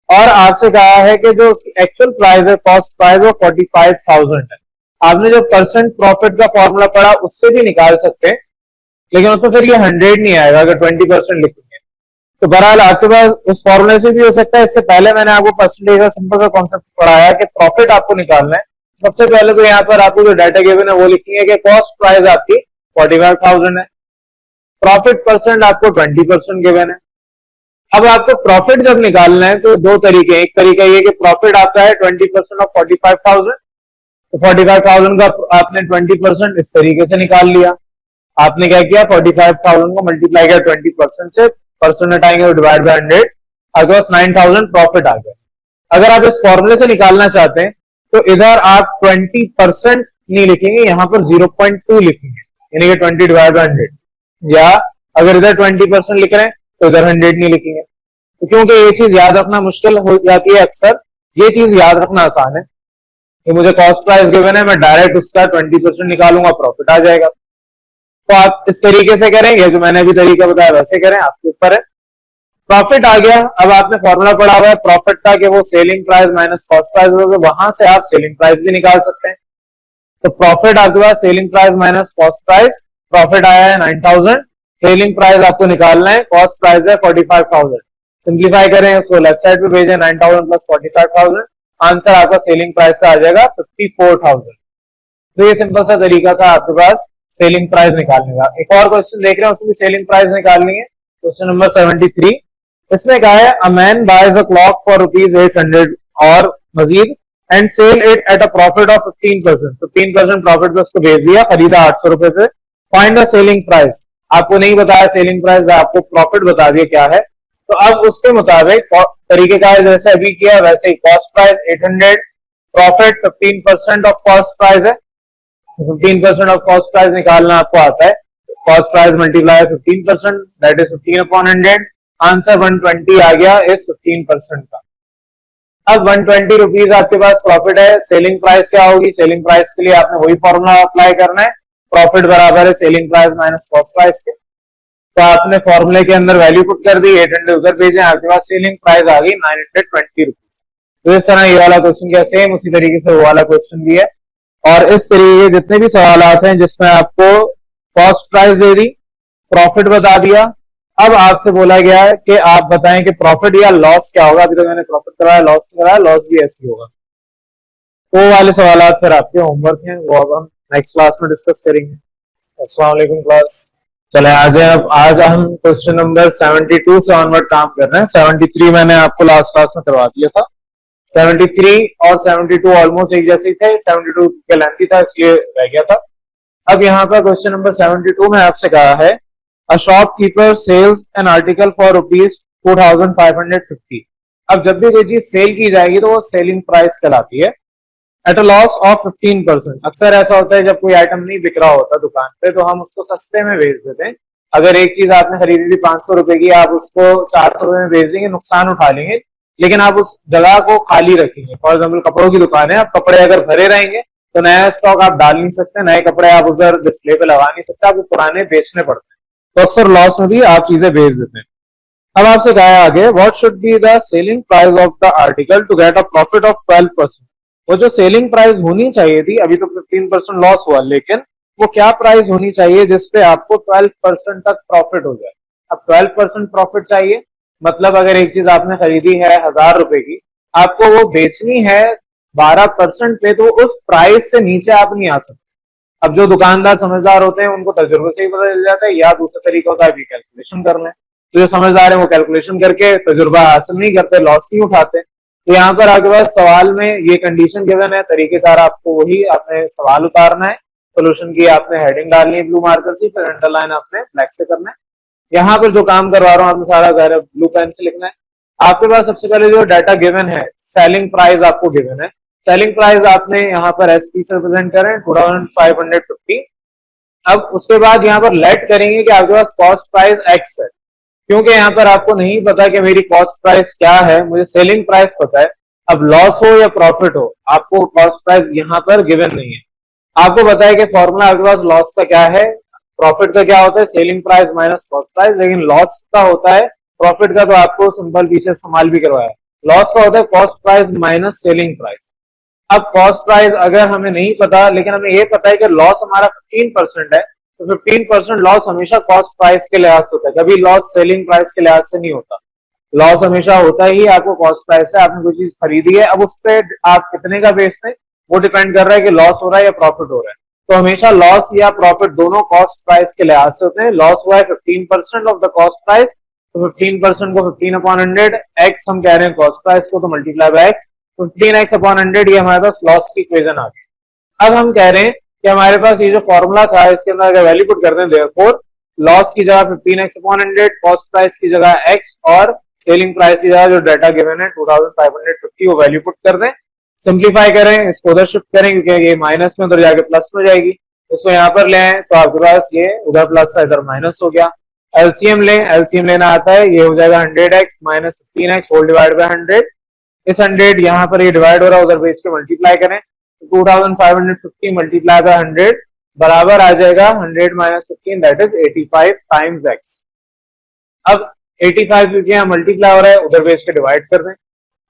और आपसे कहा है कि जो उसकी एक्चुअल प्राइस है, कॉस्ट प्राइस, वो 45,000 है। आपने जो परसेंट प्रॉफिट का फॉर्मूला पढ़ा उससे भी निकाल सकते हैं, लेकिन उसमें फिर ये 100 नहीं आएगा अगर 20% लिखेंगे। तो बहरहाल आपके पास उस फॉर्मूले से भी हो सकता है। इससे पहले मैंने आपको परसेंटेज का सिंपल सा कॉन्सेप्ट पढ़ाया कि प्रॉफिट आपको निकालना है। सबसे पहले तो यहाँ पर आपको जो डाटा गिवन है वो लिखनी है कि कॉस्ट प्राइस आपकी 45,000 है, प्रॉफिट परसेंट आपको 20% गिवन है। अब आपको प्रॉफिट जब निकालना है तो दो तरीके, एक तरीका ये कि प्रॉफिट आपका है 20% ऑफ 45,000, तो 45,000 का आपने 20% इस तरीके से निकाल लिया। आपने क्या किया 45,000 को मल्टीप्लाई किया 20% से, परसेंट हटाएंगे तो डिवाइड बाय 100, आपके पास 9,000 प्रॉफिट आ गया। अगर आप इस फॉर्मूले से निकालना चाहते हैं तो इधर आप 20% नहीं लिखेंगे, यहाँ पर 0.2 लिखेंगे, यानी कि 20 डिवाइड बाय 100, या अगर इधर 20% लिख रहे हैं तो इधर 100 नहीं लिखेंगे। तो क्योंकि ये चीज याद रखना मुश्किल हो जाती है अक्सर, ये चीज याद रखना आसान है कि मुझे कॉस्ट प्राइस गिवन है, मैं डायरेक्ट उसका 20% निकालूंगा, प्रॉफिट आ जाएगा। तो आप इस तरीके से करेंगे, जो मैंने अभी तरीका बताया वैसे करें, आपके ऊपर है। प्रॉफिट आ गया, अब आपने फॉर्मूला पढ़ा हुआ है प्रॉफिट का कि वो selling price minus cost price होगा, वहां से आप सेलिंग प्राइस भी निकाल सकते हैं। तो प्रॉफिट आपके पास selling price minus cost price, profit आया है 9,000, सेलिंग प्राइस आपको निकालना है, कॉस्ट प्राइस है 45,000। सिंप्लीफाई करें, उसको लेफ्ट साइड पे भेजें, 9,000 प्लस 45,000, आंसर आपका सेलिंग प्राइस का आ जाएगा 54,000। तो ये सिंपल सा तरीका था आपके पास सेलिंग प्राइस निकालने का। एक और क्वेश्चन देख रहे हैं, उसमें सेलिंग प्राइस निकालनी है, क्वेश्चन नंबर 73। इसमें कहा है a man buys a clock for ₹800 और मजीद and sell it at a profit of 15%, 15% profit पे उसको भेज दिया, खरीदा 800 रुपए पे। फाइंड द सेलिंग प्राइस, आपको नहीं बताया सेलिंग प्राइस, आपको प्रॉफिट बता दिया क्या है। तो अब उसके मुताबिक तरीके का जैसे अभी किया वैसे ही, cost price 800, profit 15% of cost price है, 15% ऑफ कॉस्ट प्राइस निकालना आपको आता है। Cost price multiply 15%, that is 15/100, answer 120 आ गया इस 15% का। अब 120 रुपीज आपके पास प्रॉफिट है, सेलिंग प्राइस क्या होगी, सेलिंग प्राइस के लिए आपने वही फॉर्मूला अप्लाई करना है, प्रॉफिट बराबर है selling price minus cost price के। तो आपने फॉर्मूले के अंदर वैल्यू पुट कर दी, 800 उधर भेजे, आपके पास सेलिंग प्राइस आ गई 920 रुपीज। तो इस तरह ये वाला क्वेश्चन क्या सेम उसी तरीके से वो वाला क्वेश्चन भी है। और इस तरीके के जितने भी सवाल हैं जिसमें आपको कॉस्ट प्राइस दे दी, प्रॉफिट बता दिया, अब आपसे बोला गया है कि आप बताएं कि प्रॉफिट या लॉस क्या होगा। अभी तो मैंने प्रॉफिट कराया, लॉस कराया, लॉस भी ऐसे होगा। वो वाले सवाल फिर आपके होमवर्क हैं, वो अब हम नेक्स्ट क्लास में डिस्कस करेंगे। अस्सलाम वालेकुम क्लास। चले आज हम क्वेश्चन नंबर 72 से ऑनवर्ड काम कर रहे हैं। 73 मैंने आपको लास्ट क्लास में करवा दिया था, 73 और 72 ऑलमोस्ट एक जैसे थे, 72 के लेंथी था इसलिए रह गया था। अब यहाँ पर क्वेश्चन नंबर 72 में आपसे कहा है a shopkeeper sells an article for ₹2,550। अब जब भी कोई चीज सेल की जाएगी तो वो सेलिंग प्राइस कहलाती है, एट अ लॉस ऑफ 15%। अक्सर ऐसा होता है जब कोई आइटम नहीं बिक रहा होता दुकान पे तो हम उसको सस्ते में बेच देते हैं। अगर एक चीज आपने खरीदी थी 500 रुपए की, आप उसको 400 रुपए में बेच देंगे, नुकसान उठा लेंगे, लेकिन आप उस जगह को खाली रखेंगे। फॉर एग्जाम्पल कपड़ों की दुकान है, आप कपड़े अगर भरे रहेंगे तो नया स्टॉक आप डाल नहीं सकते, नए कपड़े आप उधर डिस्प्ले पे लगा नहीं सकते, आपको पुराने बेचने पड़ते हैं। तो अक्सर लॉस में भी आप चीजें बेच देते हैं। अब आपसे कहा है आगे, what should be the selling price of the article to get a profit of 12%। वो जो सेलिंग प्राइस होनी चाहिए थी, अभी तो 15% लॉस हुआ, लेकिन वो क्या प्राइस होनी चाहिए जिसपे आपको 12% तक प्रॉफिट हो जाए। अब 12% प्रॉफिट चाहिए, मतलब अगर एक चीज आपने खरीदी है 1,000 रुपए की, आपको वो बेचनी है 12% पे, तो उस प्राइस से नीचे आप नहीं आ सकते। अब जो दुकानदार समझदार होते हैं उनको तजुर्बे से ही पता चल जाता है, या दूसरा तरीका होता है अभी कैलकुलेशन कर लें। तो जो समझदार है वो कैलकुलेशन करके तजुर्बा हासिल नहीं करते, लॉस नहीं उठाते। तो यहाँ पर आपके पास सवाल में ये कंडीशन गिवन है, तरीकेकार आपको वही आपने सवाल उतारना है, सोल्यूशन की आपने हेडिंग डालनी है ब्लू मार्कर से, फिर अंडरलाइन आपने ब्लैक से करना है। यहाँ पर जो काम करवा रहा हूँ आपने सारा ज़ाहिर ब्लू पेन से लिखना है। आपके पास सबसे पहले जो डाटा गिवन है, सेलिंग प्राइस आपको गिवन है, सेलिंग प्राइस आपने यहाँ पर एसपी से रिप्रेजेंट करें 2,550। अब उसके बाद यहाँ पर लेट करेंगे कि आपके पास कॉस्ट प्राइस एक्स है, क्योंकि यहाँ पर आपको नहीं पता कि मेरी कॉस्ट प्राइस क्या है, मुझे सेलिंग प्राइस पता है। अब लॉस हो या प्रॉफिट हो, आपको कॉस्ट प्राइस यहाँ पर गिवन नहीं है। आपको पता है कि फॉर्मूला आपके पास लॉस का क्या है, प्रॉफिट का क्या होता है, selling price minus cost price, लेकिन लॉस का होता है, प्रॉफिट का तो आपको सिंपल पीछे इस्तेमाल भी करवाया। लॉस का होता है cost price minus selling price. अब कॉस्ट प्राइस अगर हमें नहीं पता, लेकिन हमें ये पता है कि लॉस हमारा 15% है, तो 15% लॉस हमेशा कॉस्ट प्राइस के लिहाज से होता है, कभी लॉस सेलिंग प्राइस के लिहाज से नहीं होता। लॉस हमेशा होता ही आपको कॉस्ट प्राइस है, आपने कोई चीज खरीदी है, अब उस पर आप कितने का बेचते हैं वो डिपेंड कर रहा है कि लॉस हो रहा है या प्रॉफिट हो रहा है। तो हमेशा लॉस या प्रॉफिट दोनों कॉस्ट प्राइस के लिहाज से होते हैं। लॉस हुआ है 15% ऑफ द कॉस्ट प्राइस, तो 15% को 15/100, एक्स हम कह रहे हैं कॉस्ट प्राइस को, तो मल्टीप्लाई बाय एक्स, 15x/100, ये हमारे पास लॉस की इक्वेशन आ गई। अब हम कह रहे हैं कि हमारे पास ये जो फॉर्मूला था इसके अंदर अगर वैल्यू पुट करते हैं, देयरफॉर लॉस की जगह 15x अपॉन 100, कॉस्ट प्राइस की जगह x और सेलिंग प्राइस की जगह जो डाटा गिवन है 2550 वो वैल्यू पुट कर दें। सिंप्लीफाई करें, इसको उधर शिफ्ट करें क्योंकि ये माइनस में उधर जाके प्लस में जाएगी, इसको यहाँ पर ले आए तो आपके पास ये उधर प्लस था इधर माइनस हो गया। एलसीएम लें, एलसीएम लेना आता है, ये हो जाएगा 100x minus 15x whole divide bye 100। इस 100 यहाँ पर ये डिवाइड हो रहा है, उधर बेच के मल्टीप्लाई करें, 2550 मल्टीप्लाई बाय 100 बराबर आ जाएगा 100 minus 15 that is 85 times x। अब 85 क्योंकि यहाँ मल्टीप्लाई हो रहा है, उधर बेच के डिवाइड कर दें।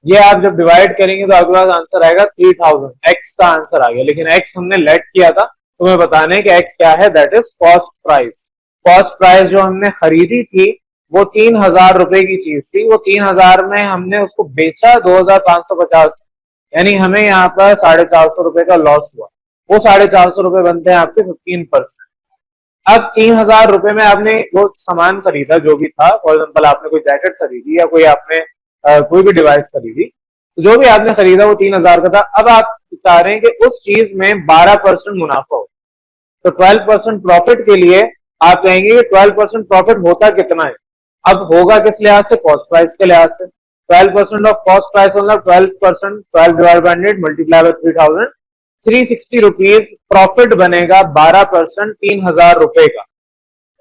ये आप जब डिवाइड करेंगे तो आपके पास आंसर आएगा 3000, x का आंसर आ गया, लेकिन x हमने लेट किया था, तुम्हें बताने कि x क्या है, that is cost price. Cost price जो हमने खरीदी थी वो 3000 रुपए की चीज थी, वो 3000 में हमने उसको बेचा 2550, यानी हमें यहाँ पर 450 रुपए का लॉस हुआ। वो 450 रुपए बनते हैं आपके 15%। अब 3000 रुपए में आपने वो सामान खरीदा जो भी था, फॉर एग्जाम्पल आपने कोई जैकेट खरीदी या कोई आपने कोई भी डिवाइस खरीदी, तो जो भी आपने खरीदा वो 3000 का था। अब आप चाह रहे हैं कि उस चीज में 12% मुनाफा हो, तो 12% प्रॉफिट के लिए आप कहेंगे कि 12% प्रॉफिट होता कितना है। अब होगा किस लिहाज से, कॉस्ट प्राइस के लिहाज से। 12% ऑफ कॉस्ट प्राइस मतलब 12%, 12 divide by 100 multiply by 3000, 360 rupees profit बनेगा 12% 3000 रुपए का।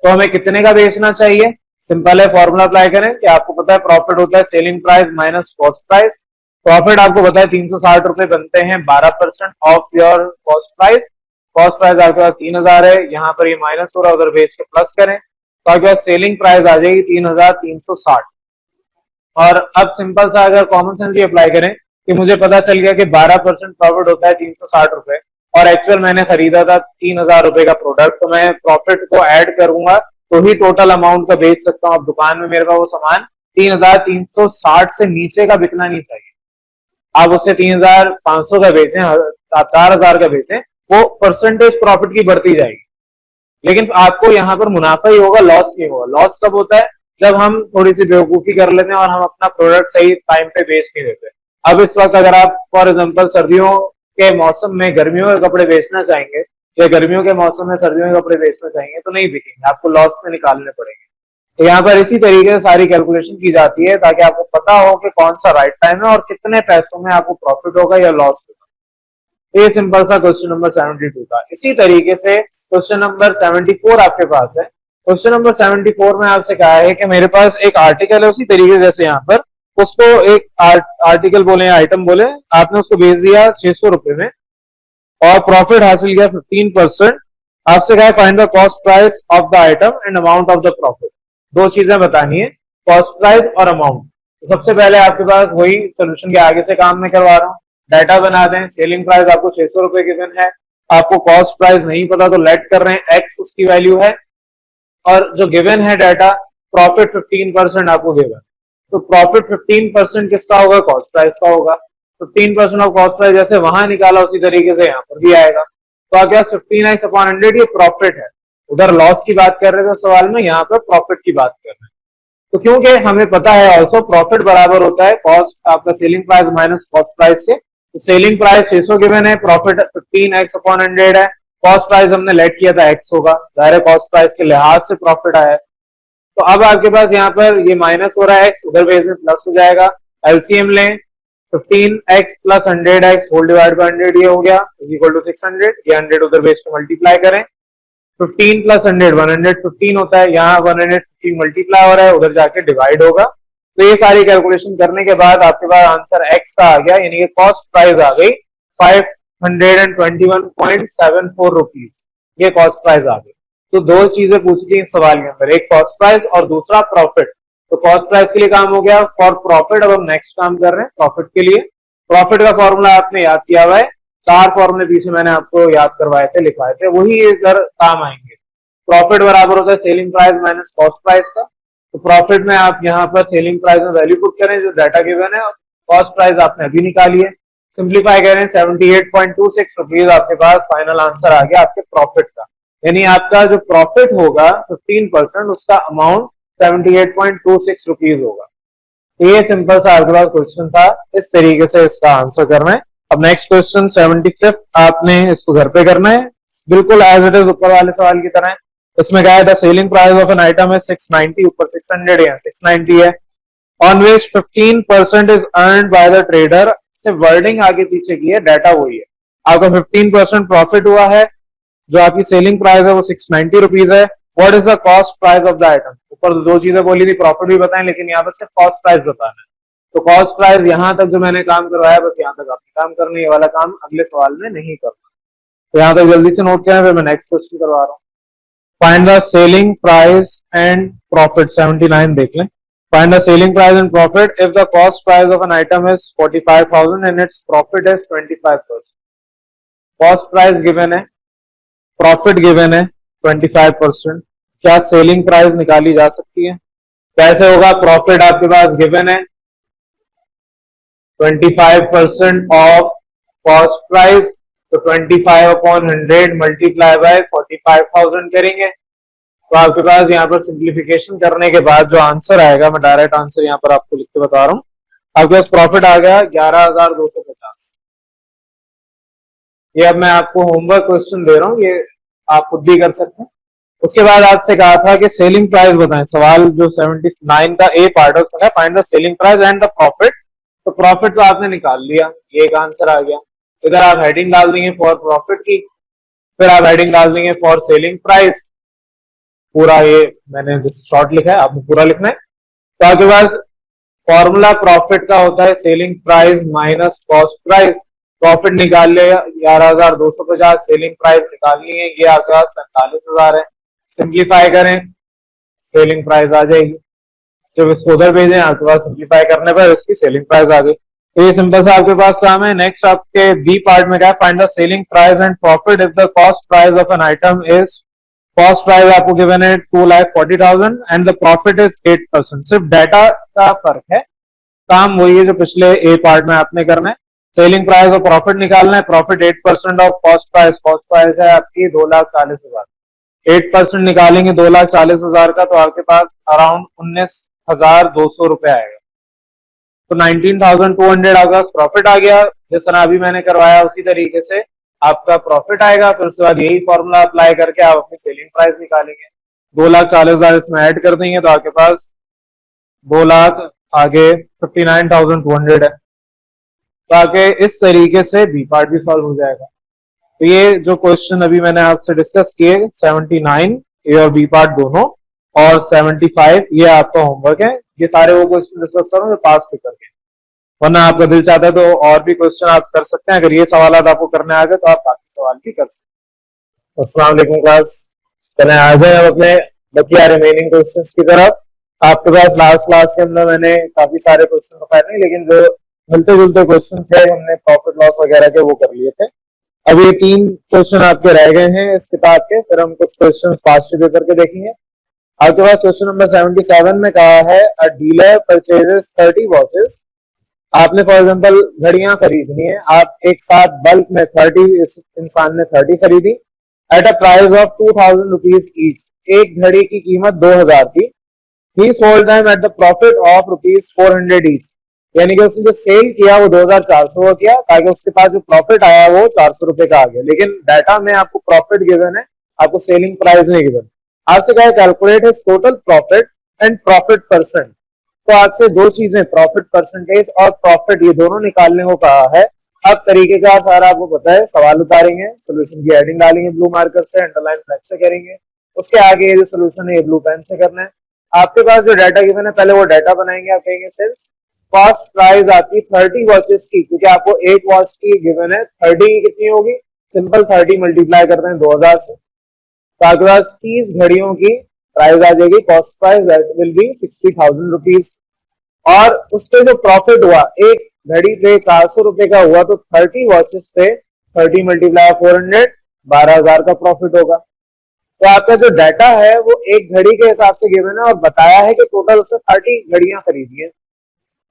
तो हमें कितने का बेचना चाहिए, सिंपल है, फॉर्मूला अप्लाई करें कि आपको पता है प्रॉफिट होता है selling price minus cost price. Profit आपको पता है 360 रुपए बनते हैं 12% of your cost price. Cost price आपके पास 3000 है, यहाँ पर ये माइनस हो रहा है, उधर बेच के प्लस करें तो आपके पास सेलिंग प्राइस आ जाएगी 3360। और अब सिंपल सा अगर कॉमन सेंस भी अप्लाई करें कि मुझे पता चल गया कि 12% प्रॉफिट होता है 360 रुपए और एक्चुअल मैंने खरीदा था 3000 रुपए का प्रोडक्ट, तो मैं प्रॉफिट को ऐड करूंगा तो ही टोटल अमाउंट का बेच सकता हूँ। अब दुकान में मेरे पास वो सामान 3360 से नीचे का बिकना नहीं चाहिए, आप उससे 3500 का बेचें, आप 4000 का बेचें, वो परसेंटेज प्रॉफिट की बढ़ती जाएगी, लेकिन आपको यहाँ पर मुनाफा ही होगा, लॉस नहीं होगा। लॉस कब होता है, जब हम थोड़ी सी बेवकूफी कर लेते हैं और हम अपना प्रोडक्ट सही टाइम पे बेच नहीं देते। अब इस वक्त अगर आप फॉर एग्जांपल सर्दियों के मौसम में गर्मियों के कपड़े बेचना चाहेंगे या गर्मियों के मौसम में सर्दियों के कपड़े बेचना चाहेंगे तो नहीं बिकेंगे, आपको लॉस में निकालने पड़ेंगे। तो यहाँ पर इसी तरीके से सारी कैलकुलेशन की जाती है ताकि आपको पता हो कि कौन सा राइट टाइम है और कितने पैसों में आपको प्रॉफिट होगा या लॉस होगा। ये सिंपल सा क्वेश्चन नंबर 72 था। इसी तरीके से क्वेश्चन नंबर 74 आपके पास है। क्वेश्चन नंबर 74 में आपसे कहा है कि मेरे पास एक आर्टिकल है, उसी तरीके जैसे यहाँ पर उसको एक आर्टिकल बोले या आइटम बोले, आपने उसको बेच दिया 600 रुपए में और प्रॉफिट हासिल किया 15%। आपसे कहा है find the cost price of the item and amount of the profit. दो चीजें बतानी है, कॉस्ट प्राइस और अमाउंट। तो सबसे पहले आपके पास वही सोल्यूशन के आगे से काम मैं करवा रहा हूँ, डाटा बना दें। सेलिंग प्राइस आपको 600 रुपए गिवन है, आपको कॉस्ट प्राइस नहीं पता तो लेट कर रहे हैं, एक्स उसकी वैल्यू है और जो गिवन है डाटा प्रॉफिट 15% आपको गिवन, तो प्रॉफिट 15% किसका होगा, कॉस्ट प्राइस का होगा। 15% ऑफ कॉस्ट प्राइस जैसे वहां निकाला उसी तरीके से यहाँ पर भी आएगा। तो आपके पास 15x अपॉन 100 ये प्रॉफिट है, उधर लॉस की बात कर रहे थे सवाल में, यहाँ पर प्रॉफिट की बात कर रहे हैं। तो क्योंकि हमें पता है ऑल्सो प्रॉफिट बराबर होता है कॉस्ट आपका selling price minus cost price के, तो सेलिंग प्राइस 600 गिवन है, प्रॉफिट 15x अपॉन 100 है, कॉस्ट प्राइस हमने लेट किया था x होगा, जाहिर है कॉस्ट प्राइस के लिहाज से प्रॉफिट आया है। तो अब आपके पास यहाँ पर ये माइनस हो रहा है x, उधर बेस में प्लस हो जाएगा। एलसीएम लें, 15x plus 100x whole divide bye 100 ये हो गया इज इक्वल टू 600। ये 100 उधर बेस को मल्टीप्लाई करें, 15 प्लस 100 115 होता है, यहाँ 115 मल्टीप्लाई हो रहा है, उधर जाके डिवाइड होगा। तो ये सारी कैलकुलेशन करने के बाद आपके पास आंसर x का आ गया, यानी कि कॉस्ट प्राइस आ गई 521.74 रुपीज, ये कॉस्ट प्राइस आ गई। तो दो चीजें पूछी थी इस सवाल के अंदर, एक कॉस्ट प्राइस और दूसरा प्रॉफिट। तो कॉस्ट प्राइस के लिए काम हो गया, फॉर प्रॉफिट अब हम नेक्स्ट काम कर रहे हैं प्रॉफिट के लिए। प्रॉफिट का फॉर्मूला आपने याद किया हुआ है, 4 फॉर्मूले पीछे मैंने आपको याद करवाए थे, लिखवाए थे, वही इधर काम आएंगे। प्रॉफिट बराबर होता है selling price minus cost price का। तो प्रॉफिट में आप यहाँ पर सेलिंग प्राइस में वैल्यू पुट करें जो डाटा गिवन है, कॉस्ट प्राइस आपने अभी निकाली है, सिंप्लीफाई करें 78.26 रुपीज आपके पास फाइनल आंसर आ गया आपके प्रॉफिट का। यानी आपका जो प्रॉफिट होगा 15% उसका अमाउंट 78.26 रुपीज होगा। तो ये सिंपल सा आपके पास क्वेश्चन था, इस तरीके से इसका आंसर करना है। अब नेक्स्ट क्वेश्चन 75 आपने इसको घर पे करना है, बिल्कुल एज इट इज ऊपर वाले सवाल की तरह। इसमें क्या है, the selling price of an item है 690, ऊपर 600 है, 690 है, on which 15% is earned by the trader. से वर्डिंग आगे पीछे की है, डाटा वही है। आपका 15% प्रॉफिट हुआ है, जो आपकी सेलिंग प्राइस है वो 690 रुपीज है। What is the cost price of the item, ऊपर दो चीजें बोली थी, प्रॉफिट भी बताएं, लेकिन यहाँ पर सिर्फ कॉस्ट प्राइस बताना है। तो कॉस्ट प्राइस यहाँ तक जो मैंने काम करवाया, बस यहाँ तक आपने काम करना, ये वाला काम अगले सवाल में नहीं करना। तो यहाँ तक जल्दी से नोट करें, फिर मैं नेक्स्ट क्वेश्चन करवा रहा हूँ। Find the selling price and profit, 79 देख लें। Find the selling price and profit if the cost price of an item is 45,000 and its profit is 25%। Cost price given है, प्रॉफिट गिवन है 25%। क्या selling price निकाली जा सकती है? कैसे होगा? प्रॉफिट आपके पास गिवन है 25% ऑफ कॉस्ट प्राइस, तो 25 अपॉन 100 मल्टीप्लाई बाय 45,000 करेंगे। तो आपके पास यहाँ पर सिंप्लीफिकेशन करने के बाद जो आंसर आएगा, मैं डायरेक्ट आंसर यहाँ पर आपको लिख के बता रहा हूँ। आपके पास प्रॉफिट आ गया 11,250। ये अब मैं आपको होमवर्क क्वेश्चन दे रहा हूँ, ये आप खुद भी कर सकते हैं। उसके बाद आपसे कहा था कि सेलिंग प्राइस बताएं। सवाल जो 79 का ए पार्ट है उसमें find the selling price and the profit. तो प्रॉफिट तो आपने निकाल लिया, ये एक आंसर आ गया। इधर आप हेडिंग डाल देंगे फॉर प्रॉफिट की, फिर आप हेडिंग डाल देंगे फॉर सेलिंग प्राइस। पूरा ये मैंने शॉर्ट लिखा है, आपने पूरा लिखना है। तो आपके पास फॉर्मूला प्रॉफिट का होता है selling price minus cost price. Profit निकाल लिया 11,250, सेलिंग प्राइस निकालनी है, ये आपके पास 45,000 है। सिंप्लीफाई करें, सेलिंग प्राइस आ जाएगी। सिर्फ इसको उधर भेजें, आपके पास सिंप्लीफाई करने पर इसकी सेलिंग प्राइस आ गई। तो ये सिंपल सा आपके पास काम है। नेक्स्ट आपके बी पार्ट में क्या है, find the selling price and profit if the cost price of an item is, cost price आपको गिवन है 2,40,000 एंड द प्रॉफिट इज 8%। सिर्फ डाटा का फर्क है, काम वही है जो पिछले ए पार्ट में आपने करना है। सेलिंग प्राइस और प्रॉफिट निकालना है। Profit 8% of cost price, cost price है आपकी 2,40,000, 8% निकालेंगे 2,40,000 का, तो आपके पास अराउंड 19,200 रुपए आएगा। तो 19,200 आपका प्रॉफिट आ गया। जिस तरह अभी मैंने करवाया उसी तरीके से आपका प्रॉफिट आएगा। फिर उसके बाद यही फॉर्मूला अप्लाई करके आप अपनी सेलिंग प्राइस निकालेंगे। 2,40,000 इसमें ऐड कर देंगे तो आपके पास 2 लाख आगे 59,200 है। तो आगे इस तरीके से बी पार्ट भी सॉल्व हो जाएगा। तो ये जो क्वेश्चन अभी मैंने आपसे डिस्कस किए 79 ए और बी पार्ट दोनों, और 75 ये आपका होमवर्क है। ये सारे वो क्वेश्चन डिस्कस करूँ जो पास फिकर के, वरना आपका दिल चाहता है तो और भी क्वेश्चन आप कर सकते हैं। अगर ये सवाल आपको करने आ गए तो आप बाकी सवाल भी कर सकते हैं। अस्सलाम वालेकुम क्लास, चलें आ जाए अब अपने बचिया रिमेनिंग क्वेश्चंस की तरफ। आपके पास लास्ट क्लास के अंदर मैंने काफी सारे क्वेश्चन बताए नहीं, लेकिन जो मिलते जुलते क्वेश्चन थे हमने प्रॉफिट लॉस वगैरह के वो कर लिए थे। अब ये 3 क्वेश्चन आपके रह गए हैं इस किताब के, फिर हम कुछ क्वेश्चन पास्ट रिव्यू करके देखेंगे। आपके पास क्वेश्चन नंबर 77 में कहा है अ डीलर परचेजेस 30 वॉचेस। आपने फॉर एग्जांपल घड़ियां खरीदनी है, आप एक साथ बल्क में 30, इस इंसान ने 30 खरीदी at a price of 2,000 rupees each. एक घड़ी की कीमत 2,000 थी। ही sold them at the profit of rupees 400 each, यानी कि उसने जो सेल किया वो 2,400 का किया, ताकि उसके पास जो प्रॉफिट आया वो 400 रुपए का आ गया। लेकिन डाटा में आपको प्रॉफिट गिवन है, आपको सेलिंग प्राइस नहीं गिवन। आपसे कहा calculate his total profit and profit percent. तो आपसे दो चीजें, प्रॉफिट परसेंटेज और प्रॉफिट, ये दोनों निकालने को कहा है। अब तरीके का सारा आपको पता है, सवाल उतारेंगे, सोल्यूशन की हेडिंग डालेंगे ब्लू मार्कर से, अंडरलाइन फ्लैग से करेंगे, उसके आगे ये जो सोल्यूशन है ये ब्लू पेन से करना है। आपके पास जो डाटा गिवन है पहले वो डाटा बनाएंगे। आप कहेंगे सिंस कॉस्ट प्राइस आपकी 30 वॉचेस की, क्योंकि आपको एक वॉच की गिवन है, 30 की कितनी होगी, सिंपल 30 मल्टीप्लाई करते हैं 2,000 से, तो आपके पास 30 घड़ियों की प्राइस आ जाएगी। Cost price that will be 60,000 rupees. और उस पे जो प्रॉफिट हुआ, एक घड़ी पे 400 रुपए का हुआ, तो 30 वॉचेस पे 30 मल्टीप्लाई 400, 12,000 का प्रॉफिट होगा। तो आपका जो डाटा है वो एक घड़ी के हिसाब से गिवन है और बताया है कि टोटल उसने 30 घड़ियां खरीदी है।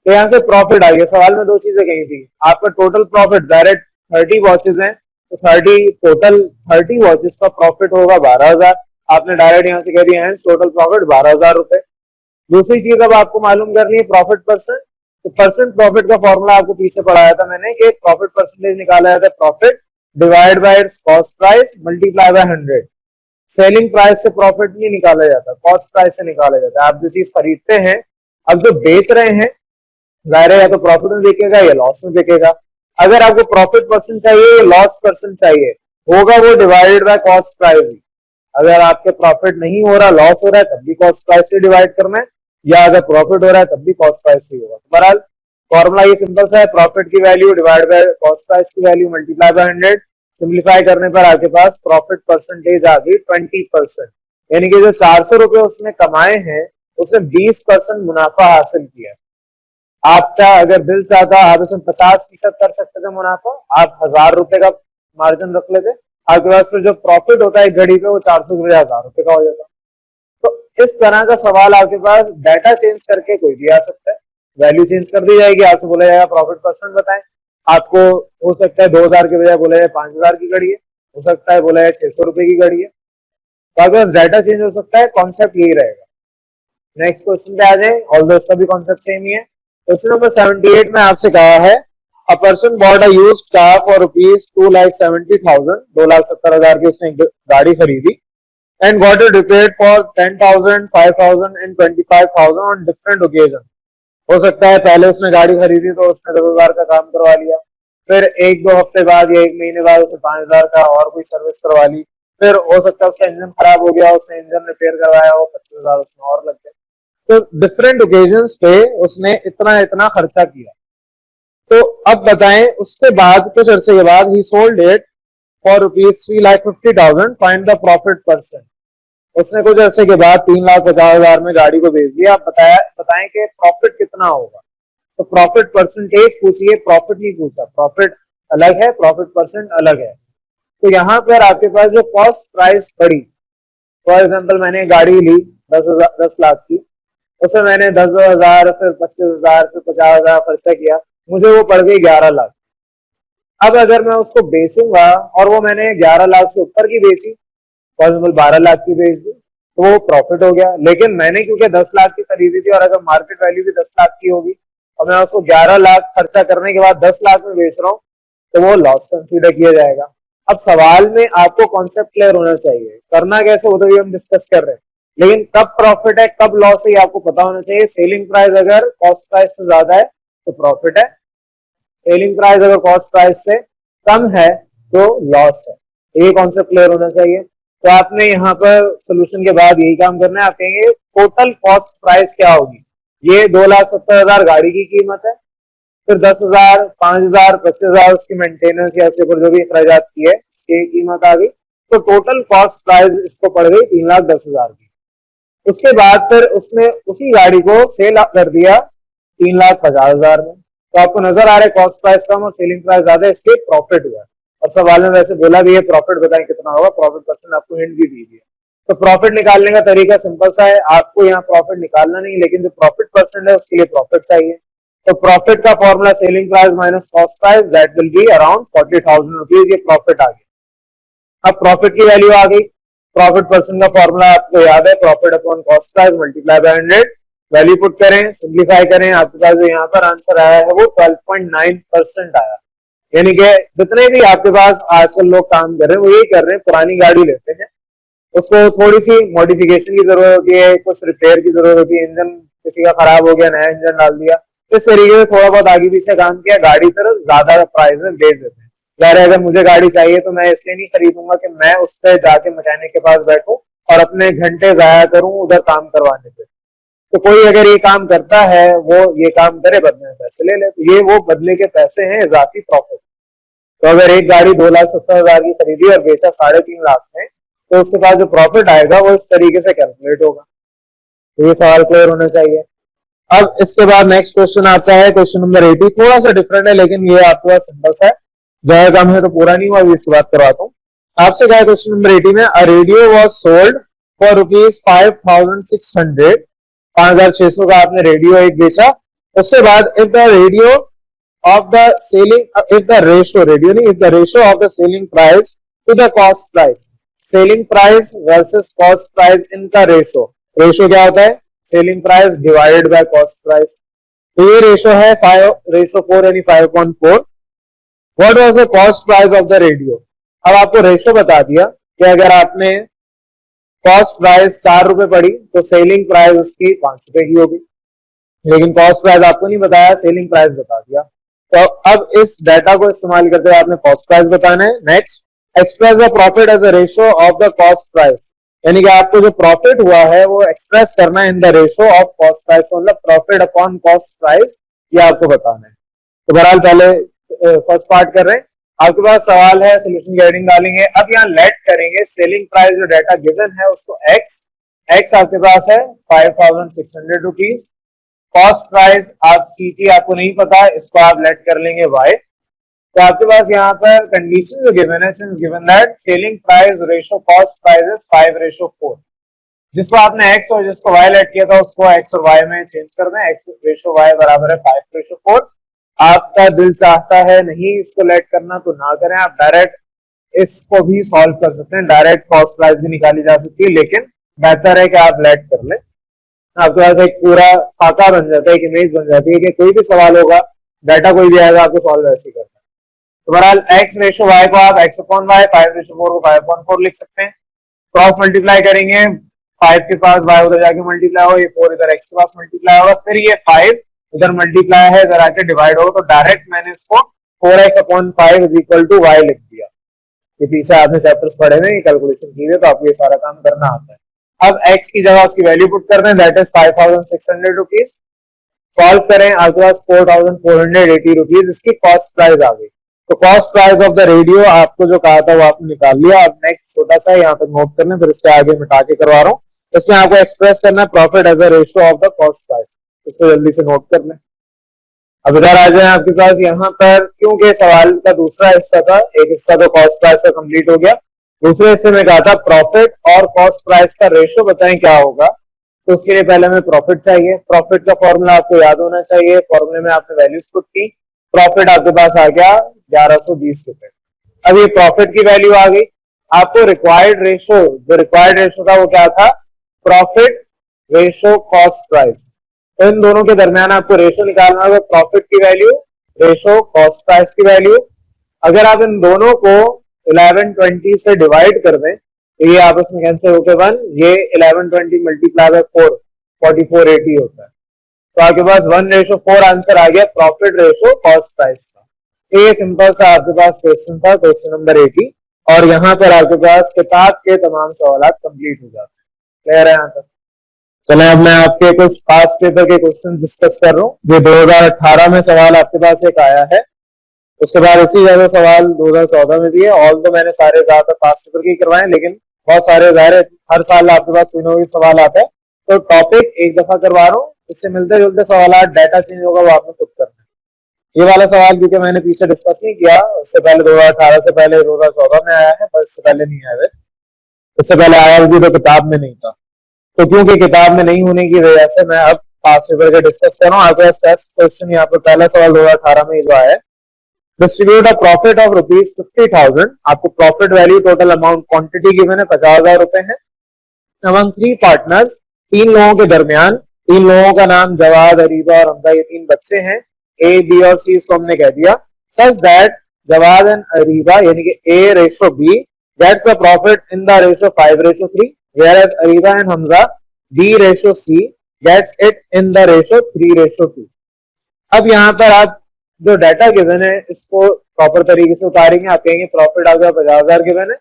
तो यहाँ से प्रॉफिट आ गया। सवाल में दो चीजें कही थी, आपका टोटल प्रॉफिट डायरेक्ट 30 वॉचेस हैं, तो 30 वॉचेस का प्रॉफिट होगा 12,000। आपने डायरेक्ट यहाँ से कह दिया है टोटल प्रॉफिट 12,000 रुपए। दूसरी चीज अब आपको मालूम करनी है प्रॉफिट परसेंट। तो परसेंट प्रॉफिट का फॉर्मूला आपको पीछे पढ़ाया था मैंने कि प्रॉफिट परसेंटेज निकाला जाता है profit divide by it's cost price multiply by 100। Selling price से प्रॉफिट नहीं निकाला जाता, कॉस्ट प्राइस से निकाला जाता है। आप जो चीज खरीदते हैं, अब जो बेच रहे हैं, जाहिर है या तो प्रॉफिट में बिकेगा या लॉस में बिकेगा। अगर आपको प्रॉफिट परसेंट चाहिए या लॉस परसेंट चाहिए, होगा वो डिवाइडेड बाय कॉस्ट प्राइस ही। अगर आपके प्रॉफिट नहीं हो रहा, लॉस हो रहा है, तब भी कॉस्ट प्राइस से डिवाइड करना है, या अगर प्रॉफिट हो रहा है तब भी कॉस्ट प्राइस से होगा। बहरहाल फॉर्मूला ये सिंपल सा है, प्रॉफिट की value divide by cost price की वैल्यू मल्टीप्लाई बाय 100। सिंप्लीफाई करने पर आपके पास प्रॉफिट परसेंटेज आ गई 20%, यानी कि जो 400 रुपए उसने कमाए हैं, उसने 20% मुनाफा हासिल किया। आपका अगर दिल चाहता आप इसमें 50% कर सकते थे मुनाफा, आप 1000 रुपए का मार्जिन रख लेते, आपके पास फिर जो प्रॉफिट होता है एक घड़ी पे वो 400 के 1000 रुपए का हो जाता। तो इस तरह का सवाल आपके पास डाटा चेंज करके कोई भी आ सकता है, वैल्यू चेंज कर दी जाएगी, आपसे बोला जाएगा प्रॉफिट परसेंट बताएं। आपको हो सकता है 2000 के बजाय बोला जाए 5000 की घड़ी है, हो सकता है बोला जाए 600 रुपए की घड़ी है, तो आपके पास डाटा चेंज हो सकता है, कॉन्सेप्ट यही रहेगा। नेक्स्ट क्वेश्चन पे आ जाए, ऑल्दो इसका भी कॉन्सेप्ट सेम ही है। क्वेश्चन नंबर 78 में आपसे कहा है a person bought a used car for rupees 2,70,000, 2,70,000 की उसने गाड़ी खरीदी, and got it repaired for 10,000, 5,000 and 25,000 on different occasion. हो सकता है पहले उसने गाड़ी खरीदी तो उसने 10,000 का काम करवा लिया, फिर 1-2 हफ्ते बाद या 1 महीने बाद उसे 5,000 का और कोई सर्विस करवा ली, फिर हो सकता है उसका इंजन खराब हो गया, उसने इंजन रिपेयर करवाया, वो 25,000 उसमें और लग गए। तो डिफरेंट ओकेजन्स पे उसने इतना इतना खर्चा किया। तो अब बताएं, उसके बाद कुछ अरसे के बाद ही sold it for rupees 3,50,000, find the profit percent. उसने कुछ अरसे के बाद 3,50,000 में गाड़ी को बेच दिया। आप बताएं कि प्रॉफिट कितना होगा। तो प्रॉफिट परसेंटेज पूछिए, प्रॉफिट नहीं पूछा, प्रॉफिट अलग है, प्रॉफिट परसेंट अलग है। तो यहाँ पर आपके पास जो कॉस्ट प्राइस पड़ी, फॉर एग्जाम्पल मैंने गाड़ी ली 10 लाख की, उसमें मैंने 10,000 फिर 25,000 फिर 50,000 खर्चा किया, मुझे वो पड़ गई 11 लाख। अब अगर मैं उसको बेचूंगा और वो मैंने 11 लाख से ऊपर की बेची, फॉर एग्जाम्पल 12 लाख की बेच दी, तो वो प्रॉफिट हो गया। लेकिन मैंने क्योंकि 10 लाख की खरीदी थी और अगर मार्केट वैल्यू भी 10 लाख की होगी और मैं उसको 11 लाख खर्चा करने के बाद 10 लाख में बेच रहा हूँ, तो वो लॉस कंसीडर किया जाएगा। अब सवाल में आपको कॉन्सेप्ट क्लियर होना चाहिए, करना कैसे वो तो भी हम डिस्कस कर रहे हैं, लेकिन कब प्रॉफिट है कब लॉस है ये आपको पता होना चाहिए। सेलिंग प्राइस अगर कॉस्ट प्राइस से ज्यादा है तो प्रॉफिट है, सेलिंग प्राइस अगर कॉस्ट प्राइस से कम है तो लॉस है। ये कॉन्सेप्ट क्लियर होना चाहिए। तो आपने यहाँ पर सोल्यूशन के बाद यही काम करना है, आप कहेंगे टोटल कॉस्ट प्राइस क्या होगी। ये 2,70,000 गाड़ी की कीमत है, फिर 10,000, 5,000, 25,000 उसकी मेंटेनेंस या उसके ऊपर जो भी अखराजात की है उसकी कीमत आ गई, तो टोटल कॉस्ट प्राइस इसको पड़ गई 3,10,000 की। उसके बाद फिर उसने उसी गाड़ी को सेल कर दिया 3,50,000 में। तो आपको नजर आ रहा है कॉस्ट प्राइस कम और सेलिंग प्राइस ज्यादा, इसके प्रॉफिट हुआ। और सवाल में वैसे बोला भी है प्रॉफिट बताएं कितना होगा, प्रॉफिट परसेंट आपको हिंट भी दी है। तो प्रॉफिट निकालने का तरीका सिंपल सा है, आपको यहाँ प्रॉफिट निकालना नहीं, लेकिन जो प्रॉफिट परसेंट है उसके लिए प्रॉफिट चाहिए। तो प्रॉफिट का formula selling price minus cost price, that will be around 40,000 rupees. ये प्रॉफिट आ गया। अब प्रॉफिट की वैल्यू आ गई, प्रॉफिट परसेंट का फॉर्मूला आपको याद है, profit upon cost price multiply by 100। Value put करें, सिंप्लीफाई करें, आपके पास जो यहाँ पर आंसर आया है वो 12.9% आया। यानी कि जितने भी आपके पास आजकल लोग काम कर रहे हैं वो यही कर रहे हैं, पुरानी गाड़ी लेते हैं, उसको थोड़ी सी मॉडिफिकेशन की जरूरत होती है, कुछ रिपेयर की जरूरत होती है, इंजन किसी का खराब हो गया नया इंजन डाल दिया, इस तरीके से थोड़ा बहुत आगे पीछे काम किया, गाड़ी फिर ज्यादा प्राइस में बेच देते हैं। यार अगर मुझे गाड़ी चाहिए तो मैं इसलिए नहीं खरीदूंगा कि मैं उस पर जाके मैकेनिक के पास बैठूं और अपने घंटे जाया करूं उधर काम करवाने पे। तो कोई अगर ये काम करता है वो ये काम करे, बदले में पैसे ले ले, तो ये वो बदले के पैसे हैं, इजाफी प्रॉफिट। तो अगर एक गाड़ी 2,70,000 की खरीदी और बेचा 3.5 लाख में, तो उसके पास जो प्रॉफिट आएगा वो इस तरीके से कैलकुलेट होगा। तो ये सवाल क्लियर होना चाहिए। अब इसके बाद नेक्स्ट क्वेश्चन आता है, क्वेश्चन नंबर 80। थोड़ा सा डिफरेंट है लेकिन ये आपके पास सिंपल सा है, ज्यादा कम है तो पूरा नहीं हुआ, अभी इसकी बात करवाता हूँ आपसे। क्या है क्वेश्चन नंबर 80 में, a radio was sold for rupees 5,600, 5,600 का आपने रेडियो एक बेचा। उसके बाद if the radio of the selling, if the ratio, radio नहीं, if the ratio of the selling price to the cost price, selling price versus cost price, इनका ratio, ratio क्या होता है, selling price divided by cost price. तो ये ratio है 5:4 यानी 5.4। What was the cost price of the radio. अब आपको रेशो बता दिया कि अगर आपने कॉस्ट प्राइस 4 रुपए पड़ी तो सेलिंग प्राइस उसकी 5 रुपए की होगी, लेकिन कॉस्ट प्राइस आपको नहीं बताया, सेलिंग प्राइस बता दिया। तो अब इस डाटा को इस्तेमाल करते हुए आपने कॉस्ट प्राइस बताना है। Next, express the profit as a ratio of the cost price, यानी कि आपको जो प्रॉफिट हुआ है वो एक्सप्रेस करना है in the ratio of cost price, मतलब प्रॉफिट अपॉन कॉस्ट प्राइस, ये आपको बताना है। तो बहरहाल पहले फर्स्ट पार्ट कर रहे हैं। आपके पास सवाल है, सोल्यूशन की हेडिंग डालेंगे। अब यहाँ लेट करेंगे सेलिंग प्राइस जो डाटा गिवन है उसको एक्स आपके पास है 5600 रुपीज। कॉस्ट प्राइस आप सीटी आपको नहीं पता, इसको आप लेट कर लेंगे वाई। तो आपके पास यहाँ पर कंडीशन जो गिवन है, since given that selling price ratio cost price is 5:4, जिसको आपने एक्स और जिसको वाई लेट किया था उसको एक्स और वाई में चेंज कर दें। एक्स रेशो वाई बराबर है 5:4। आपका दिल चाहता है नहीं इसको लेट करना तो ना करें, आप डायरेक्ट इसको भी सॉल्व कर सकते हैं, डायरेक्ट कॉस्ट प्राइस भी निकाली जा सकती है, लेकिन बेहतर है कि आप लेट कर लें। आपके पास एक पूरा खाका बन जाता है, एक इमेज बन जाती है कि कोई भी सवाल होगा, डाटा कोई भी आएगा, आपको सॉल्व ऐसे ही करना है। तो बहरहाल एक्स रेशो वाई को आप एक्स अपॉन वाई, 5:4 को 5/4 लिख सकते हैं। क्रॉस मल्टीप्लाई करेंगे, 5 के पास वाई उधर जाके मल्टीप्लाई हो, ये 4 इधर एक्स के पास मल्टीप्लाई होगा, फिर ये 5 इधर मल्टीप्लाई है, इधर आके डिवाइड होगा। तो डायरेक्ट मैंने इसको 4x upon 5 is equal to y लिख दिया। ये पीछे आपने चैप्टर्स पढ़े हुए, कैलकुलेशन की है, तो आपको ये सारा काम करना आता है। अब x की जगह उसकी वैल्यू पुट कर दें, दैट इज 5600 रुपीज। सॉल्व करें, आपके पास 4480 रुपीज इसकी कॉस्ट प्राइस आ गई। तो cost price of the radio आपको जो कहा था वो आपने निकाल लिया। अब नेक्स्ट छोटा सा यहाँ तक नोट करना, फिर इसके आगे मिटा के करवा रहा हूँ। इसमें आपको एक्सप्रेस करना है profit as a ratio of the cost price, इसको जल्दी से नोट कर लें। अब इधर आ जाए आपके पास यहाँ पर, क्योंकि सवाल का दूसरा हिस्सा था, एक हिस्सा तो कॉस्ट प्राइस का कंप्लीट हो गया, दूसरे हिस्से में कहा था प्रॉफिट और कॉस्ट प्राइस का रेशियो बताएं क्या होगा। तो उसके लिए पहले हमें प्रॉफिट चाहिए। प्रॉफिट का फॉर्मूला आपको याद होना चाहिए, फॉर्मूले में आपने वैल्यूज पुट की, प्रॉफिट आपके पास आ गया 1120 रुपए। अब ये प्रॉफिट की वैल्यू आ गई। आपको रिक्वायर्ड रेशो, जो रिक्वायर्ड रेशो था वो क्या था, प्रॉफिट रेशो कॉस्ट प्राइस। तो इन दोनों के दरमियान आपको रेशो निकालना होगा, प्रॉफिट की वैल्यू रेशो कॉस्ट प्राइस की वैल्यू। अगर आप इन दोनों को 1120 से डिवाइड कर दें तो ये आपस में कैंसिल होकर 1, ये 1120 मल्टीप्लाई बाय 4 4480 होता है। तो आपके पास 1:4 आंसर आ गया प्रॉफिट रेशो कॉस्ट प्राइस का। ये सिंपल सा आपके पास क्वेश्चन था, क्वेश्चन नंबर 80। और यहाँ पर आपके पास किताब के तमाम सवाल कंप्लीट हो जाते हैं। क्लियर है यहाँ तक? चले अब मैं आपके कुछ पास्ट पेपर के क्वेश्चन डिस्कस कर रहा हूँ। जो 2018 में सवाल आपके पास एक आया है, उसके बाद इसी जैसा सवाल 2014 में भी है। ऑल तो मैंने सारे ज्यादातर पास्ट पेपर के करवाए, लेकिन बहुत सारे जाहिर हर साल आपके पास कोई ना कोई सवाल आता है, तो टॉपिक एक दफा करवा रहा हूँ, इससे मिलते जुलते सवाल, डाटा चेंज होगा वो आपने खुद करना है। ये वाला सवाल क्योंकि मैंने पीछे डिस्कस नहीं किया, इससे पहले 2018 से पहले 2014 में आया है, बस इससे पहले नहीं आया है। इससे पहले आया भी तो किताब में नहीं था, तो क्योंकि किताब में नहीं होने की वजह से मैं अब पास्ट पेपर के डिस्कस कर रहा हूँ। आपके पास टेस्ट क्वेश्चन यहाँ पर पहला सवाल 2018 में जो आया है, डिस्ट्रीब्यूट अ प्रॉफिट ऑफ ₹50,000। आपको profit value total amount quantity given है 50,000 रुपए है। अमंग 3 पार्टनर्स, 3 लोगों के दरमियान, 3 लोगों का नाम जवाद, अरीबा और हमजा, ये 3 बच्चे हैं, ए बी और सी इसको हमने कह दिया। Such that Jawad and Areeba यानी कि A ratio B gets the profit in the ratio 5:3, whereas Areeba and Hamza B ratio C gets it in the ratio 3:2। अब यहाँ पर आप जो डाटा गिवन है इसको प्रॉपर तरीके से उतारेंगे। आप कहेंगे प्रॉफिट आ गया 50,000 गिवन है,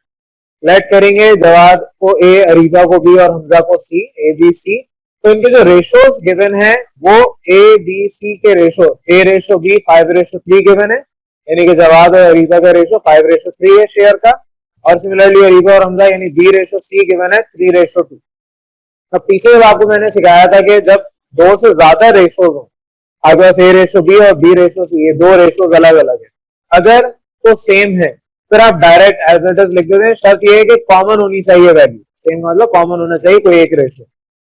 लेट करेंगे जवाद को ए, अरीबा को बी और हमजा को सी, ए बी सी। तो इनके जो रेशोज गिवन है वो ए बी सी के रेशो, ए रेशो बी 5:3 गिवन है, यानी कि जवाद और अरीबा का रेशो 5:3 है शेयर का। और सिमिलरली अरीबा और हमजा यानी बी रेशो सी गिवन है 3:2। अब पीछे जब आपको मैंने सिखाया था कि जब 2 से ज्यादा रेशोज हो, आपके पास ए रेशो बी और बी रेशो सी, ये 2 रेशोज अलग अलग है, अगर तो सेम है फिर आप डायरेक्ट एज इट इज लिख देते हैं। शर्त ये है कि कॉमन होनी चाहिए वैल्यू, सेम मतलब कॉमन होना चाहिए कोई एक रेशो।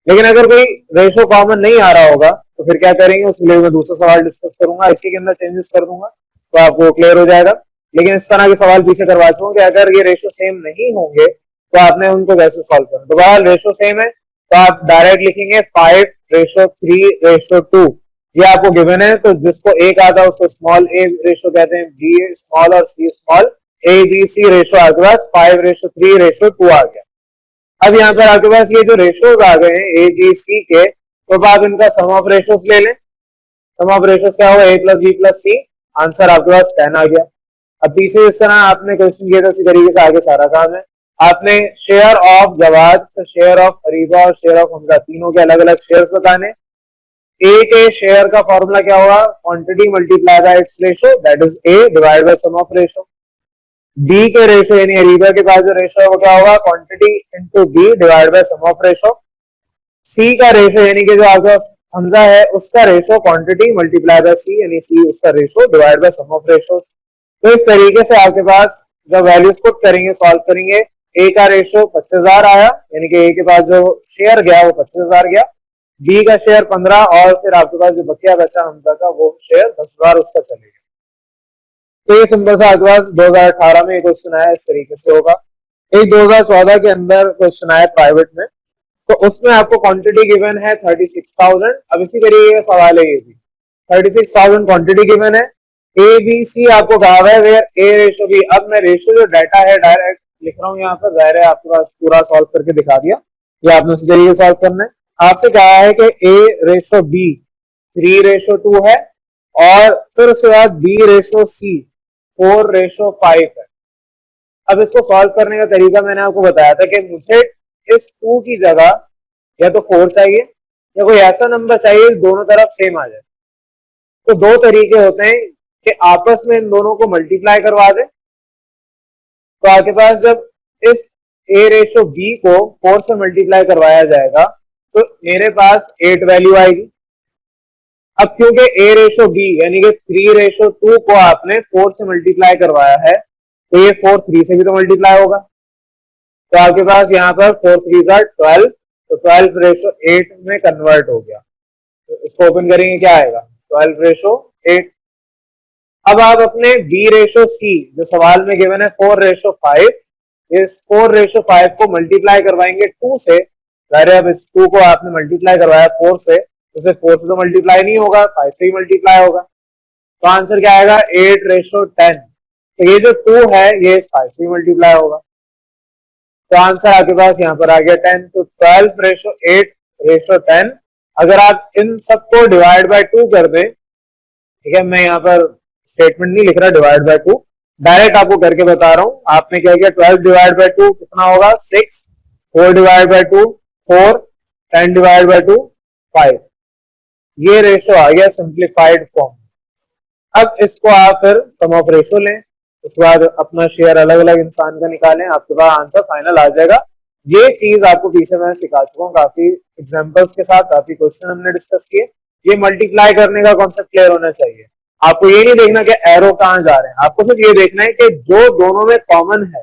लेकिन अगर कोई रेशो कॉमन नहीं आ रहा होगा तो फिर क्या करेंगे, उसके लिए मैं दूसरा सवाल डिस्कस करूंगा, इसी के अंदर चेंजेस कर दूंगा तो आपको क्लियर हो जाएगा। लेकिन इस तरह के सवाल पीछे करवा चुका हूं कि अगर ये रेशो सेम नहीं होंगे तो आपने उनको वैसे सॉल्व करना। दोबारा रेशो सेम है तो आप डायरेक्ट लिखेंगे 5:3:2 ये आपको गिवन है, तो जिसको एक आता है उसको स्मॉल ए रेशो कहते हैं, बी स्मॉल और C small, A B C ratio आपके पास 5:3:2 आ गया। अब यहाँ पर आपके पास ये जो रेशोज आ गए हैं ए बी सी के, तो आप इनका सम ऑफ रेशोज ले लें। सम ऑफ रेशोज क्या होगा, ए प्लस बी प्लस सी, आंसर आपके पास 10 आ गया। अब तीसरे इस तरह आपने क्वेश्चन किया था, इसी तरीके से आगे सारा काम है। आपने share of Jawad, share of Farida और शेयर ऑफ हमजा तीनों के अलग अलग शेयर्स बताने। ए के शेयर का फॉर्मूला क्या होगा, quantity multiply by its ratio, that is A divide by sum of ratio. B के रेशो यानी अरीबा के पास जो रेशो है वो क्या होगा, quantity into B divide by sum of ratio. C का रेशो यानी कि जो आपका हमजा है उसका ratio, quantity multiply by C यानी सी उसका ratio divide by sum of ratios. तो इस तरीके से आपके पास जब वैल्यूज पुट करेंगे, सॉल्व करेंगे, ए का रेशो 25,000 आया यानी कि ए के पास जो शेयर गया वो 25,000 गया, बी का शेयर 15 और फिर आपके पास जो बकिया बचा हमजा का वो शेयर 10,000 उसका चलेगा। तो ये सिंपल सा आपके पास 2018 में क्वेश्चन आया, इस तरीके से होगा। एक 2014 के अंदर क्वेश्चन आया प्राइवेट में, तो उसमें आपको क्वांटिटी गिवन है 36,000। अब इसी तरीके का सवाल है, ये भी 36,000 क्वांटिटी गिवन है, ए बी सी आपको कहा हुआ है वेयर ए रेशो बी। अब मैं रेशो जो डाटा है डायरेक्ट लिख रहा हूँ यहाँ पर, जाहिर है आपके पास पूरा सॉल्व करके दिखा दिया, ये आपने उसी तरीके सॉल्व करना है। आपसे कहा है कि ए रेशो बी 3:2 है और फिर उसके बाद बी रेशो सी 4:5 है। अब इसको सॉल्व करने का तरीका मैंने आपको बताया था कि मुझे इस 2 की जगह या तो 4 चाहिए या कोई ऐसा नंबर चाहिए दोनों तरफ सेम आ जाए। तो दो तरीके होते हैं कि आपस में इन दोनों को मल्टीप्लाई करवा दे। तो आपके पास जब इस ए रेशो बी को 4 से मल्टीप्लाई करवाया जाएगा तो मेरे पास 8 वैल्यू आएगी। अब क्योंकि ए रेशो बी यानी कि 3:2 को आपने 4 से मल्टीप्लाई करवाया है, तो ये 4 3 से भी तो मल्टीप्लाई होगा। तो आपके पास यहाँ पर 4 3 12, तो 12:8 में कन्वर्ट हो गया। तो इसको ओपन करेंगे, क्या आएगा 12:8। अब आप अपने बी रेशो सी जो सवाल में गिवन है 4:5, इस 4:5 को मल्टीप्लाई करवाएंगे 2 से। अब इस 2 को आपने मल्टीप्लाई करवाया 4 से, उसे 4 से तो मल्टीप्लाई नहीं होगा, 5 से ही मल्टीप्लाई होगा। तो आंसर क्या आएगा 8:10। तो ये जो 2 है ये इस 5 से ही मल्टीप्लाई होगा। तो आंसर आपके पास यहाँ पर आ गया 10। तो 12:8:10। अगर आप इन सबको डिवाइड बाय 2 कर दें, ठीक है, मैं यहाँ पर स्टेटमेंट नहीं लिख रहा, डिवाइड बाय 2 डायरेक्ट आपको करके बता रहा हूं। आपने क्या किया, 12 डिवाइड बाय 2 कितना होगा 6, 4 डिवाइड बाय 2 4, 10 डिवाइड बाय 2 5। ये रेशो आ गया सिंप्लीफाइड फॉर्म। अब इसको आप फिर सम ऑफ रेशो लें, उसके बाद अपना शेयर अलग अलग इंसान का निकालें, आपके पास आंसर फाइनल आ जाएगा। ये चीज आपको पीछे मैं सिखा चुका हूँ काफी एग्जांपल्स के साथ, काफी क्वेश्चन हमने डिस्कस किए। ये मल्टीप्लाई करने का कॉन्सेप्ट क्लियर होना चाहिए। आपको ये नहीं देखना कि एरो कहां जा रहे हैं, आपको सिर्फ ये देखना है कि जो दोनों में कॉमन है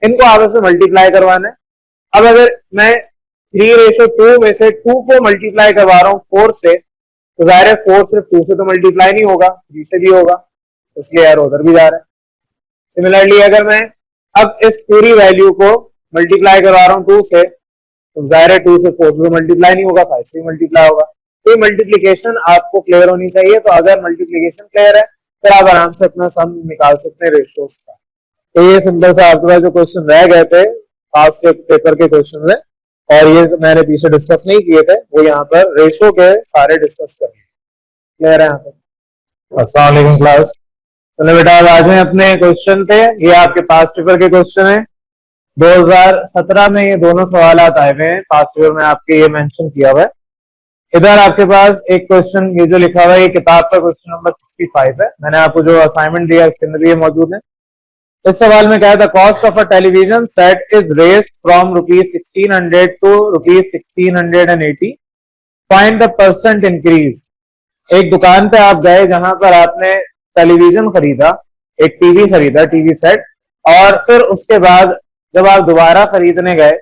इनको आपस में मल्टीप्लाई करवाना है। अब अगर मैं 3:2 में से 2 को मल्टीप्लाई करवा रहा हूँ 4 से, तो जाहिर है 4 सिर्फ 2 से तो मल्टीप्लाई नहीं होगा, 3 से भी होगा, इसलिए एरो उधर भी जा रहा है। सिमिलरली अगर मैं अब इस पूरी वैल्यू को मल्टीप्लाई करवा रहा हूँ 2 से, तो जाहिर है 2 से 4 से तो मल्टीप्लाई नहीं होगा, 5 से मल्टीप्लाई होगा। तो मल्टीप्लीकेशन आपको क्लियर होनी चाहिए। तो अगर मल्टीप्लीकेशन क्लियर है फिर आप आराम से अपना सम निकाल सकते हैं रेशियोज का। तो ये सिंपल सा आपके पास जो क्वेश्चन रह गए थे पास्ट पेपर के क्वेश्चन है, और ये मैंने पीछे डिस्कस नहीं किए थे, वो यहाँ पर रेशियो के सारे डिस्कस करेंगे। क्लियर है यहाँ पर? अस्सलाम वालेकुम क्लास। चलो बेटा अब आज हैं अपने क्वेश्चन पे। ये आपके पास्ट पेपर के क्वेश्चन है। 2017 में ये दोनों सवाल आए हुए हैं, पास्ट पेपर में आपके ये मेंशन किया हुआ है। इधर आपके पास एक क्वेश्चन ये जो लिखा हुआ है ये किताब का क्वेश्चन नंबर 65 है। मैंने आपको जो असाइनमेंट दिया उसके अंदर ये मौजूद है। इस सवाल में क्या है, the cost of a television set is raised from ₹1600 to ₹1680। Find the percent increase. एक दुकान पे आप गए जहां पर आपने टेलीविजन खरीदा, एक टीवी खरीदा, टीवी सेट, और फिर उसके बाद जब आप दोबारा खरीदने गए,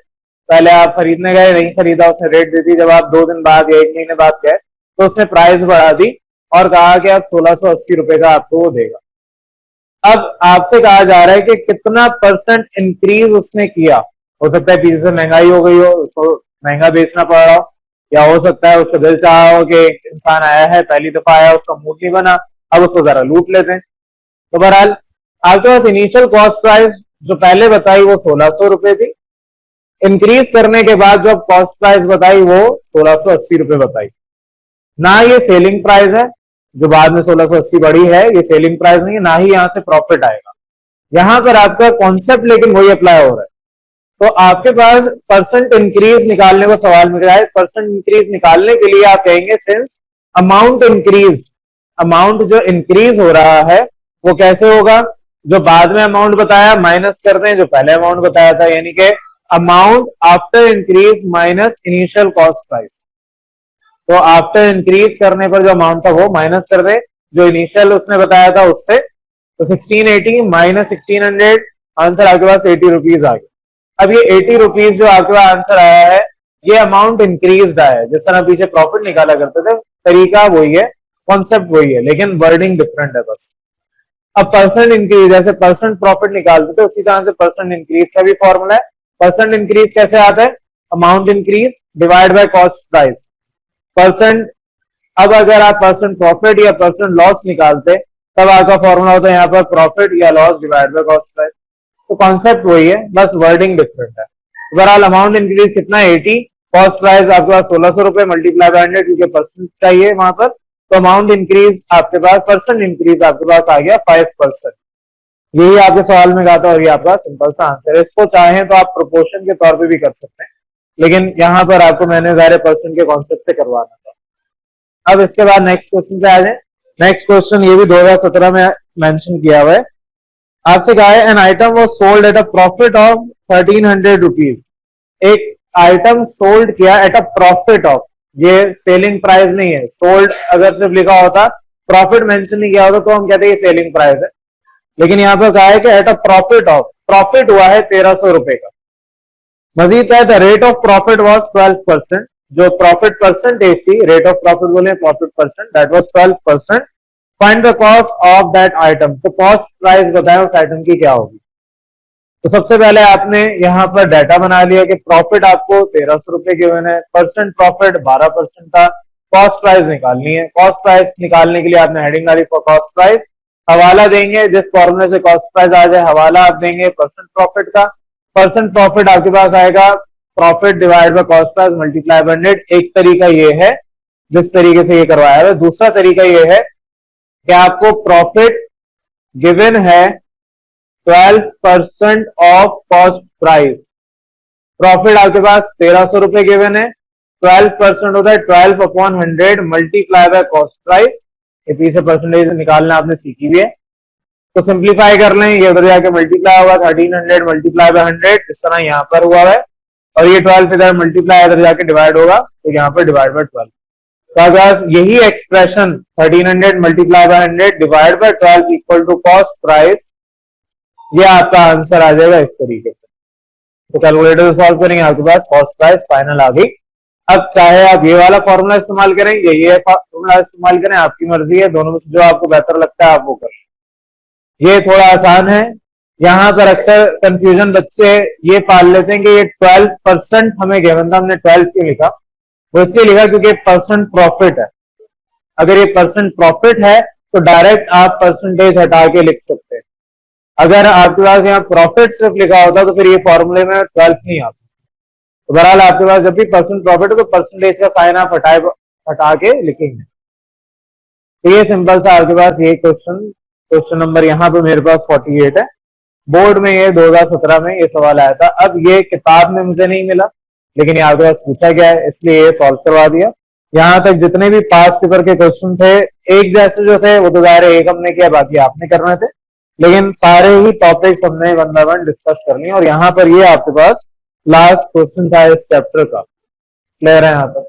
पहले आप खरीदने गए नहीं खरीदा, उसने रेट दे दी, जब आप 2 दिन बाद या 1 महीने बाद गए तो उसने प्राइस बढ़ा दी और कहा कि आप 1680 रुपए का आपको वो देगा। अब आपसे कहा जा रहा है कि कितना परसेंट इंक्रीज उसने किया। हो सकता है पीछे से महंगाई हो गई हो, उसको महंगा बेचना पड़ रहा हो, या हो सकता है उसका दिल चाहा हो कि एक इंसान आया है, पहली दफा आया, उसका मूड नहीं बना, अब उसको जरा लूट लेते हैं। तो बहरहाल आपके पास इनिशियल कॉस्ट प्राइस जो पहले बताई वो 1600 रुपए थी, इंक्रीज करने के बाद जो कॉस्ट प्राइस बताई वो 1680 रुपए बताई। ना ये सेलिंग प्राइस है जो बाद में 1680 बढ़ी है, ये सेलिंग प्राइस नहीं है, ना ही यहां से प्रॉफिट आएगा। यहां पर आपका कॉन्सेप्ट लेकिन वही अप्लाई हो रहा है। तो आपके पास परसेंट इंक्रीज निकालने को सवाल मिल रहा है। परसेंट इंक्रीज निकालने के लिए आप कहेंगे सिंस अमाउंट इंक्रीज, अमाउंट जो इंक्रीज हो रहा है वो कैसे होगा, जो बाद में अमाउंट बताया माइनस कर दें जो पहले अमाउंट बताया था, यानी कि amount after increase minus initial cost price. तो आफ्टर इंक्रीज करने पर जो अमाउंट था वो माइनस कर दे जो इनिशियल उसने बताया था उससे। तो 1680 माइनस 1600, आंसर आपके पास 80 रुपीज आ गया। अब ये 80 रुपीज जो आपके पास आंसर आया है ये अमाउंट इंक्रीज आया है। जिस तरह पीछे प्रॉफिट निकाला करते थे तरीका वही है, कॉन्सेप्ट वही है, लेकिन वर्डिंग डिफरेंट है बस। अब परसेंट इंक्रीज, जैसे परसेंट प्रॉफिट निकालते थे उसी तरह से परसेंट इंक्रीज का भी फॉर्मूला है। परसेंट इंक्रीज कैसे आता है, amount increase divide by cost price percent. अब अगर आप परसेंट प्रॉफिट या परसेंट लॉस निकालते तब आपका फॉर्मूला होता है यहाँ पर प्रॉफिट या loss divide by cost price. तो कॉन्सेप्ट वही है, बस वर्डिंग डिफरेंट है। ओवरऑल अमाउंट इंक्रीज कितना 80, कॉस्ट प्राइस आपके पास 1600 रुपए मल्टीप्लाई बाय 100 क्योंकि परसेंट चाहिए वहां पर। तो अमाउंट इंक्रीज आपके पास, परसेंट इंक्रीज आपके पास आ गया 5%। यही आपके सवाल में कहा था और ये आपका सिंपल सा आंसर है। इसको चाहें तो आप प्रोपोर्शन के तौर पे भी कर सकते हैं, लेकिन यहाँ पर आपको मैंने ज़ाहिर परसेंट के कॉन्सेप्ट से करवाना था। अब इसके बाद नेक्स्ट क्वेश्चन पे आ जाए। नेक्स्ट क्वेश्चन ये भी 2017 में मेंशन किया हुआ है। आपसे कहा है an item was sold at a profit of 1300 rupees. एक आइटम सोल्ड किया एट अ प्रॉफिट ऑफ, ये सेलिंग प्राइस नहीं है। सोल्ड अगर सिर्फ लिखा होता, प्रॉफिट मेंशन नहीं किया होता तो हम कहते हैं ये सेलिंग प्राइस है, लेकिन यहाँ पर कहा है कि eight a profit of, profit हुआ है 1300 रुपए का। मजीद कहा the rate of profit was 12%, जो प्रॉफिट परसेंटेज थी, रेट ऑफ प्रॉफिट बोले profit percent, that was 12%। Find the cost of that item, तो कॉस्ट प्राइस बताया उस आइटम की क्या होगी। तो सबसे पहले आपने यहाँ पर डाटा बना लिया कि प्रॉफिट आपको 1300 रुपए गिवन है, परसेंट प्रॉफिट 12% था, कॉस्ट प्राइस निकालनी है। कॉस्ट प्राइस निकालने के लिए आपने हेडिंग डाली फॉर कॉस्ट प्राइस, हवाला देंगे जिस फॉर्मूले से कॉस्ट प्राइस आ जाए, हवाला आप देंगे परसेंट प्रॉफिट का। परसेंट प्रॉफिट आपके पास आएगा profit divide by cost price multiply by 100। एक तरीका ये है जिस तरीके से ये करवाया है। दूसरा तरीका ये है कि आपको प्रॉफिट गिवन है 12% ऑफ कॉस्ट प्राइस। प्रॉफिट आपके पास 1300 रुपए गिवन है, 12% होता है 12 upon 100 multiply by cost price. ये पीछे परसेंटेज निकालना आपने सीखी भी है, तो सिंप्लीफाई कर लें, ये उधर जाके मल्टीप्लाई होगा 1300 मल्टीप्लाई बाय 100 जिस तरह यहाँ पर हुआ है, और ये 12 इधर मल्टीप्लाई इधर जाके डिवाइड होगा तो यहाँ पर डिवाइड बाय 12। तो अगर यही expression 1300 multiply by 100 divide by 12 equal to cost price, ये आपका आंसर आ जाएगा इस तरीके से। तो कैलकुलेटर से सॉल्व करेंगे, आपके पास कॉस्ट प्राइस फाइनल आ गई। अब चाहे आप ये वाला फॉर्मूला इस्तेमाल करें या ये फॉर्मूला इस्तेमाल करें, आपकी मर्जी है, दोनों में से जो आपको बेहतर लगता है आप वो करें। ये थोड़ा आसान है। यहाँ पर अक्सर कंफ्यूजन बच्चे ये पाल लेते हैं कि ये 12% हमें गिवन था, हमने 12 क्यों लिखा, वो इसलिए लिखा क्योंकि परसेंट प्रॉफिट है। अगर ये परसेंट प्रॉफिट है तो डायरेक्ट आप परसेंटेज हटा के लिख सकते हैं। अगर आपके पास यहाँ प्रॉफिट सिर्फ लिखा होता तो फिर ये फॉर्मूले में 12 नहीं आता। तो बहरहाल आपके पास जब भी परसेंट प्रॉफिट है तो परसेंटेज का साइन आप हटा के लिखेंगे। तो ये सिंपल सा आपके पास ये क्वेश्चन नंबर यहाँ पे मेरे पास 48 है। बोर्ड में ये 2017 में ये सवाल आया था। अब ये किताब में मुझे नहीं मिला, लेकिन ये आपके पास पूछा गया है इसलिए ये सॉल्व करवा दिया। यहाँ तक जितने भी पास पेपर के क्वेश्चन थे एक जैसे जो थे वो तो दायरे एक हमने किया, बाकी आपने करने थे, लेकिन सारे ही टॉपिक्स हमने 1 बाय 1 डिस्कस कर लिए। और यहाँ पर ये आपके पास लास्ट क्वेश्चन था इस चैप्टर का। क्लियर है यहाँ पर?